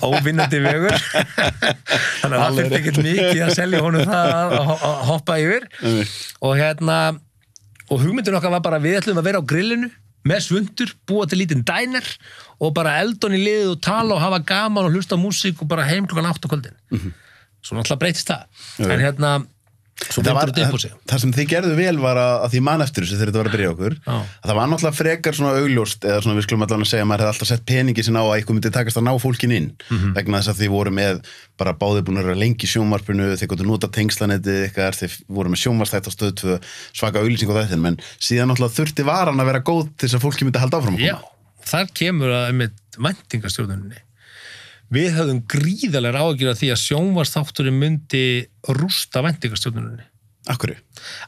S2: óvinnandi vegur þannig að það þurfti ekkert mikið að selja honum það að hoppa yfir og hugmyndin okkar var bara við ætlum að vera á grillinu með svundur, búa til lítinn diner og bara eldon í liðið og tala og hafa gaman og hlusta á músík og bara heim klukkan 8 á kvöldin. Svo náttúrulega breytist það. En svo breytir þetta upp á sig.
S1: Það sem þið gerðu vel var að því man eftir þessu þegar þetta var að byrja okkur, að það var náttúrulega frekar svona augljóst, eða svona við skulum allavega að segja að maður hefði alltaf sett peningi sinna á að eitthvað myndi takast að ná fólkin inn, vegna þess að þið voru með bara báðir búin að vera lengi í sjónvarpinu, þið gáttu nota tengslanettið ykkar, þið voru með sjónvarpsþætti á Stöð 2, svaka auglýsing og þetta, menn síðan náttúrulega þurfti varan að vera góð til þess að fólki myndi halda áfram að koma.
S2: Já, þar kemur að væntingastjórnuninni. Við höfðum gríðarlegar áhyggjur af því að sjónvarpsþátturinn myndi rústa væntingastjórnuninni.
S1: Af hverju?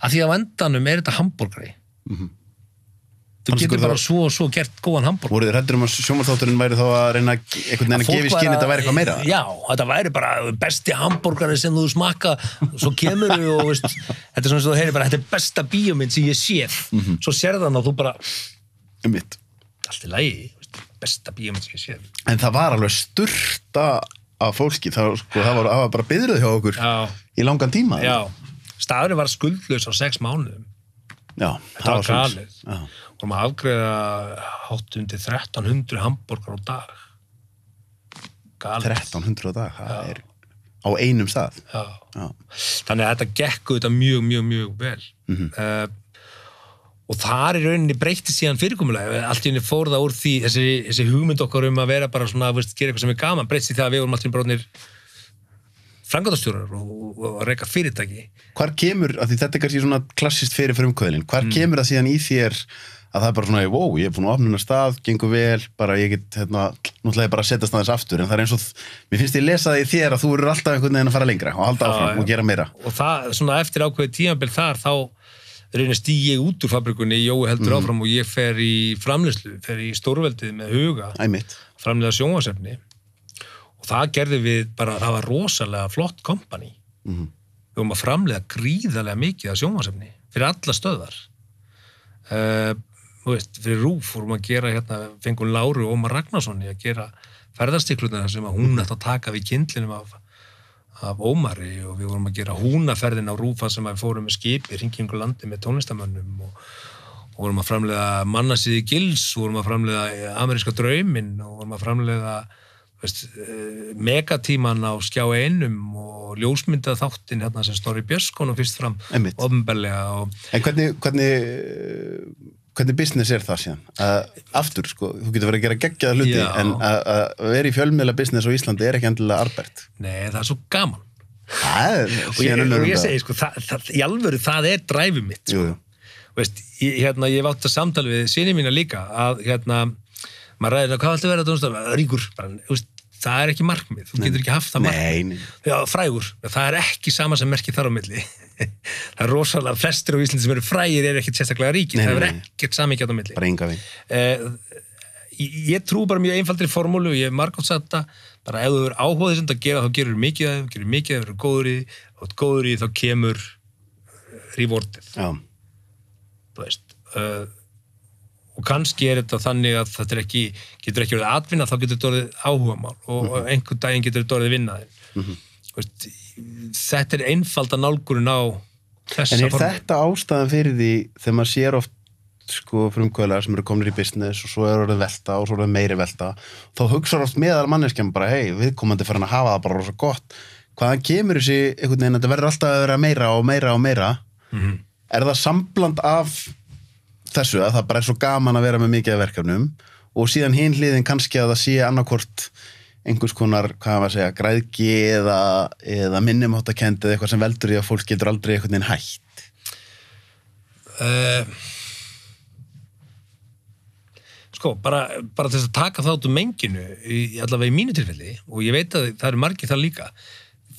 S2: Af því að á endanum er þetta hamborgari. Þú getur bara svo og svo gert góðan hamborgari.
S1: Voruð þið hræddir að sjónvarpsþátturinn væri þá að reyna einhvern veginn að gefa í skyn þetta væri eitthvað meira?
S2: Já, þetta væri bara besti hamborgari sem þú smakka, svo kemur og veist, þetta er svona sem þú heyrir bara, þetta er besta bíómynd sem ég séð. Svo sérð hann og þú bara allt í lagi, besta bíómynd sem ég séð.
S1: En það var alveg sturta af fólki, það var bara biðröð hjá okkur í langan tíma.
S2: Já, staðurinn var skuldlaus á 6 mánuðum.
S1: Já,
S2: það var galið. Og maður afgreiða hátt undir 1300 hamborgar á dag. Galið.
S1: 1300 á dag, það er á einum stað.
S2: Já. Þannig að þetta gekk þetta mjög, mjög, mjög vel. Og þar í rauninni breytti síðan fyrirkomulega. Allt í rauninni fór það úr því, þessi hugmynd okkar að vera bara svona, veist, gera eitthvað sem er gaman, breytti það að við vorum allt í rauninni framkvæmdastjórar og reka fyrirtæki.
S1: Hvar kemur, af því þetta er kannski svona klassist fyrir frumkvöðlinn, hvar kemur það síðan í þér að það er bara svona, wow, ég er búin að opna hennar stað, gengur vel, bara ég get, náttúrulega bara að setjast aðeins aftur, en það er eins og, mér finnst ég lesa það í þér að þú eru alltaf einhvern veginn að fara lengra og halda áfram og gera meira.
S2: Og það, svona eftir ákveðið tímabil þar, þá reyna stíg ég út úr fabrikunni, Jói heldur áfram og ég fer í framleiðslu, fer í stórveldið með huga, framleiða sjónvarpsefni. Og það gerði við bara, það var rosalega flott kompani. Við vorum að framleiða gríðarlega mikið af sjónvarpsefni fyrir alla stöðvar. Fyrir RÚV vorum að gera fengum Láru Ómar Ragnarssoni að gera ferðarstiklurnar sem að hún ætti að taka við kyndlinum af Ómari og við vorum að gera húnaferðin á Rúfa sem við fórum með skipi hringingu landi með tónlistamönnum og vorum að framleiða Mannasíði Gils, vorum að framleiða Ameríska drauminn og vorum að framleiða megatíman á Skjá 1 og ljósmynda þáttinn hérna sem Snorri Björns kom fyrst fram opinberlega.
S1: En hvernig business það síðan? Aftur, sko, þú getur verið að gera geggjaða hluti, en að vera í fjölmiðla business á Íslandi ekki endilega arbært.
S2: Nei, það svo gaman.
S1: Og
S2: ég segi, sko, í alvöru, það dræfið mitt, sko. Ég hef átt að samtala við syni mína líka, að maður ræðir hvað alltaf verið að tónstafna, ríkur, það ekki markmið, þú getur ekki haft það markmið. Já, frægur, það ekki sama sem merkir þar á milli. Það rosalega, flestir á Íslandi sem eru frægir ekkert sérstaklega ríkir, það ekkert samíkjátt á milli.
S1: Bara enga veginn.
S2: Ég trú bara mjög einfaldri formúlu og ég hef margátt sagt það, bara ef þú er áhugað þessum að gera, þá gerur mikið að þau, ef þú eru góður í þá kemur rewardið.
S1: Já.
S2: Þú veist, og kannski þetta þannig að þetta getur ekki verið atvinna, þá getur þetta orðið áhugamál og einhvern daginn getur þetta orðið vinnaðinn. Þetta einfalda nálgurinn á þessa
S1: formu. En þetta ástæðan fyrir því þegar maður sér oft frumkvöðlar sem eru komnir í business og svo orðið velta og svo orðið meiri velta, þá hugsar oft meðal manneskjum bara, viðkomandi farin að hafa það bara rosa gott. Hvaðan kemur þessi einhvern veginn að þetta verður alltaf að vera meira og meira og meira? Er það sambland af þessu að það bara svo gaman að vera með mikið af verkefnum og síðan hin hliðin kannski að það sé annarkvort einhvers konar, hvað maður segja, græðgi eða minnumháttakennd eða eitthvað sem veldur í að fólk getur aldrei einhvern veginn hætt?
S2: Sko, bara til þess að taka það út úr menginu, allavega í mínu tilfelli, og ég veit að það eru margir það líka,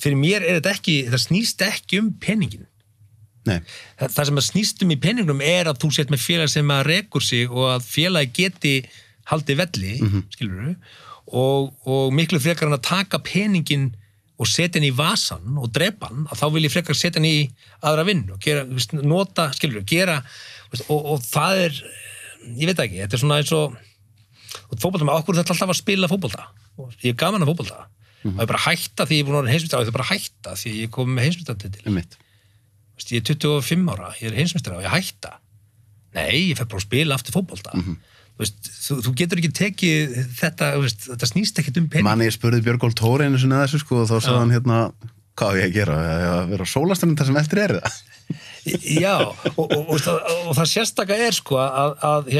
S2: fyrir mér þetta snýst ekki peningin.
S1: Nei.
S2: Það sem að snýst í peningnum að þú sett með félag sem að rekur sig og að félagi geti haldið velli, skilurðu, og miklu frekar hann að taka peningin og setja hann í vasan og drepa hann, að þá vil ég frekar setja hann í aðra vinnu og gera, nota, skilurðu, gera, og það ég veit ekki, þetta svona eins og fótbolta með okkur þetta alltaf að spila fótbolta og ég gaman að fótbolta og ég bara hætta því ég er búin að vera heimsmeistari og ég bara hætta því ég kom með heimsmeistaratitil. Ég er 25 ára, ég er heimsmeistari og ég hætta. Nei, ég fer bara að spila aftur fótbolta. Þú getur ekki tekið þetta snýst ekkert pening.
S1: Manni, ég spurði Björgólf Tóri einu sinni þessu, og þá sagði hann hvað á ég að gera? Að vera á sólastunum þar sem eftir það?
S2: Já, og það sérstaka að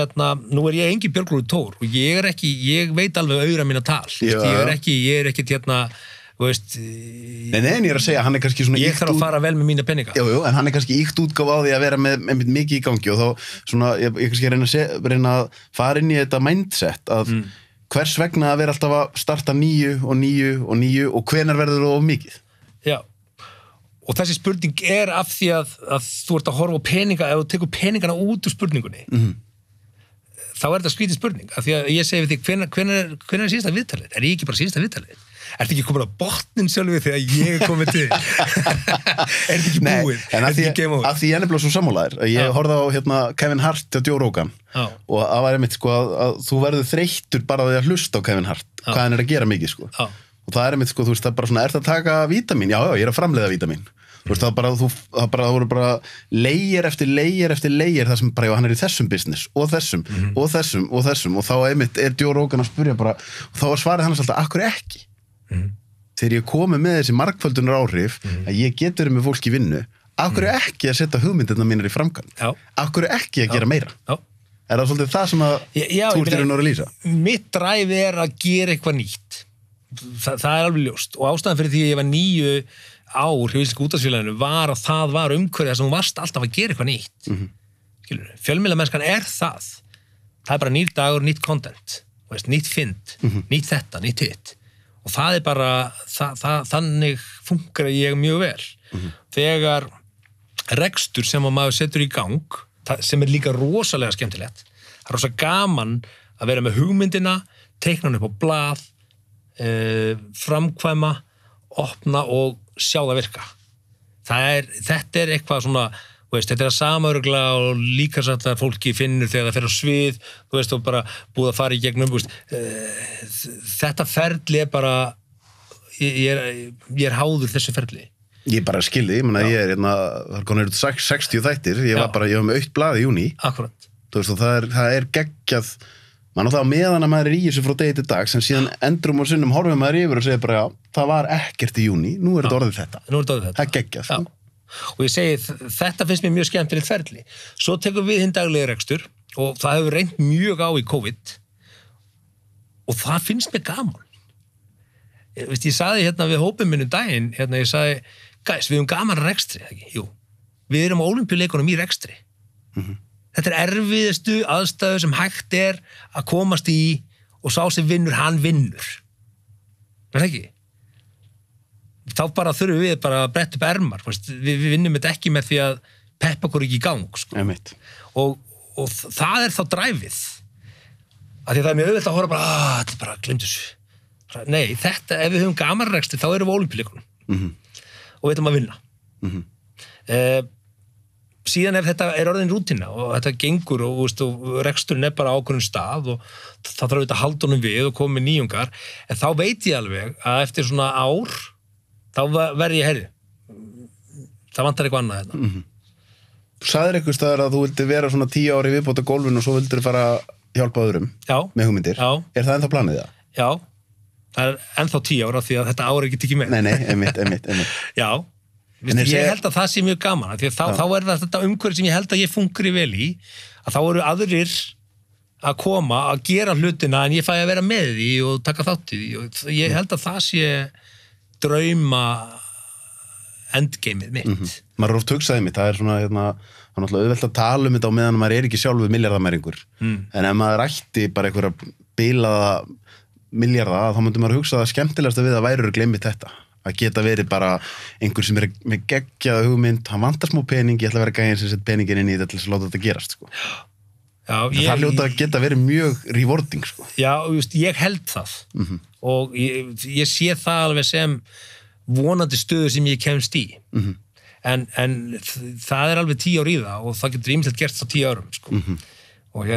S2: nú er ég engin Björgólfur Tór og ég veit alveg auðra mína tal. Ég er ekki
S1: Nei, ég er að segja, hann kannski svona
S2: ég þarf að fara vel með mína peninga.
S1: Jú, en hann kannski íkt útgáfa á því að vera með mikið í gangi og þá svona, ég kannski reyna að fara inn í þetta mindset að hvers vegna að vera alltaf að starta nýju og hvenær verður það of mikið?
S2: Já, og þessi spurning af því að þú ert að horfa á peninga, ef þú tekur peningana út úr spurningunni þá þetta skrítið spurning, af því að ég segi við því hvenær síðasta viðtalið? Er ég ekki bara síðasta viðtalið? Ertu ekki komin á botnin sjálfur þegar ég er komin til? Er þetta ekki búið?
S1: En af því ég er nefnilega svo sammálaður. Ég horfði á Kevin Hart og Joe Rogan og það var einmitt að þú verður þreyttur bara því að hlusta á Kevin Hart hvað hann að gera mikið og það einmitt þú veist það bara svona, ert að taka vítamín? Já, ég er að framleiða vítamín. Þú veist það voru bara leigir eftir leigir þar sem bara hann í þessum business og þessum og þá einmitt Joe Rogan að spyrja bara og þá var svarið hann alltaf, akkur ekki? Þegar ég komi með þessi margföldunar áhrif að ég get verið með fólk í vinnu af hverju ekki að setja hugmyndirna mínar í framkvæmd? Af hverju ekki að gera meira? Er það svolítið það sem að þú ert í raun og lýsa?
S2: Mitt dræf að gera eitthvað nýtt það alveg ljóst og ástæðan fyrir því að ég var 9 ár hjá Íslensku útvarpsfélaginu var að það var umhverfið sem þú varst alltaf að gera eitthvað nýtt fjölmiðlamennskan það er bara nýr dagur, nýtt content nýtt fynd, nýtt þetta, nýtt hitt og það er bara þannig funkar ég mjög vel þegar rekstur sem að maður setur í gang sem er líka rosalega skemmtilegt það er rosa gaman að vera með hugmyndina teikna hann upp á blað framkvæma opna og sjá það virka þetta er eitthvað svona þetta er að samörgla og líka satt að fólki finnur þegar það fer á svið og bara búið að fara í gegnum þetta ferli bara ég háður þessu ferli.
S1: Ég bara skilði, ég er það er konur 60 þættir, ég var með autt blað í júní.
S2: Akkurat.
S1: Þú veist, og það er geggjað, maður náttúrulega meðan að maður er í þessu frá degi til dags, en síðan endrum og sinnum horfum maður yfir og segir bara, já, það var ekkert í júní, nú er þetta orðið þetta. Það er geggjað.
S2: Og ég segi, þetta finnst mér mjög skemmtilegt ferli. Svo tekum við hinn daglega rekstur og það hefur reynt mjög á í COVID og það finnst mér gaman. Ég sagði við hópinn minn daginn, ég sagði, guys, við höfum gaman að rekstri, ekki? Jú, við erum á Ólympíuleikunum í rekstri. Þetta er erfiðustu aðstæður sem hægt er að komast í og sá sem vinnur, hann vinnur. Er það ekki? Þá bara þurfum við bara að bretta upp ermar. Við vinnum þetta ekki með því að peppa okkur ekki í gang. Sko. Og það er þá dræfið. Af því það er mjög auðvelt að horfa bara, þetta er bara, gleymdu þessu. Nei, þetta, ef við höfum gamanrekstri, þá erum við á Ólympíuleikunum. Og við ætlum að vinna. Síðan ef þetta er orðin rútína og þetta gengur og reksturinn er bara á ákveðnum stað og það þarf að halda honum við og koma með nýjungar, en þá veit ég alveg að eftir svona ár þá verð ég herri. Það vantar eitthvað annað þetta.
S1: Þú sagðir einhvers staðar að þú vildi vera svona 10 ári viðbót á gólfinu og svo vildir fara að hjálpa öðrum með hugmyndir. Já. Er það ennþá planið það?
S2: Já, það er ennþá 10 ára því að þetta ár er ekki tekið með.
S1: Nei, einmitt.
S2: Já. Ég held að það sé mjög gaman því að þá er það þetta umhverfi sem ég held að ég fungri vel í að þá eru aðrir að koma að gera hlutina en ég fæ að vera með því og taka þátt í því og ég held að það sé drauma endgameið mitt.
S1: Maður er oft hugsaði mitt, það er svona það er náttúrulega auðvelt að tala um þetta á meðan maður er ekki sjálfur milljarðamæringur en ef maður ætti bara einhverja bilaða milljarða þá myndi maður hugsa það skemmtilegasta við að væri gleymið þetta. Að geta verið bara einhver sem er með geggjaða hugmynd, hann vantar smá pening, ég ætla að vera gæðin sem sett peningin inn í þetta til þess að láta þetta gerast, sko. Já, það hljóta að geta verið mjög rewarding, sko.
S2: Já, ég held það. Og ég sé það alveg sem vonandi stöðu sem ég kemst í. En það er alveg 10 ár í það og það getur ýmislegt gerst á 10 árum, sko. Og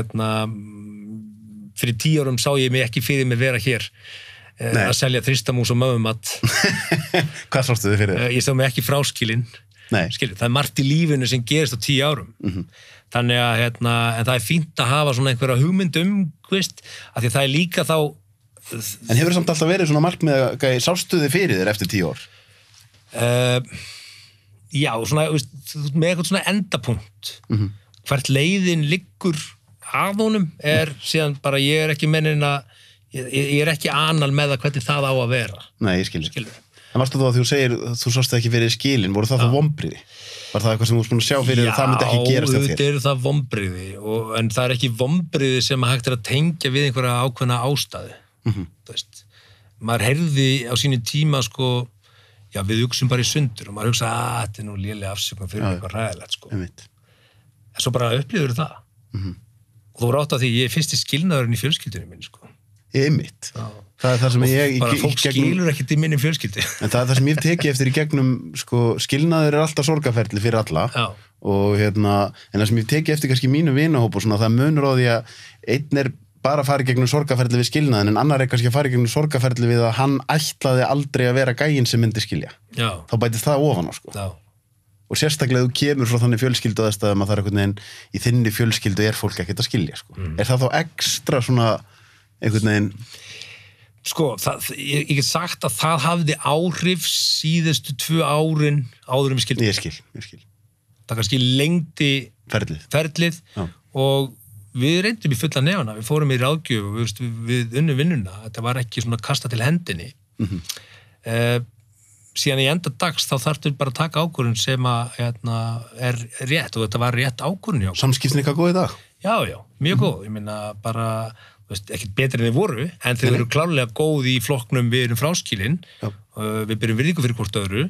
S2: fyrir 10 árum sá ég mig ekki fyrir mig vera hér að selja þristamús og möfumat.
S1: Hvað sástu þið fyrir þér?
S2: Ég sá mig ekki fráskilinn. Það er margt í lífinu sem gerist á 10 árum. Þannig að en það er fínt að hafa svona einhverja hugmynd af því að það er líka þá
S1: En hefur samt alltaf verið svona markmið sástu þið fyrir þér eftir 10 ár?
S2: Já, svona með eitthvað svona endapunkt. Hvert leiðin liggur að honum er síðan bara ég er ekki mennin að ég er ekki anal með það hvernig það á að vera.
S1: Nei, ég skilur. En varstu þú að þú segir, þú sást það ekki fyrir skilin, voru það vonbrigði? Var það eitthvað sem þú búin að sjá fyrir að það myndi ekki gerast hjá þér? Já, auðvitað eru það vonbrigði, en það er ekki vonbrigði sem hægt er að tengja við einhverja ákveðna ástæðu. Þú veist, maður heyrði á sínu tíma, já, við hugsum bara í sundur og maður hugsa, þetta er nú léleg afsökun fyrir eitthvað ræðilegt, En svo bara upplifur það. Og þú voru átt að því ég er fyrsti skilnaðurinn í fjölskyldunum minni, Einmitt. Það er það sem ég
S2: bara fólk skilur ekkert í minni fjölskyldu.
S1: En það er það sem ég tekið eftir í gegnum skilnaður er alltaf sorgarferli fyrir alla og en það sem ég tekið eftir kannski mínu vinahóp og svona það munur á því að einn er bara að fara í gegnum sorgarferli við skilnaðin en annar er kannski að fara í gegnum sorgarferli við að hann ætlaði aldrei að vera gæinn sem myndi skilja. Þá bætist það ofan á Og sérstaklega þú kemur frá þannig fjölskyldu aðstæðum að það er einhvern veginn í þinni fjölskyldu er fólk ekkert að skilja Er það þá ekstra svona einhvern veginn
S2: ég get sagt að það hafði áhrif síðustu 2 árin áður við skildum.
S1: Ég skil.
S2: Það kannski lengdi ferlið og við reyndum í fulla nefana, við fórum í ráðgjöf og við unnum vinnuna, þetta var ekki svona kasta til hendinni. Síðan í enda dags þá þarftu bara að taka ákvörðun sem að er rétt og þetta var rétt ákvörðun.
S1: Samskiptin eitthvað góð í dag?
S2: Já, mjög góð. Ég meina bara ekkert betri en þið voru, en þau eru klárlega góð í flokknum við erum fráskilin við byrjum virðingu fyrir hvort öðru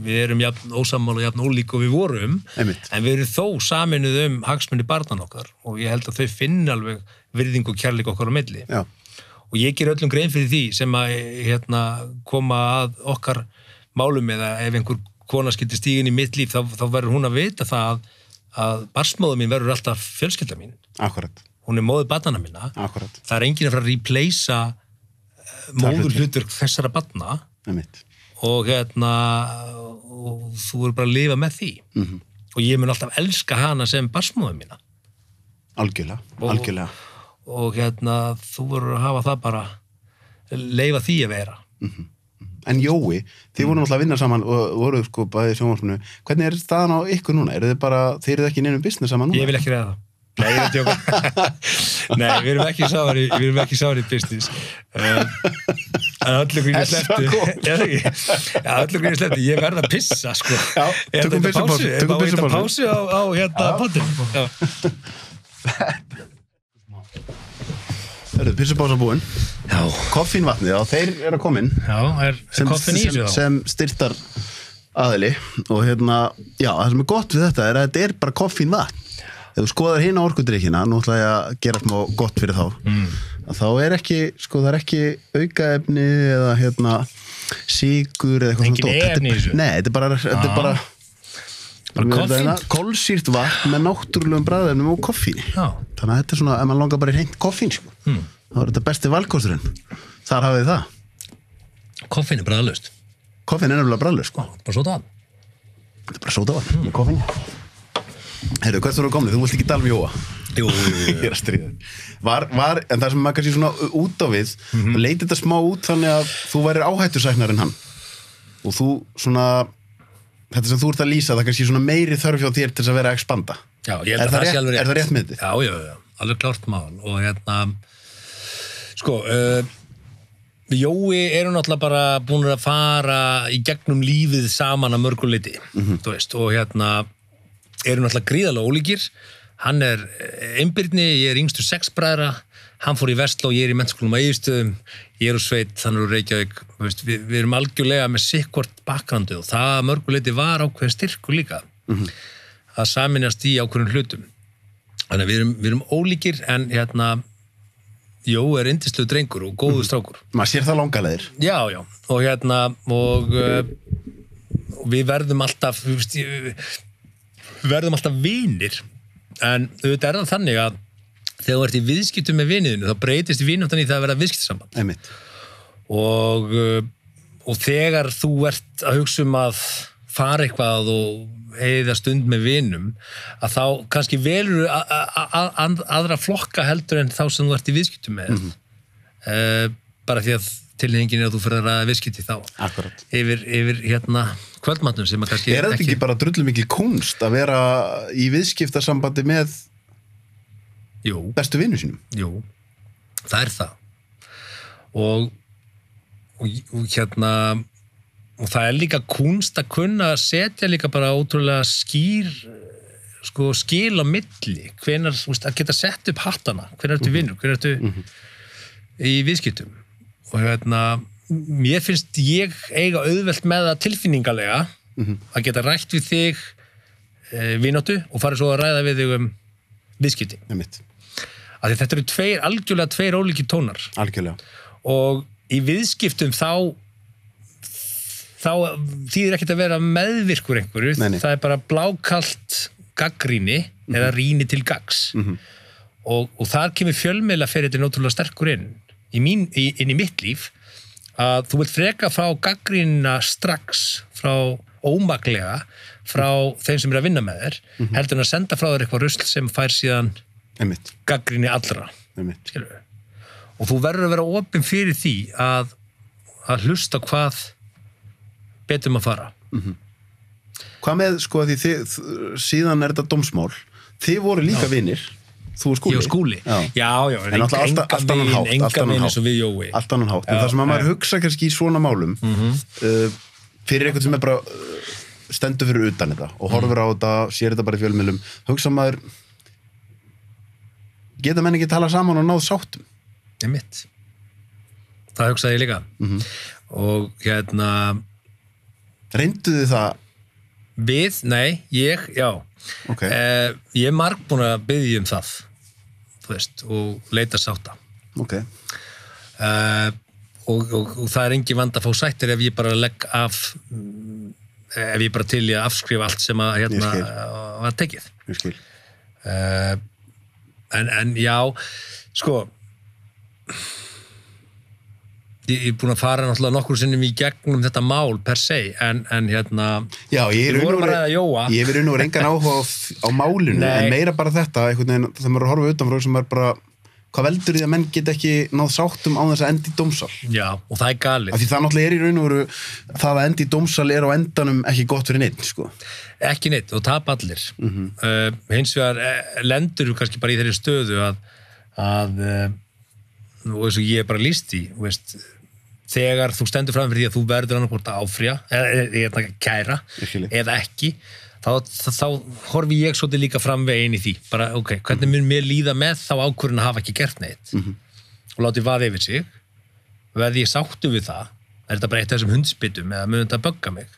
S2: við erum jafn ósammála og jafn ólík og við vorum en við erum þó saminuð hagsmuni barnan okkar og ég held að þau finna alveg virðingu og kærleik okkar á milli og ég ger öllum grein fyrir því sem að koma að okkar málum eða ef einhver kona skyldi stíga inn í mitt líf þá verður hún að vita það að barnsmóður mín verður alltaf fjölskylda mín
S1: Akkurat.
S2: Hún er móðir barnanna minna.
S1: Akkurat.
S2: Það er enginn að fara að replacea móður hlutverk þessara barna og og þú verður bara að lifa með því og ég mun alltaf elska hana sem barnsmóður mína
S1: algjörlega
S2: og þú verður að hafa það bara leyfa því að vera
S1: En Jói, þið voru náttúrulega að vinna saman og voruð sko bæði sjónvarpinu hvernig staðan á ykkur núna? Þið eruð ekki í neinum business saman núna?
S2: Ég vil ekki ræða það Nei, ég veit ég okkur Nei, við erum ekki sári í business öllu gríni slepptu ég verð að pissa sko
S1: tökum
S2: pásu á poddinu
S1: Pissupása búin koffínvatnið, þeir eru að koma inn sem styrtar aðili og það sem gott við þetta að þetta bara koffínvatn ef þú skoðar hina orkudrykkina, nú ætla ég að gera smá gott fyrir þá þá ekki, það ekki aukaefni eða sykur eða eitthvað
S2: svona dót
S1: Nei, þetta er bara kolsýrt vatn með náttúrulegum bragðefnum og koffíni þannig að þetta er svona, ef maður langar bara í hreint koffín þá er þetta besti valkosturinn þar hafið þið það
S2: Koffín er bragðlaust
S1: Koffín er nefnilega bragðlaust
S2: bara sódavatn
S1: Þetta er bara sódavatn með koffín Heyrðu, hvert voru komnið? Þú vilt ekki tala um Jóa
S2: Jú
S1: Ég er að stríða en það sem maður kannski svona út á við leit þetta smá út þannig að þú værir áhættusæknar en hann og þú svona þetta sem þú ert að lýsa, það kannski svona meiri þörf hjá þér til þess að vera að expanda
S2: Já, ég held að það sé alveg rétt
S1: Er það rétt myndið?
S2: Já, alveg klárt mál og Jói eru náttúrulega bara búin að fara í gegnum lífið saman að mörgu leyti þú veist, og eru náttúrulega gríðarlega ólíkir hann er einbirni, ég er yngstur 6 bræðra hann fór í Vestló, ég er í Menntaskólanum á Egilsstöðum ég er úr sveit, þannig úr Reykjavík við erum algjörlega með sikkvort backgroundið og það að mörgu leyti var ákveðin styrkur líka að saminast í ákveðin hlutum þannig að við erum ólíkir en Jó er yndislegur drengur og góður strákur
S1: maður sér það langalegir
S2: já og við verðum alltaf vinir en auðvitað er það þannig að þegar þú ert í viðskiptum með viniðinu þá breytist vináttan í það að vera viðskiptasamband og þegar þú ert að hugsa að fara eitthvað og eyða stund með vinum að þá kannski velur aðra flokka heldur en þá sem þú ert í viðskiptum með bara því að tilhengin er að þú fyrir að ræða viðskipti þá yfir kvöldmatnum sem að kannski
S1: Er þetta ekki bara drullu mikil kunst að vera í viðskiptasambandi með bestu vinu sínum?
S2: Jú, það er það og og það er líka kunst að kunna að setja líka bara ótrúlega skil á milli hvenær, að geta sett upp hattana hvenær ertu vinnur, hvenær ertu í viðskiptum og mér finnst ég eiga auðvelt með það tilfinningalega að geta rætt við þig vináttu og farið svo að ræða við þig viðskipti af því þetta eru algjörlega tveir ólíkir tónar og í viðskiptum þá þýðir ekkert að vera meðvirkur einhverju, það er bara blákalt gagnrýni eða rýni til gagns og þar kemur fjölmiðlaferillinn ótrúlega sterkur inn í mitt líf að þú vilt freka frá gaggrínina strax frá ómaklega frá þeim sem er að vinna með þér heldur en að senda frá þér eitthvað rusl sem fær síðan gagnrýni allra og þú verður að vera opinn fyrir því að hlusta hvað betur maður fara
S1: Hvað með, því síðan er þetta dómsmál þið voru líka vinir þú og Skúli
S2: Ég og Skúli, já en enga veginn eins og við Jói
S1: allt annan hátt, en það sem að maður hugsa kannski í svona málum fyrir eitthvað sem er bara stendur fyrir utan þetta og horfir á þetta, sér þetta bara í fjölmiðlum hugsa maður geta menn ekki tala saman og náð sáttum
S2: það hugsaði ég líka og
S1: reynduðu það?
S2: Nei, ég er margbúin að biðja það þú veist, og leita sátta og það er engin vandi að fá sættir ef ég bara legg af ef ég bara til í að afskrifa allt sem að var tekið
S1: ég skil
S2: en já, ég búin að fara náttúrulega nokkur sinnum í gegnum þetta mál per se, en hérna
S1: Já,
S2: við vorum að ræða Jóa.
S1: Ég hef verið engan áhuga á málinu, en meira bara þetta, einhvern veginn, þegar maður horfa utanfrá sem er bara, hvað veldur því að menn get ekki náð sáttum á þess að endi í dómsal?
S2: Já, og það er galið.
S1: Af því það náttúrulega í raun og veru, það að endi í dómsal á endanum ekki gott fyrir neitt, sko.
S2: Ekki neitt, og tap allir. Hins vegar lendur kannski bara í þeirri stöðu að og þess að ég bara lýst í, veist, þegar þú stendur fram fyrir því að þú verður annarkvort að áfrýja, eða kæra, eða ekki, þá horfi ég svolítið líka fram veginn í því, bara ok, hvernig mun mér líða með þá ákvörðun að hafa ekki gert neitt og látið vaða yfir sig, verði ég sáttu við það, er þetta bara eitt af þessum hundsbitum eða mun þetta bögga mig,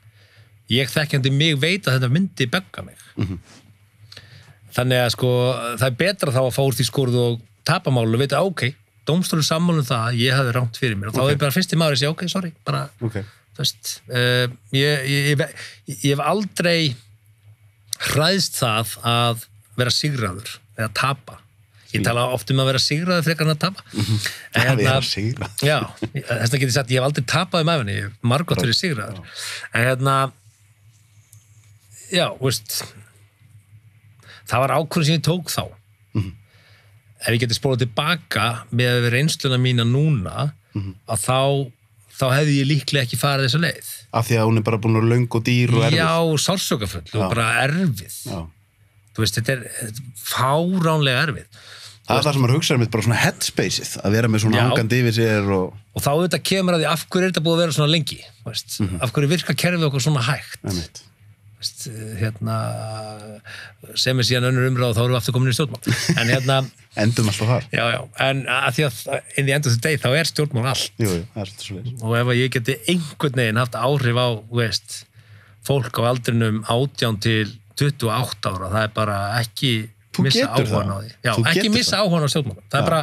S2: ég þekkjandi mig veit að þetta myndi bögga mig þannig að sko það er betra þá að fá úr því skorðu og tapa málu og veita ok, dómstólur sammálum það, ég hafði rangt fyrir mér og þá er bara fyrsti maður að segja, ok, sorry bara, þú veist ég hef aldrei hræðst það að vera sigraður eða tapa ég tala oft að vera sigraður frekar en að tapa
S1: að vera sigraður
S2: já, þess vegna get ég sagt, ég hef aldrei tapað um æfinni, ég hef margótt verið sigraður en já, veist það var ákvörðun sem ég tók þá ef ég geti spólað tilbaka með reynsluna mína núna að þá hefði ég líklega ekki farið þessa leið.
S1: Af því að hún er bara búin að vera löng og dýr og erfið.
S2: Já, sársaukafull og bara erfið. Já. Þú veist, þetta er fáránlega erfið.
S1: Það er það sem maður hugsaður með bara svona headspaceið, að vera með svona hangandi yfir sér og
S2: þá þetta kemur að því af hverju er þetta búið að vera svona lengi, veist? Af hverju virka kerfið okkur svona hægt. Sem er síðan önnur umræð og þá erum við aftur komin í stjórnmál en
S1: endum alltaf þar
S2: já, en að því að in the end of the day þá er stjórnmál allt
S1: jú, það er svolítið
S2: og ef ég geti einhvern veginn haft áhrif á fólk á aldrinum 18 til 28 ára það er bara ekki missa áhugan á því já, ekki missa áhugan á stjórnmál það er bara,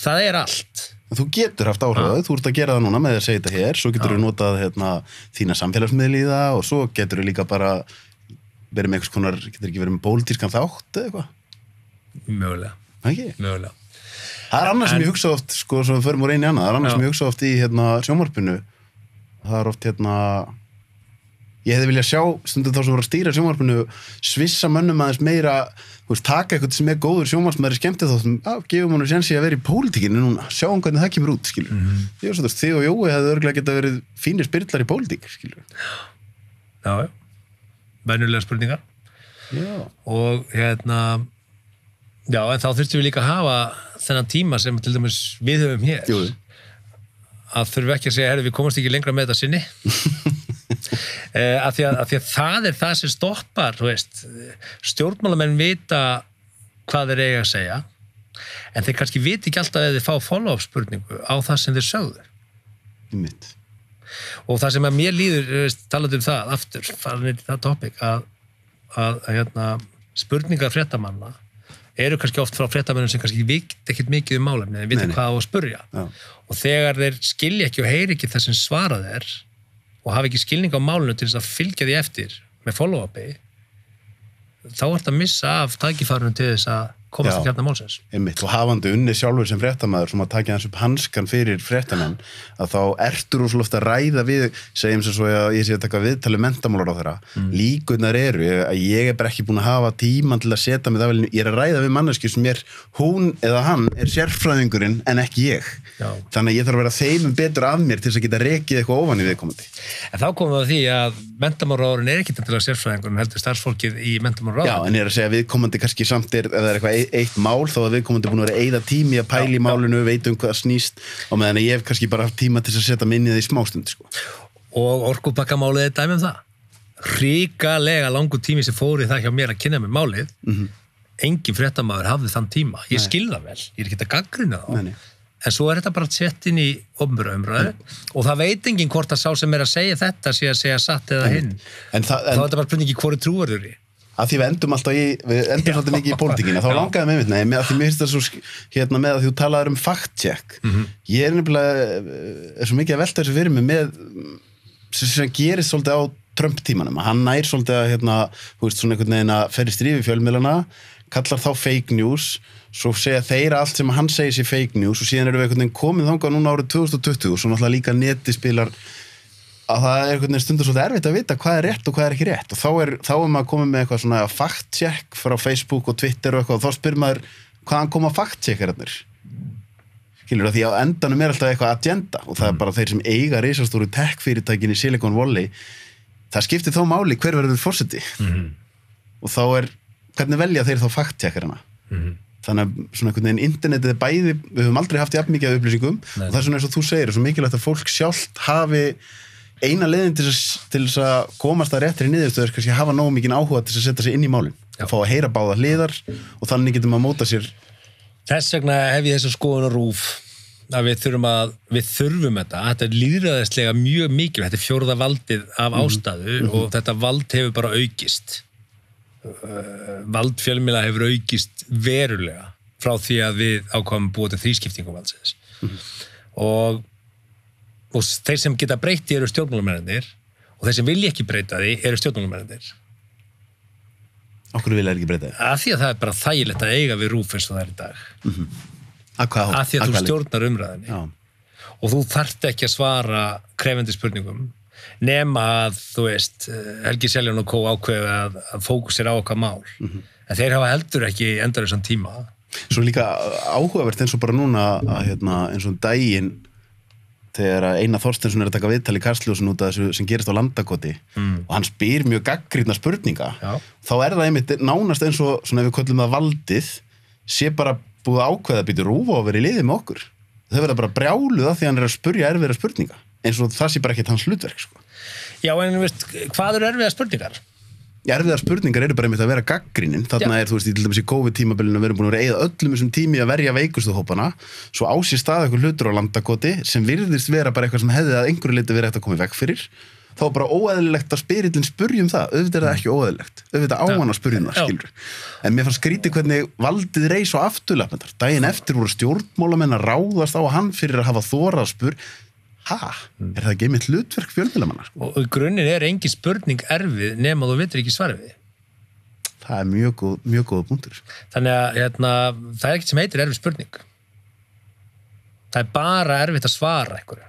S2: það er allt
S1: þú getur haft áhrif þú ert að gera það núna með að segja þetta hér svo getur þú notað þína samfélagsmiðli í það og svo getur þú líka bara verið með einhvers konar, getur ekki verið með pólitískan þátt eða eitthvað
S2: mögulega
S1: það er annars sem ég hugsa oft sko, svo við förum úr einu annað, það er annars sem ég hugsa oft í sjónvarpinu það er oft ég hefði viljað sjá stundum þá sem voru að stýra sjónvarpinu svissa mönnum aðeins meira taka eitthvað sem er góður sjónvarpsmaður skemmti þáttum, gefum hann séns í að vera í pólitíkinu núna, sjáum hvernig það kemur út skilur. Þið og Jói hefði örgulega getað verið fínir spyrlar í pólitík skilur.
S2: Já, venjulega spurningar og já, en þá þurftum við líka að hafa þennan tíma sem til dæmis við höfum hér að þurfum ekki að segja, við komast ekki lengra með þetta sinni af því að það er það sem stoppar stjórnmálamenn vita hvað þeir eiga að segja en þeir kannski viti ekki alltaf að þeir fá follow-up spurningu á það sem þeir sögðu og það sem að mér líður talað það aftur, farin í það topic að spurningar fréttamanna eru kannski oft frá fréttamönnum sem kannski veit ekkert mikið málefni, þeir vita hvað á að spurja og þegar þeir skilja ekki og heyri ekki það sem svarað og hafa ekki skilning á málinu til þess að fylgja því eftir með follow-upi þá er þetta að missa af tækifærunum til þess að komast að kjarna málsins.
S1: Og hafandi unni sjálfur sem fréttamaður sem að taka hans upp hanskan fyrir fréttamenn að þá ertur þú svolítið að ræða við segjum sem svo að ég sé að taka viðtali menntamálar á þeirra. Líkurnar eru að ég er bara ekki búin að hafa tíman til að setja mig það vel, ég er að ræða við manneski sem hún eða hann er sérfræðingurinn en ekki ég. Þannig að ég þarf að vera þeimum betur af mér til þess að geta rekið eitthvað ofan í viðkomandi.
S2: En þá komum við að því að menntamálaráðurinn er ekki til að sérfræðingurinn heldur starfsfólkið í menntamálaráðurinn. Já, en ég er að segja að viðkomandi kannski samt ef það er eitthvað eitt mál þá að viðkomandi búin að vera eyða tími að pæla í málinu, veit hvað snýst og meðan ég hef kannski bara haft tíma til að setja mig inn í það í smástund sko. Og orkupakkamálið er dæmi það. Hrikalega langur tími sem fór í það hjá mér að kynna með málið. Engin fréttamaður hafði þann tíma. Ég skil það vel, ég er ekki að gagnrýna þá. En svo er þetta bara sett inn í opinbera umræðu og það veit enginn hvort að sá sem er að segja þetta sé að segja satt eða hinn. Þá er þetta bara spurningi hvor er trúverður í.
S1: Að því við endum svolítið mikið í pólitíkina, þá langaði með því með að því mér finnst það svo með að þú talaður fact-check. Ég er nefnilega svo mikið að velta þessu fyrir mig með sem gerist svolítið á Trump-tímanum, að hann nær svolítið að þú veist, svona einhvern veginn að fer í stríð við fjölmiðlana, kallar þá fake news, svo segja þeir allt sem hann segir sé fake news og síðan erum við einhvern veginn komið þangað núna árið 2020 og svo náttúrulega líka neti spilar að það einhvern veginn stundur svolítið erfitt að vita hvað rétt og hvað ekki rétt og þá maður komið með eitthvað svona fact-check frá Facebook og Twitter og eitthvað og þá spyr maður hvaðan koma fact-checkararnir skilur það því að endanum alltaf eitthvað agenda og það bara þeir sem eiga risastóru tech-fyrirtækin í Silicon Valley það skiptir þó máli hver verður forseti og þá hvernig velja þeir þá fact-checkarana þannig að svona einhvern veginn internetið bæði, við höfum aldrei haft jafn mikið af upplýsingum og það svona eins og þú segir, svo mikilvægt að fólk sjálft hafi eina leiðin til þess að komast að réttri niðurstöður kannski hafa nógu mikinn áhuga til að setja sig inn í málin og fá að heyra báða hliðar og þannig getum að móta sér
S2: Þess vegna hef ég þessa skoðun á RÚV að við þurfum þetta lýðræðislega mjög mikið, þetta fjórða valdið af ástæðu og þetta vald hefur bara aukist vald fjölmiðla hefur aukist verulega frá því að við ákváðum búið til þrískiptingu valdsins og þeir sem geta breytt eru stjórnmálamennirnir og þeir sem vilja ekki breyta því eru stjórnmálamennirnir
S1: Okkur vilja ekki breyta því?
S2: Af því að það bara þægilegt að eiga við RÚV eins og það í dag Af því að þú stjórnar umræðinni og þú þarft ekki að svara krefendi spurningum nema að, þú veist, Helgi Seljan og Kó ákveðu að fókusera á okkar mál en þeir hafa heldur ekki endalausan tíma
S1: Svo líka áhugavert eins og bara núna að eins og daginn þegar Einar Þorsteinsson að taka viðtal í Kastljósinu út af þessu sem gerist á Landakoti og hann spyr mjög gagnrýna spurninga þá það einmitt nánast eins og svona ef við köllum það valdið sé bara búið að ákveða að býta RÚV og verið í liði með okkur þau verða bara brjáluð af því að hann að spurja erfiðra spurninga eins og það sé bara ekkert hans hlutverk sko.
S2: Já, en veist, hvað eru erfiðar spurningar?
S1: Erfiðar spurningar eru bara einmitt að vera gagnrýnin þarna þú veist, til dæmis í COVID-tímabilinu við erum búin að vera eyða öllum þessum tími að verja veikustu hópana svo á sér stað eitthvað hlutur á Landakoti sem virðist vera bara eitthvað sem hefði að einhverju leyti verið eftir að koma í veg fyrir þá bara óeðlilegt að spyrillin spurjum það auðvitað það ekki óeðlilegt auðvitað á hann að spurjum það, skilur en mér fannst skrítið hvernig valdið reis á afturlappendar daginn eftir voru stjórnmálamenn að ráðast á hann fyrir að hafa þorað að spur er það ekki einmitt hlutverk fjölmiðlamanna sko?
S2: Og í grunninn engin spurning erfið nema þú veitir ekki svarið við
S1: það er mjög góð punktur
S2: þannig að það ekkert sem heitir erfið spurning það er bara erfitt að svara einhverju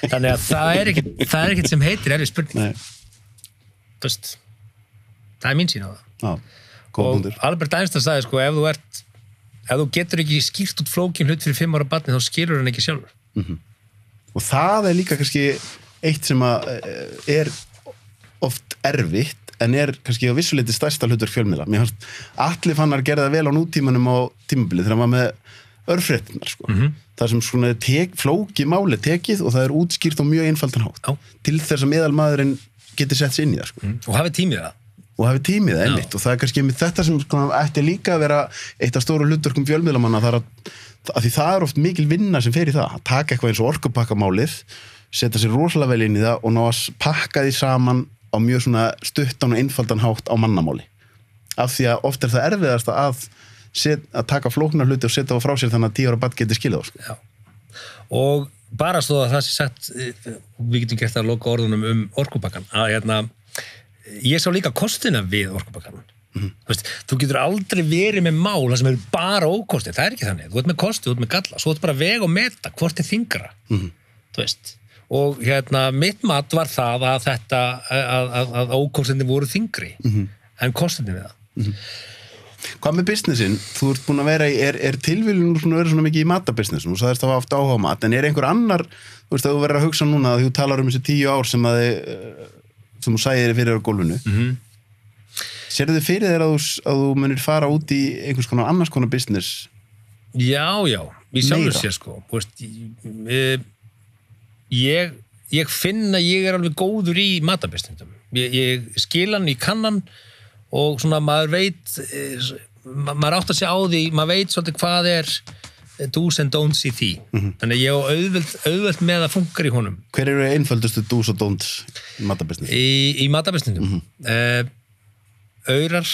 S2: þannig að það er ekkert sem heitir erfið spurning Vist, það er mín sín á það
S1: góð punktur
S2: Albert Einstein sagði sko ef þú getur ekki skýrt út flókin hlut fyrir 5 ára barni þá skilur hann ekki sjálfur
S1: og það er líka kannski eitt sem að er oft erfitt en kannski á vissuleiti stærsta hlutur fjölmiðla mér fannst Atli Fannar gerði það vel á nútímanum á tímabili þegar hann var með örfréttinar sko. Það sem svona flóki máli tekið og það er útskýrt á mjög einfaldan hátt til þess að meðalmaðurinn geti sett sig inn í það sko.
S2: Og hafi tímið það
S1: einmitt og það er kannski þetta sem sko, ætti líka að vera eitt af stóru hlutverkum fjölmiðlamanna þar að því það er oft mikil vinna sem fer í það að taka eitthvað eins og orkupakkamálið setja sér rosalega vel inn í það og ná að pakka því saman á mjög svona stuttan og einfaldan hátt á mannamáli af því að oft er það erfiðast að taka flóknar hluti og setja það frá sér þannig að 10 ára barn geti skilið það sko.
S2: Og bara svo að það sé sagt við getum gert að loka orðunum orkupakkan að ég sá líka kostina við orkupakkanum þú getur aldrei verið með mál það sem eru bara ókostið, það er ekki þannig þú ert með kosti, þú ert með galla, svo ert bara veg og meta hvort er þyngra þú veist og mitt mat var það að þetta að ókostinni voru þyngri en kostinni við það
S1: Hvað með businessin? Þú ert búin að vera er tilviljun að vera svona mikið í matabusinessin og sagðist að hafa haft áhuga á mat en er einhver annar, þú veist að þú verður að hugsa núna að þú talar þessi 10 ár sem þú sæðir fyrir á gólfinu Sérðu þið fyrir þér að þú munir fara út í einhvers konar annars konar business?
S2: Já, ég sjálfur sér sko. Ég finn að ég er alveg góður í matabusinessum. Ég skil hann, ég kann hann og svona maður veit, maður átt að segja á því, maður veit svolítið hvað er do's and don'ts í því. Þannig að ég á auðvelt með að funkar í honum.
S1: Hver eru einföldustu do's og don'ts í matabusiness?
S2: Í matabusinessum? Aurar,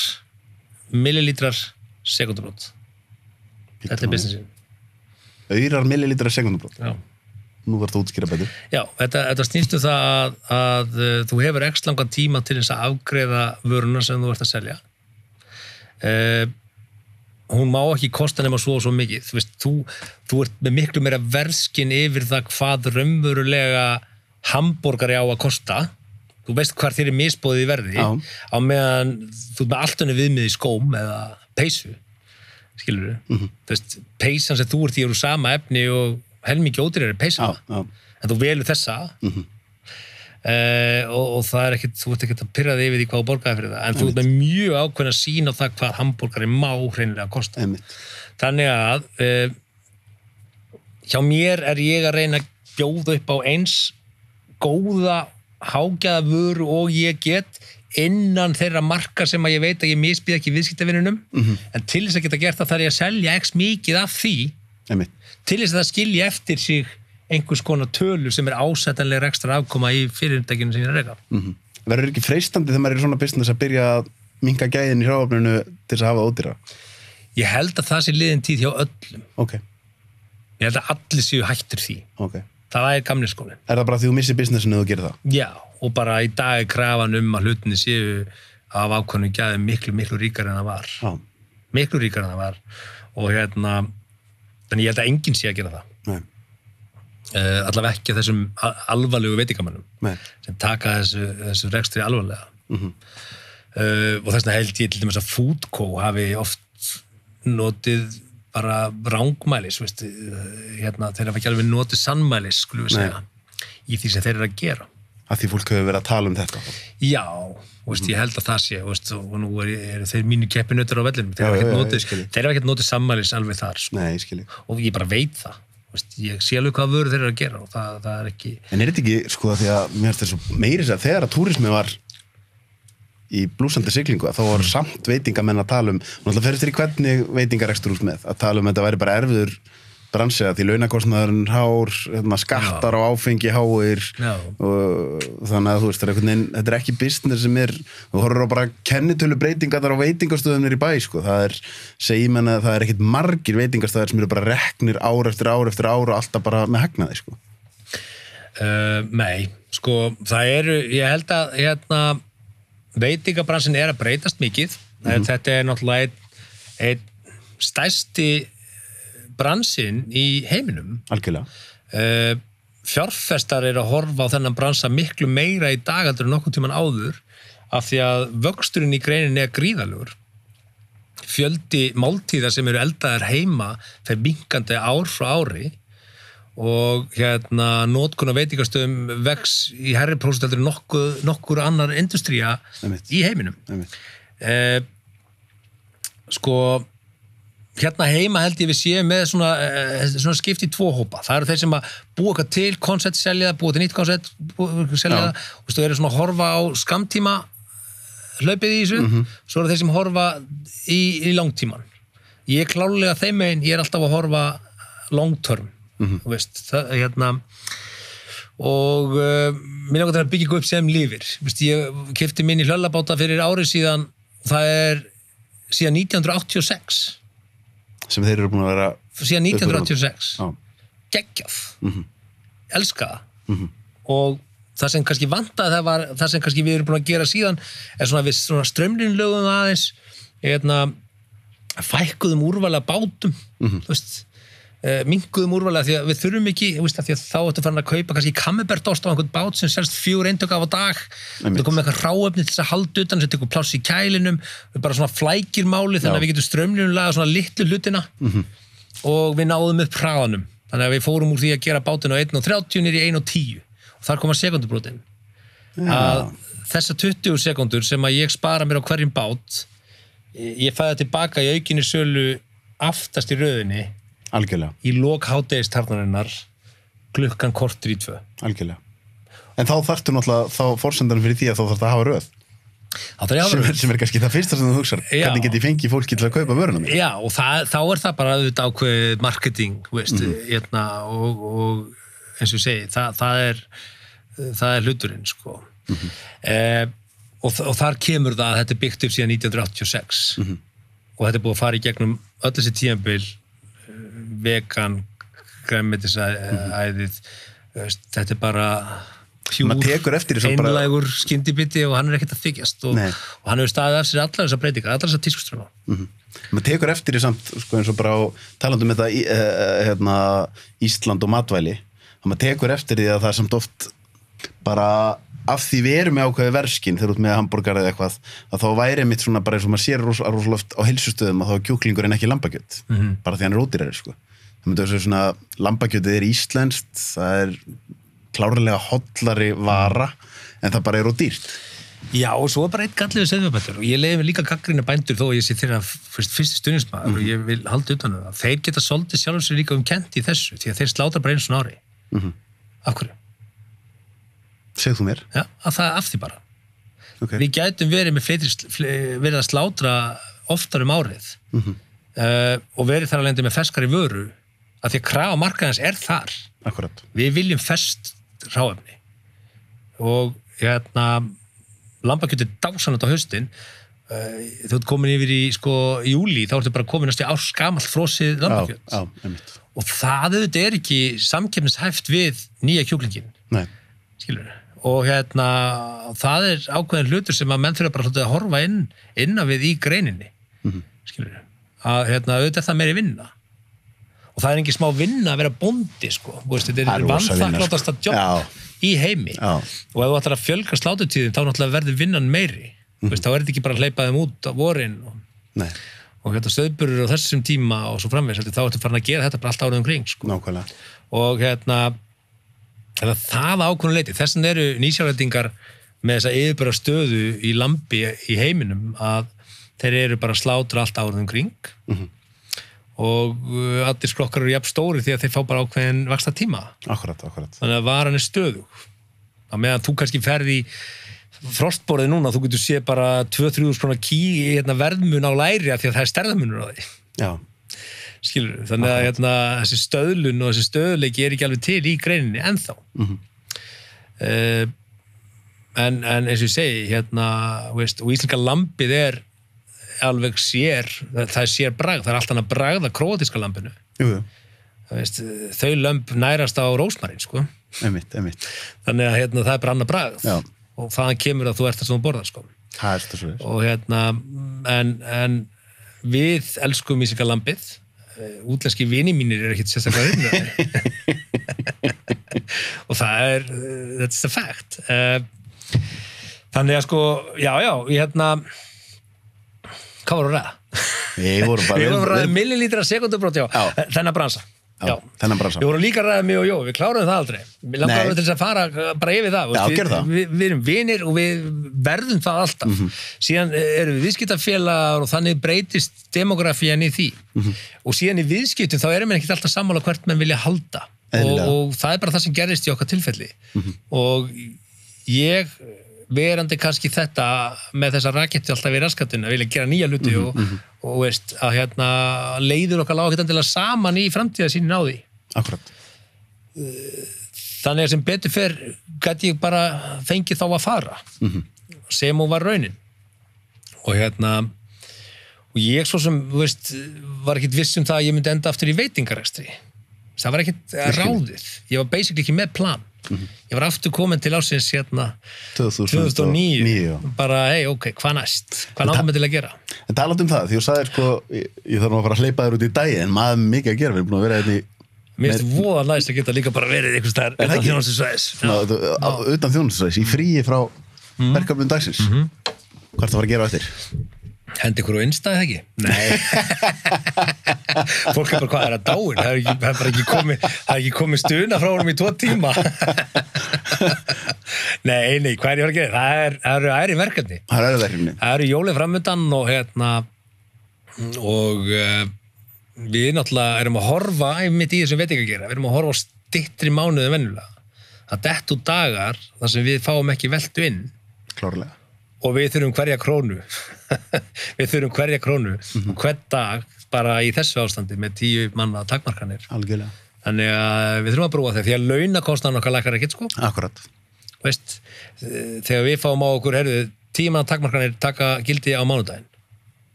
S2: millilítrar, sekundubrót. Þetta er businessin.
S1: Aurar, millilítrar, sekundubrót?
S2: Já.
S1: nú þarf það að útskýra betur.
S2: Já, þetta snýstu það að þú hefur x langan tíma til þess að afgreiða vöruna sem þú ert að selja. Hún má ekki kosta nema svo og svo mikið. Þú veist, þú ert með miklu meira verðskinn yfir það hvað raunverulega hamborgari á að kosta. Þú veist hvar þér misboðið í verði á meðan þú ert með allt önni viðmið í skóm eða peysu, skilurðu. Þú veist, peysan sem þú ert í eru sama efni og helmingi ódýrari peysa, en þú velur þessa og það er ekkert, þú ert ekkert að pirra þig yfir því hvað þú borgaði fyrir það, en þú ert með mjög ákveðna sýn á það hvað hamborgari má hreinlega kosta. Þannig að hjá mér er ég að reyna að bjóða upp á eins góða hágæða vöru og ég get innan þeirra marka sem að ég veit að ég misbýð ekki viðskiptavinunum, en til þess að geta gert það þarf ég að selja x mikið af því til þess að það skilji eftir sig einhvers konar tölu sem er ásættanlega ekstra afkoma í fyrirtækinu sem ég er að reka.
S1: Verður ekki freistandi þegar maður er í svona business að byrja að minnka gæðin í hráefninu til þess að hafa ódýra?
S2: Ég held að það sé liðin tíð hjá öllum. Ég held að allir séu hættir því. Það er gamli skólinn. Er
S1: það bara því þú missir businessinu og þú gerir það?
S2: Já, og bara í dag er krafan að hlutinni séu af ákvæmum gæðum miklu ríkar en það var. Miklu ríkar en það var. Og þannig ég held að enginn sé að gera það. Allavega ekki þessum alvarlegu veitingamönnum sem taka þessu rekstri alvarlega. Og þess vegna held ég til dæmis að Foodco hafi oft notið bara rángmælis, þeir hafa ekki alveg notið sannmælis, skulum við segja, í því sem þeir eru að gera.
S1: Að því fólk hefur verið að tala um þetta?
S2: Já, ég held að það sé, og nú eru þeir mínu keppinautar á vellinum, þeir hafa ekki notið sannmælis alveg þar,
S1: Nei, ég skilji.
S2: Og ég bara veit það. Ég sé alveg hvað vöru þeir eru að gera og það er ekki...
S1: En er þetta ekki, því að mér finnst þetta meiri að þegar að túrismi var í blúsandi siglingu, þá var samt veitingamenn að tala um, og náttúrulega ferist þér í hvernig veitingarekstur út með, að tala um að þetta væri bara erfiður bransi að því launakostnaðurinn hár, skattar á áfengi háir, og þannig að þú veist, þetta er ekki business sem þú horfir á bara kennitölu breytingar á veitingastöðum í bæ, það er ekkit margir veitingastöðar sem eru bara reknir ár eftir ár eftir ár og alltaf bara með hagnaði,
S2: Nei, það eru, ég held að veitingabransin er að breytast mikið. Þetta er náttúrulega einn stærsti bransin í heiminum.
S1: Algjörlega.
S2: Fjárfestar eru að horfa á þennan bransa miklu meira í dag heldur en nokkurn tímann áður, af því að vöxturinn í greininni er gríðarlegur. Fjöldi máltíða sem eru eldaðar heima fer minnkandi ár frá ári, og notkun á veitingastöðum vex í hærri prósent heldur nokkur annar industría í heiminum. Heima held ég við séum með svona skipt í tvo hópa. Það eru þeir sem að búa eitthvað til koncept, selja það, búa til nýtt koncept, selja það, og þú eru svona að horfa á skamtíma hlaupið í þessu, svo eru þeir sem horfa í langtíman. Ég er klárlega þeim megin, ég er alltaf að horfa long term. Og mér langar til að byggja upp sem lifir. Ég keypti minn í hlöllabáta fyrir árið síðan, það er síðan 1986
S1: sem þeir eru búin að vera
S2: síðan 1986 geggjað, elska það. Og það sem kannski vantaði, það sem kannski við erum búin að gera síðan er svona við strömlinlögum aðeins, fækkuðum úrvala bátum, minnkuðum úrvalega, því að við þurfum ekki, því að þá ættu farin að kaupa kannski kammerbertost á einhvern bát sem selst 4 eintök af á dag, það komið eitthvað hráefni til þess að halda utan sem tekur pláss í kælinum, við bara svona flækir máli þannig að við getum strömlínulaga svona litlu hlutina og við náðum upp hraðanum, þannig að við fórum úr því að gera bátinn á 1.30 niður í 1.10 og þar koma sekundubrotin. Að þessar 20 sekundur sem að ég spara mér á hverjum bát, ég fæði tilbaka í aukinni sölu aftast í röðinni.
S1: Algjörlega.
S2: Í lok hádegistarnarinnar klukkan kortur í 2.
S1: Algjörlega. En þá þarftu náttúrulega, þá forsendan fyrir því að þá þarftu að hafa röð. Sem er kannski það fyrsta sem þú hugsar. Hvernig get ég fengið fólki til að kaupa vöruna mér?
S2: Já, og þá er það bara auðvitað ákveðið marketing, og eins og ég segi, það er hluturinn, og þar kemur það að þetta er byggt upp síðan 1986 og þetta er búið að fara í gegnum öll þessi tímabil, vegan, grænmetisæðið, þetta bara
S1: pjúr,
S2: einlægur skyndibiti og hann ekkert að þykjast og hann hefur staðið af sér allar þessar breytingar, allar þessar tískuströma.
S1: Maður tekur eftir því samt, sko, eins og bara talandum þetta Ísland og matvæli, maður tekur eftir því að það er samt oft bara af því við erum með ákveði verskinn þegar út með hambúrgar eða eitthvað, að þá væri mitt svona bara eins og maður sér rosalega oft á heilsustöðum að þá er kjúklingur en ekki lambakjöt, bara því hann er ódýrari, sko. Það myndi að segja svona, lambakjötið er íslenskt, það er klárlega hollari vara, en það bara er ódýrt.
S2: Já, og svo er bara eitt galliður sauðfjárbændur og ég leiði mig líka gagnrýna bændur þó að ég sé þeirra fyrsti stuðningsmaður og ég vil halda utan það. Þeir geta svolítið sjálfur sér líka kent í þessu, því að þeir slátra bara einu svona ári. Af hverju?
S1: Segð þú mér?
S2: Já, að það er af því bara. Við gætum verið að slátra oftar árið og verið þar að lenda með ferskari vöru að því að krafa markaðins er þar.
S1: Akkurat.
S2: Við viljum ferskt hráefni og lambakjöt er dásanlegt á haustin. Þú ert komin yfir í júlí, þá ertu bara komin næstu árs gamalt frosið lambakjöt.
S1: Einmitt.
S2: Og það auðvitað er ekki samkeppnishæft við nýja kjúklingin.
S1: Nei.
S2: Skilur. Og það er ákveðin hlutur sem að menn þurfa bara að horfa inn við í greininni. Skilur. Að auðvitað er það meiri vinna. Og það er ekki smá vinna að vera bóndi, sko. Þetta er vanþakkláttasta jobb í heimi. Og ef þú ætlar að fjölga sláturtíðin, þá náttúrulega verður vinnan meiri. Þá er þetta ekki bara að hleypa þeim út á vorin og stöðburur á þessum tíma og svo framvegis, þá ertu farin að gera þetta bara allt árið umkring, sko.
S1: Nákvæmlega.
S2: Og það ákveðnu leyti. Þess vegna eru nýsjálendingar með þessa yfirbara stöðu í lambi í heiminum að þeir eru bara að slátra allt árið umkring. Og allir skrokkar eru jafn stóri því að þeir fá bara ákveðin vaxta tíma.
S1: Akkurat.
S2: Þannig að varan er stöðug. Á meðan þú kannski ferð í frostborðið núna, þú getur séð bara 2-3 króna verðmun á læri af því að það er stærðamunur á því. Já. Skilur, þannig að þessi stöðlun og þessi stöðuleiki er ekki alveg til í greininni ennþá. En eins og ég segi, og íslenska lambið er alveg það er sér bragð, það er allt annað bragð að króatíska lambinu. Þau lömb nærast á rósmarín, sko.
S1: Einmitt.
S2: Þannig að það er bara annað bragð. Já. Og þaðan kemur að þú ert það sem þú borðar, sko.
S1: Það er svo.
S2: Og en við elskum íslenska lambið, útlenski vini mínir eru ekkert sérstaklega og það er that's the fact. Þannig að ég hvað voru að ræða?
S1: Við vorum
S2: að ræða millilítra sekundubrót, þennan bransa.
S1: Þennan bransa.
S2: Við vorum líka að ræða mig og Jó, við kláruðum það aldrei. Við langarum alveg til þess að fara bara yfir það.
S1: Gerðu það.
S2: Við erum vinir og við verðum það alltaf. Síðan erum við viðskiptafélagar og þannig breytist demografían í því. Og síðan í viðskiptum þá erum við ekki alltaf sammála hvert menn vilja halda. Og það er bara það sem gerist í okkar tilfelli. Og ég verandi kannski þetta með þessa raketti alltaf í raskatinu að vilja gera nýja hluti og veist að leiður okkar lághettandilega saman í framtíðasýnin á því.
S1: Akkurat.
S2: Þannig að sem betur fer gæti ég bara fengið þá að fara sem og var raunin. Og og ég svo sem, veist, var ekkit viss það að ég myndi enda aftur í veitingarekstri. Það var ekkit ráðið. Ég var basically ekki með plan. Ég var aftur komin til ársins 2009 bara, hvað næst? Hvað náðum við til að gera?
S1: En talað það, því þú sagðir ég þarf að fara að hleypa þér út í daginn en maður mikið að gera, við erum búin að vera
S2: Mér finnst voða næst að geta líka bara verið einhvers staðar utan þjónustusvæðis.
S1: Utan þjónustusvæðis, í fríi frá verkefnum dagsins. Hvað ertu að fara að gera á eftir?
S2: Hendi ykkur á Insta eða ekki? Nei. Fólk er bara, hvað er að dáin? Það er bara ekki komið stuna frá honum í 2 tíma. Nei, hvað er ég að fara að gera? Það eru æri verkefni. Það eru jólið framundan og við náttúrulega erum að horfa einmitt í þessum veitingagera. Við erum að horfa á styttri mánuði en venjulega. Það dettu dagar þar sem við fáum ekki veltu inn.
S1: Klárlega.
S2: Og við þurfum hverja krónu. Hvern dag bara í þessu ástandi með 10 manna takmarkanir.
S1: Algjörlega.
S2: Þannig að við þurfum að brúa það því að launakostnaðan okkar lækkar ekkert, sko.
S1: Akkurat.
S2: Veist, þegar við fáum á okkur 10 manna takmarkanir taka gildi á mánudaginn.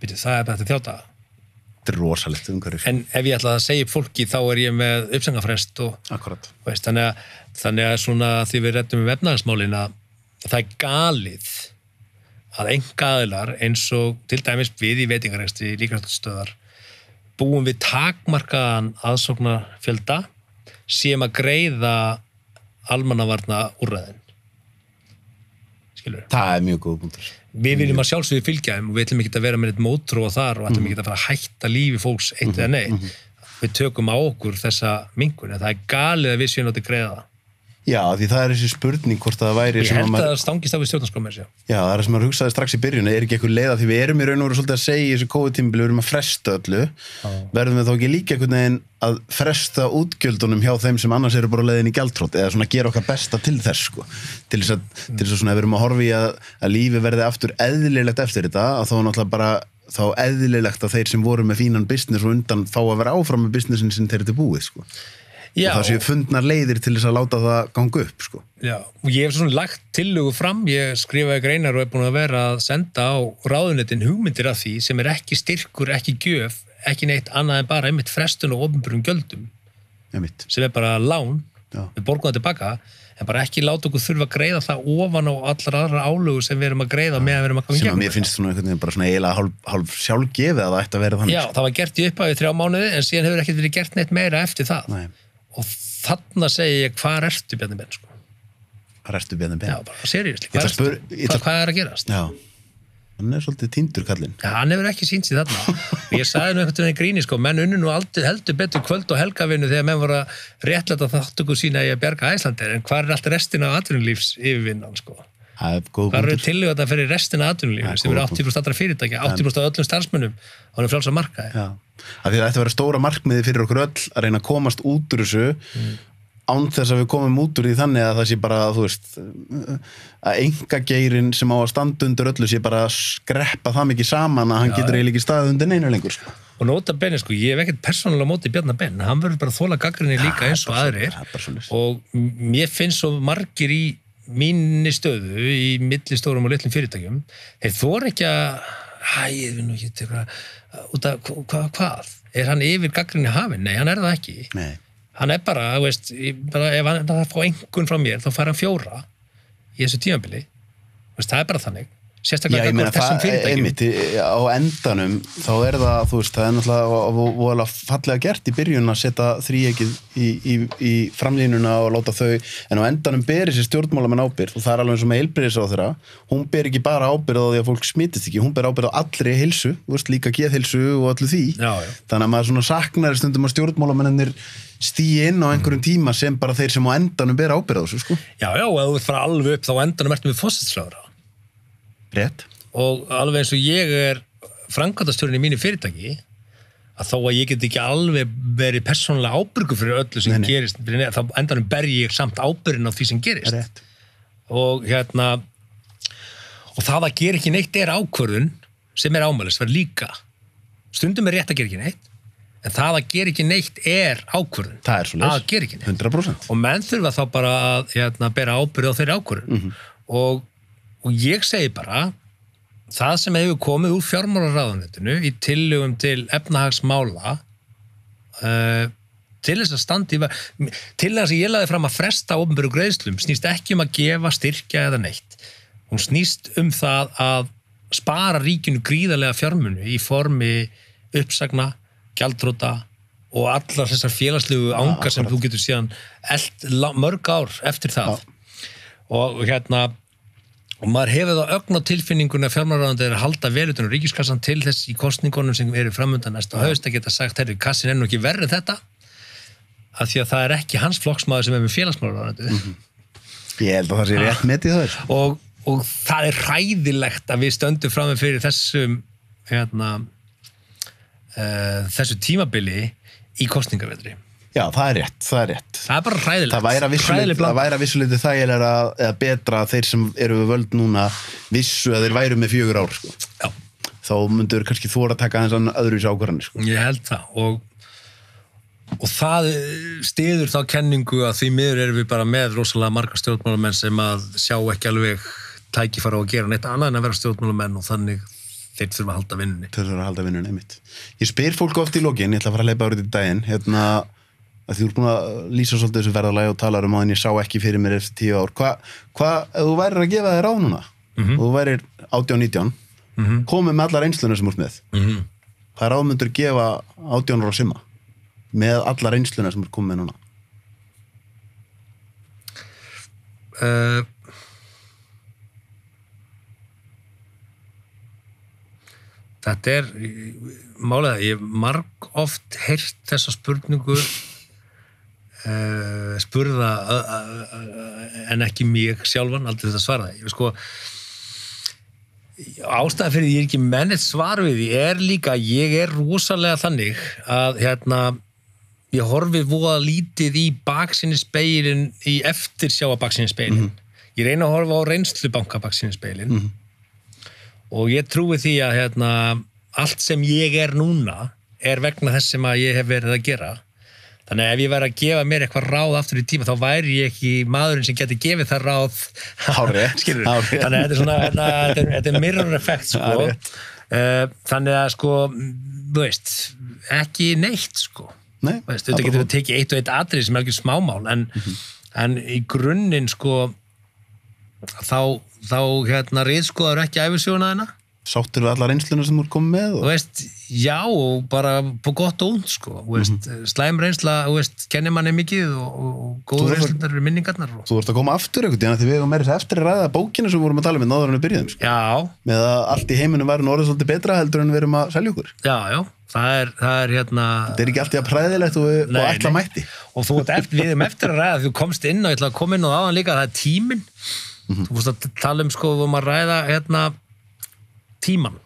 S2: Það er bara 3 daga.
S1: þetta rosalegt umhverfi.
S2: En ef ég ætla að segja upp fólki þá ég með uppsangafrest og
S1: Akkurat.
S2: Veist, þannig að svona því við reddum efnahagsmálin að það galið að einkaaðilar eins og til dæmis við í veitingarekstri líkamsræktarstöðvar búum við takmarkaðan aðsóknarfjölda sem að greiða almannavarna úrræðin. Skilur?
S1: Það mjög góð punktur.
S2: Við viljum að sjálfsögðu fylgja þeim og við ætlum ekki að vera með eitt mótróa þar og ætlum ekki að fara að hætta lífi fólks eitt eða neitt. Við tökum á okkur þessa minnkun en það galið að við séum að greiða það.
S1: Já, því það þessi spurning hvort það væri
S2: ég held að það stangist á við stjórnarskrá með sér.
S1: Já, það sem maður hugsaði strax í byrjun ekki eitthvað leið að því við erum í raun og veru svolítið að segja í þessu COVID-tímabili, við erum að fresta öllu verðum við þá ekki líka einhvern veginn að fresta útgjöldunum hjá þeim sem annars eru bara leiðin í gjaldþrot eða svona gera okkar besta til þess sko. til þess að svona við erum að horfa í að lífi verði aftur eðlilegt eftir þetta að þá náttúrulega bara þá eðlilegt að þeir sem voru með fínan business og undan fá að vera áfram með businessin sem þeir eru til búið sko. Já, og það séu fundnar leiðir til þess að láta það ganga upp sko.
S2: Já, og ég hef svona lagt tillögu fram, ég skrifaði greinar og búin að vera að senda á ráðuneytin hugmyndir af því sem ekki styrkur, ekki gjöf, ekki neitt annað en bara einmitt frestun og opinberum gjöldum sem bara lán, við borgum það tilbaka en bara ekki láta okkur þurfa að greiða það ofan á allar aðra álögu sem við erum að greiða meðan við erum að koma í
S1: gegn. Sem að mér finnst svona einhvern veginn bara svona eiginlega hálf sjálfgefið að það ætti að vera þannig.
S2: Já, það var gert í upphafi 3 mánuði en síðan hefur ekkert verið gert neitt meira eftir það.
S1: Nei.
S2: Og þarna segi ég, hvað ertu Bjarni Ben sko?
S1: Hvað ertu Bjarni Ben?
S2: Já, bara seriously, hvað að gerast?
S1: Já, hann svolítið týndur kallinn.
S2: Já, hann hefur ekki sýnt sig þarna. Og ég sagði nú einhvern veginn gríni sko, menn unnu nú aldrei heldur betur kvöld og helgavinnu þegar menn voru að réttlæta þáttöku sína í að bjarga Æslandir, en hvað allt restina af atvinnulífs yfirvinnan sko? Hvað eru tillögur þetta fyrir restina af atvinnulífs sem eru 80% allra fyrirtækja, 80% af öllum starfsmönnum á þeim frjálsa markaði.
S1: Af því það ætti að vera stóra markmiði fyrir okkur öll að reyna að komast út úr þessu án þess að við komum út úr því þannig að það sé bara, þú veist, að einkageirinn sem á að standa undir öllu sé bara að skreppa það mikið saman að hann getur eiginlega ekki staðið undir neinu lengur sko.
S2: Og nota bene sko, ég hef ekkert persónulega móti Bjarna Ben, hann verður bara að þola gagnrýni líka eins og aðrir og mér finnst svo margir í mínni stöðu í millistórum og litlum fyrirtækjum, þeir þora ekki að ég vil nú ekki út af hvað? Er hann yfir gagnrýni hafinn? Nei, hann það ekki.
S1: Nei.
S2: Hann bara, veist, bara ef hann það fá einhvern frá mér, þá fær hann 4 í þessu tímabili. Veist, það bara þannig. Sérstaklega gagnvart þessum fyrirtækjum.
S1: Einmitt, á endanum, þá það, þú veist, það náttúrulega voðalega fallega gert í byrjun að setja þríeykið í framlínuna og láta þau, en á endanum ber þessi stjórnmálamenn ábyrgð og það alveg eins og með heilbrigðisráðherra, hún ber ekki bara ábyrgð á því að fólk smitist ekki, hún ber ábyrgð á allri heilsu, þú veist, líka geðheilsu og allu því.
S2: Já.
S1: Þannig að maður svona saknar stundum að stjórnmálamennir stíi inn á einhverjum tíma sem bara þeir sem á endanum ber ábyrgð á þessu, sko.
S2: Já, og ef þú fara alveg upp þá endanum ertu við forsætisráðherra.
S1: Rétt.
S2: Og alveg eins og ég framkvæmdastjórinn í mínu fyrirtæki að þó að ég get ekki alveg verið persónulega ábyrgur fyrir öllu sem gerist þá endanum ber ég samt ábyrgin á því sem gerist.
S1: Rétt.
S2: Og og það að gera ekki neitt ákvörðun sem ámælisverð líka. Stundum rétt að gera ekki neitt en það að gera ekki neitt ákvörðun.
S1: Það svoleiðis.
S2: Að gera ekki neitt.
S1: 100%.
S2: Og menn þurfa þá bara að bera ábyrgð á þeirri ákvörðun. Og ég segi bara, það sem hefur komið úr fjármálaráðuneytinu í tillögum til efnahagsmála til þess að standa til þess að ég lagði fram að fresta opinberu greiðslum snýst ekki að gefa, styrkja eða neitt. Hún snýst það að spara ríkinu gríðarlega fjármuni í formi uppsagna, gjaldþrota og allar þessar félagslegu ángar sem þú getur síðan mörg ár eftir það. Og og maður hefur það ögn á tilfinninguna að fjármálaráðuneytið að halda vel utan á ríkiskassan til þess í kosningunum sem eru framundan næsta haust að geta sagt, herru, kassin nú ekki verri þetta af því að það ekki hans flokksmaður sem með félagsmálaráðuneytið.
S1: Ég held að það sé rétt metið það.
S2: Og það hræðilegt að við stöndum fram með fyrir þessum þessu tímabili í kosningavetri.
S1: Já, það rétt.
S2: Það bara hræðilegt.
S1: Það væri að vissuleiti þægilega eða betra að þeir sem eru við völd núna vissu að þeir væru með 4 ár, sko.
S2: Já.
S1: Þá myndur kannski þóra að taka þess að öðruvísi ákvarðanir, sko.
S2: Ég held það og það styður þá kenningu að því miður erum við bara með rosalega marga stjórnmálamenn sem að sjá ekki alveg tækifæri á að gera neitt annað en að vera stjórnmálamenn og þannig þeir þurfa að halda vinnunni.
S1: Þeir þurfa að halda vinnunni, einmitt. Ég spyr fólk oft í lokin, ég ætla að fara að leipa árið í daginn, að þú ert búin að lýsa svolítið þessu verðalagi og talar að ég sá ekki fyrir mér eftir 10 ár. Hvað, ef þú værir að gefa þér ráð núna, og þú værir 18-19, komið með allar reynsluna sem þú ert með. Hvað ráð myndur gefa 18 ára Simma með allar reynsluna sem þú ert komið með núna?
S2: Þetta málega, ég hef marg oft heyrt þessa spurningu spurða en ekki mig sjálfan, aldrei þetta svaraði. Ástæða fyrir ég ekki mennið svar við því líka, ég rosalega þannig að ég horfi voða lítið í baksinnisspegilinn, í eftirsjá að baksinnisspegilinn. Ég reyna að horfa á reynslubanka baksinnisspegilinn og ég trúi því að allt sem ég núna vegna þess sem að ég hef verið að gera. Þannig að ef ég væri að gefa mér eitthvað ráð aftur í tíma, þá væri ég ekki maðurinn sem geti gefið það ráð. Skilur. Þannig að þetta mirror effect, sko. Þannig að, þú veist, ekki neitt, sko.
S1: Nei.
S2: Þetta getur við tekið eitt og eitt atriði sem ekki smámál, en í grunninn, sko, þá ritskoðar ekki ævisöguna þina.
S1: Sáttur við allar reynsluna sem þú ert komið með?
S2: Þú veist, já, og bara på gott og und, sko. Slæm reynsla, kennir manni mikið og góður reynslunar eru minningarnar.
S1: Þú ert að koma aftur einhvern veginn, því við hefum meira eftir að ræða bókina sem við vorum að tala áður en við byrjuðum, sko.
S2: Já.
S1: Með að allt í heiminum væri orðið svolítið betra heldur en við erum að selja okkur.
S2: Já, það er
S1: Þetta ekki alltaf præðilegt og ætla mætti.
S2: Og þú við eftir að ræða, þú komst inn og ég ætla að koma inn og áðan líka, það tíminn. Þú fórst að tala sko, við vorum að ræða tíman.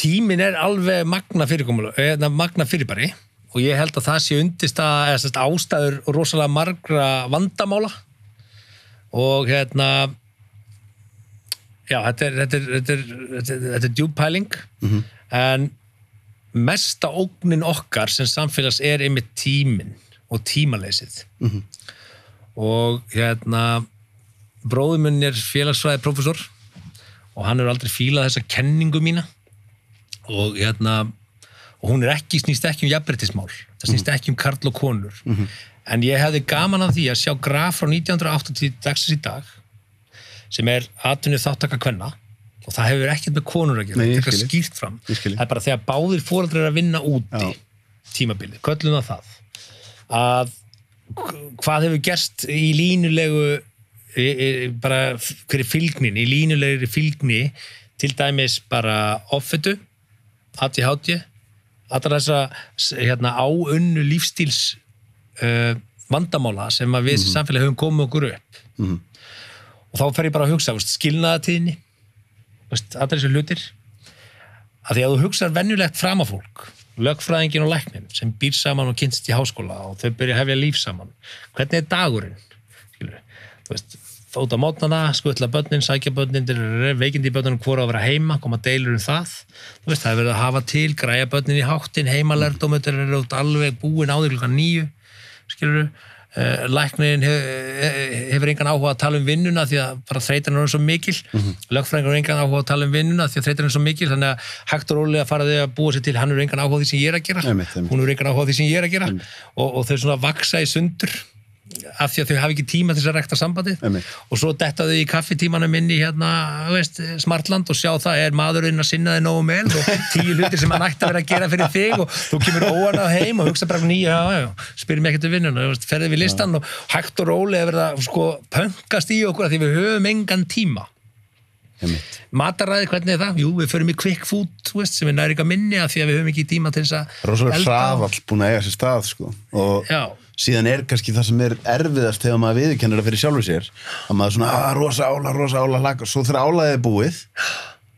S2: Tíminn alveg magna fyrirbæri og ég held að það sé undirstaða ástæður rosalega margra vandamála og já, þetta djúp pæling en mesta ógnin okkar sem samfélags einmitt tíminn og tímaleysið og bróðir minn félagsfræði prófessor og hann aldrei fílað þessa kenningu mína og hún snýst ekki jafnréttismál, það snýst ekki karl og konur en ég hefði gaman af því að sjá graf frá 1980 dagsins í dag sem atvinnu þáttaka kvenna og það hefur ekkert með konur að gera, þetta skýrt fram það bara þegar báðir foreldrar að vinna úti tímabilið, köllum það að hvað hefur gerst í línulegu bara hverju fylgnin, í línulegri fylgni til dæmis bara offitu, ADHD, allra þessa áunnu lífstíls vandamála sem að við sem samfélag höfum komið okkur upp og þá fer ég bara að hugsa skilnaðartíðni, allra þessu hlutir að því að þú hugsar venjulegt framafólk, lögfræðingin og læknin sem býr saman og kynnst í háskóla og þau byrja að hefja líf saman, hvernig dagurinn, skilur við, út á mótnana, skutla börnin, sækja börnin, veikindi í börnunum hvora að vera heima, koma deilur það er verið að hafa til, græja börnin í háttin, heimalærdómur, þetta alveg búin áður klukkan 9, skilur læknirinn hefur engan áhuga að tala vinnuna því að bara þreytan svo mikil, lögfræðingur engan áhuga að tala vinnuna því að þreytan svo mikil, þannig að hægt og rólega fara þau að búa sér til, hann engan áhuga því sem ég að gera, hún engan áhuga því sem ég að gera og þau svona vaksa í sundur af því að þau hafa ekki tíma til þess að rækta sambandið og svo detta þau í kaffitímanum inn í Smartland og sjá það maðurinn að sinna þig nógu vel og 10 hlutir sem hann ætti að vera að gera fyrir þig og þú kemur óanað heim og hugsa bara spyrir mig ekkert vinnuna, ferði við listan og hægt og rólega verða pönkast í okkur af því við höfum engan tíma mataræði, hvernig það? Jú, við förum í quick food sem næri ekki að minni af því að við höfum ekki tíma til þess að
S1: rosalega hraðall búin að eiga sér stað og síðan kannski það sem erfiðast þegar maður viðurkennir það fyrir sjálfur sér að maður svona, rosa álag lag og svo þegar álagið búið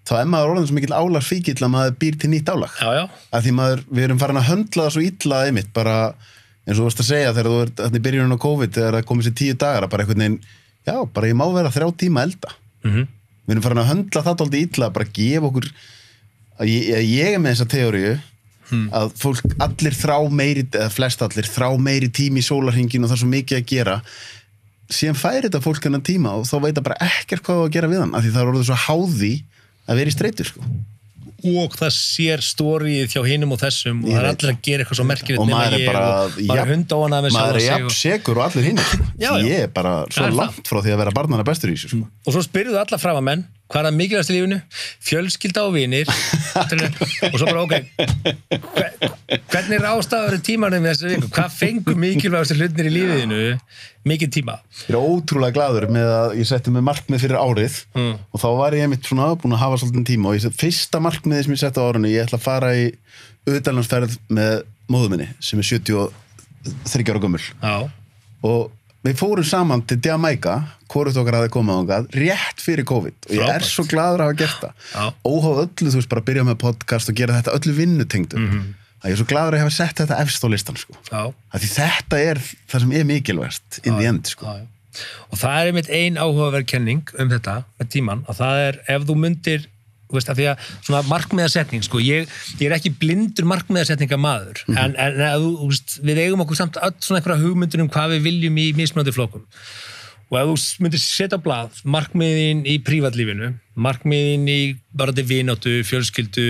S1: þá maður orðin svo mikil álagsfíkill að maður býr til nýtt álag af því við erum farin að höndla það svo illa einmitt, bara eins og þú varst að segja þegar þú ert í byrjunum á COVID þegar það komið sér 10 dagar bara einhvern veginn, bara ég má vera 3 tíma elda við erum farin að höndla það dálítið illa, bara gefa okkur ég með þessa teóríu að fólk allir þrá meiri eða flest allir þrá meiri tími í sólarhringin og það er svo mikið að gera síðan færi þetta fólk hennan tíma og þá veit það bara ekkert hvað að gera við hann af því það er orðið svo háði að vera í streitur
S2: og það sér storyið hjá hinum og þessum og það allir að gera eitthvað svo merkilegt
S1: og maður er bara
S2: hundóana með
S1: maður er jafn segur og allir hinn ég er bara svo langt frá því að vera barnana bestur í þessu
S2: og svo spyrðu alla framamenn hvað er það mikilvægast í lífinu? Fjölskylda og vinir og svo bara hvernig ráðstafur tímanum í þessu viku? Hvað fengur mikilvægast hlutnir í lífiðinu? Mikið tíma.
S1: Ég er ótrúlega glaður með að ég setti mig markmið fyrir árið og þá var ég einmitt svona búin að hafa svolítið tíma og fyrsta markmiði sem ég setti á árunni, ég ætla að fara í utanlandsferð með móður minni sem er 73 ára gömul og við fórum saman til Jamaica, hvorugt okkar hafði komið ángað, rétt fyrir COVID og ég er svo glaður að hafa gert það. Óháð öllu, þú veist, bara byrja með podcast og gera þetta öllu vinnutengdu. Að ég er svo glaður að ég hafa sett þetta efst á listan, sko. Því þetta er það sem er mikilvægast in the end, sko.
S2: Og það er einmitt ein áhugaverð kenning þetta með tíman, að það er ef þú myndir þú veist, af því að svona markmiðasetning sko, ég er ekki blindur markmiðasetninga maður, en þú veist, við eigum okkur samt öll svona einhverja hugmyndur hvað við viljum í mismunandi flokkum og ef þú myndir setja á blað markmiðin í prívatlífinu, markmiðin í bara til vináttu, fjölskyldu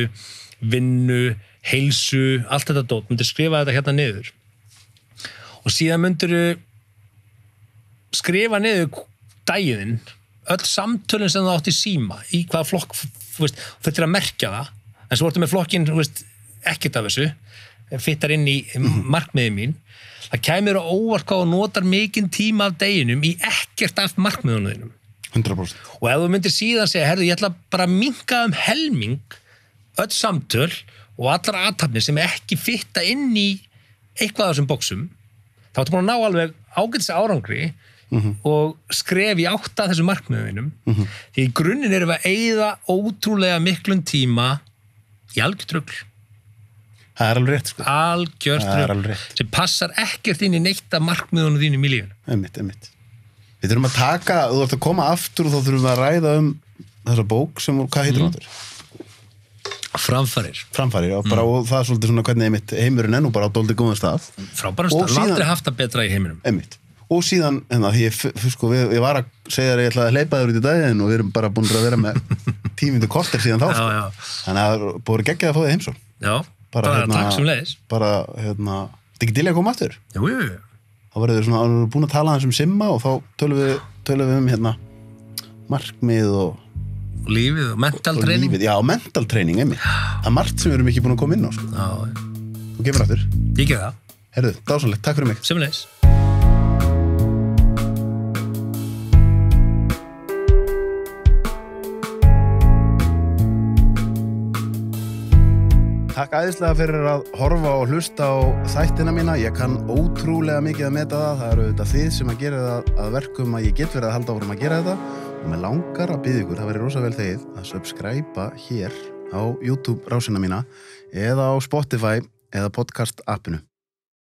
S2: vinnu, heilsu allt þetta dót, myndir skrifa þetta hérna niður og síðan myndir skrifa niður daginn, öll samtölin sem það átt í síma, í hvaða flokk þetta er að merkja það en svo ertu með flokkinn ekkert af þessu fittar inn í markmiðið mín það kæmur á óvart hvað og notar mikinn tíma af deginum í ekkert af markmiðunum þínum
S1: 100%
S2: og ef þú myndir síðan segja, herðu, ég ætla bara að minnka helming öll samtöl og allar athafnir sem ekki fitta inn í eitthvað af þessum boxum þá ertu búin að ná alveg ágætis árangri og skref í átt að þessum markmiðunum því í grunninn erum við að eyða ótrúlega miklum tíma í algjörtrugl
S1: það er alveg rétt sko
S2: algjörtrugl sem passar ekkert inn í neitt af markmiðunum þínum í lífinu
S1: einmitt við þurfum að taka, þú ert að koma aftur og þá þurfum við að ræða þessa bók sem, hvað heitir hún
S2: Framfarir,
S1: já, bara, og það er svolítið svona hvernig einmitt heimurinn er nú bara á dálítið góðan stað
S2: frábærum stað, við aldrei haft það betra í heiminum
S1: einmitt og síðan, því ég var að segja að ég ætlaði að hleypa þér út í daginn og við erum bara búin að vera með 10 mínútur korter síðan þá þannig að það búið geggjað að fá þig heimsókn
S2: bara takk sem leiðis
S1: bara, þetta ekki til að koma aftur
S2: jú
S1: þá verður við svona, búin að tala hans simma og þá tölum við markmið og
S2: lífið og mental training
S1: já, mental training, einmitt það er margt sem við erum ekki búin að koma inn á sko. Þú kemur aftur
S2: ég ger það
S1: herðu, dásanlegt, takk fyrir mig
S2: sem leiðis
S1: Takk æðislega fyrir að horfa og hlusta á þættina mína. Ég kann ótrúlega mikið að meta það. Það eru þetta þið sem að gera það að verkum að ég get verið að halda áfram að gera þetta. Og mér langar að biðja ykkur, það væri rosa vel þegið, að subscribe hér á YouTube rásina mína eða á Spotify eða podcast appinu.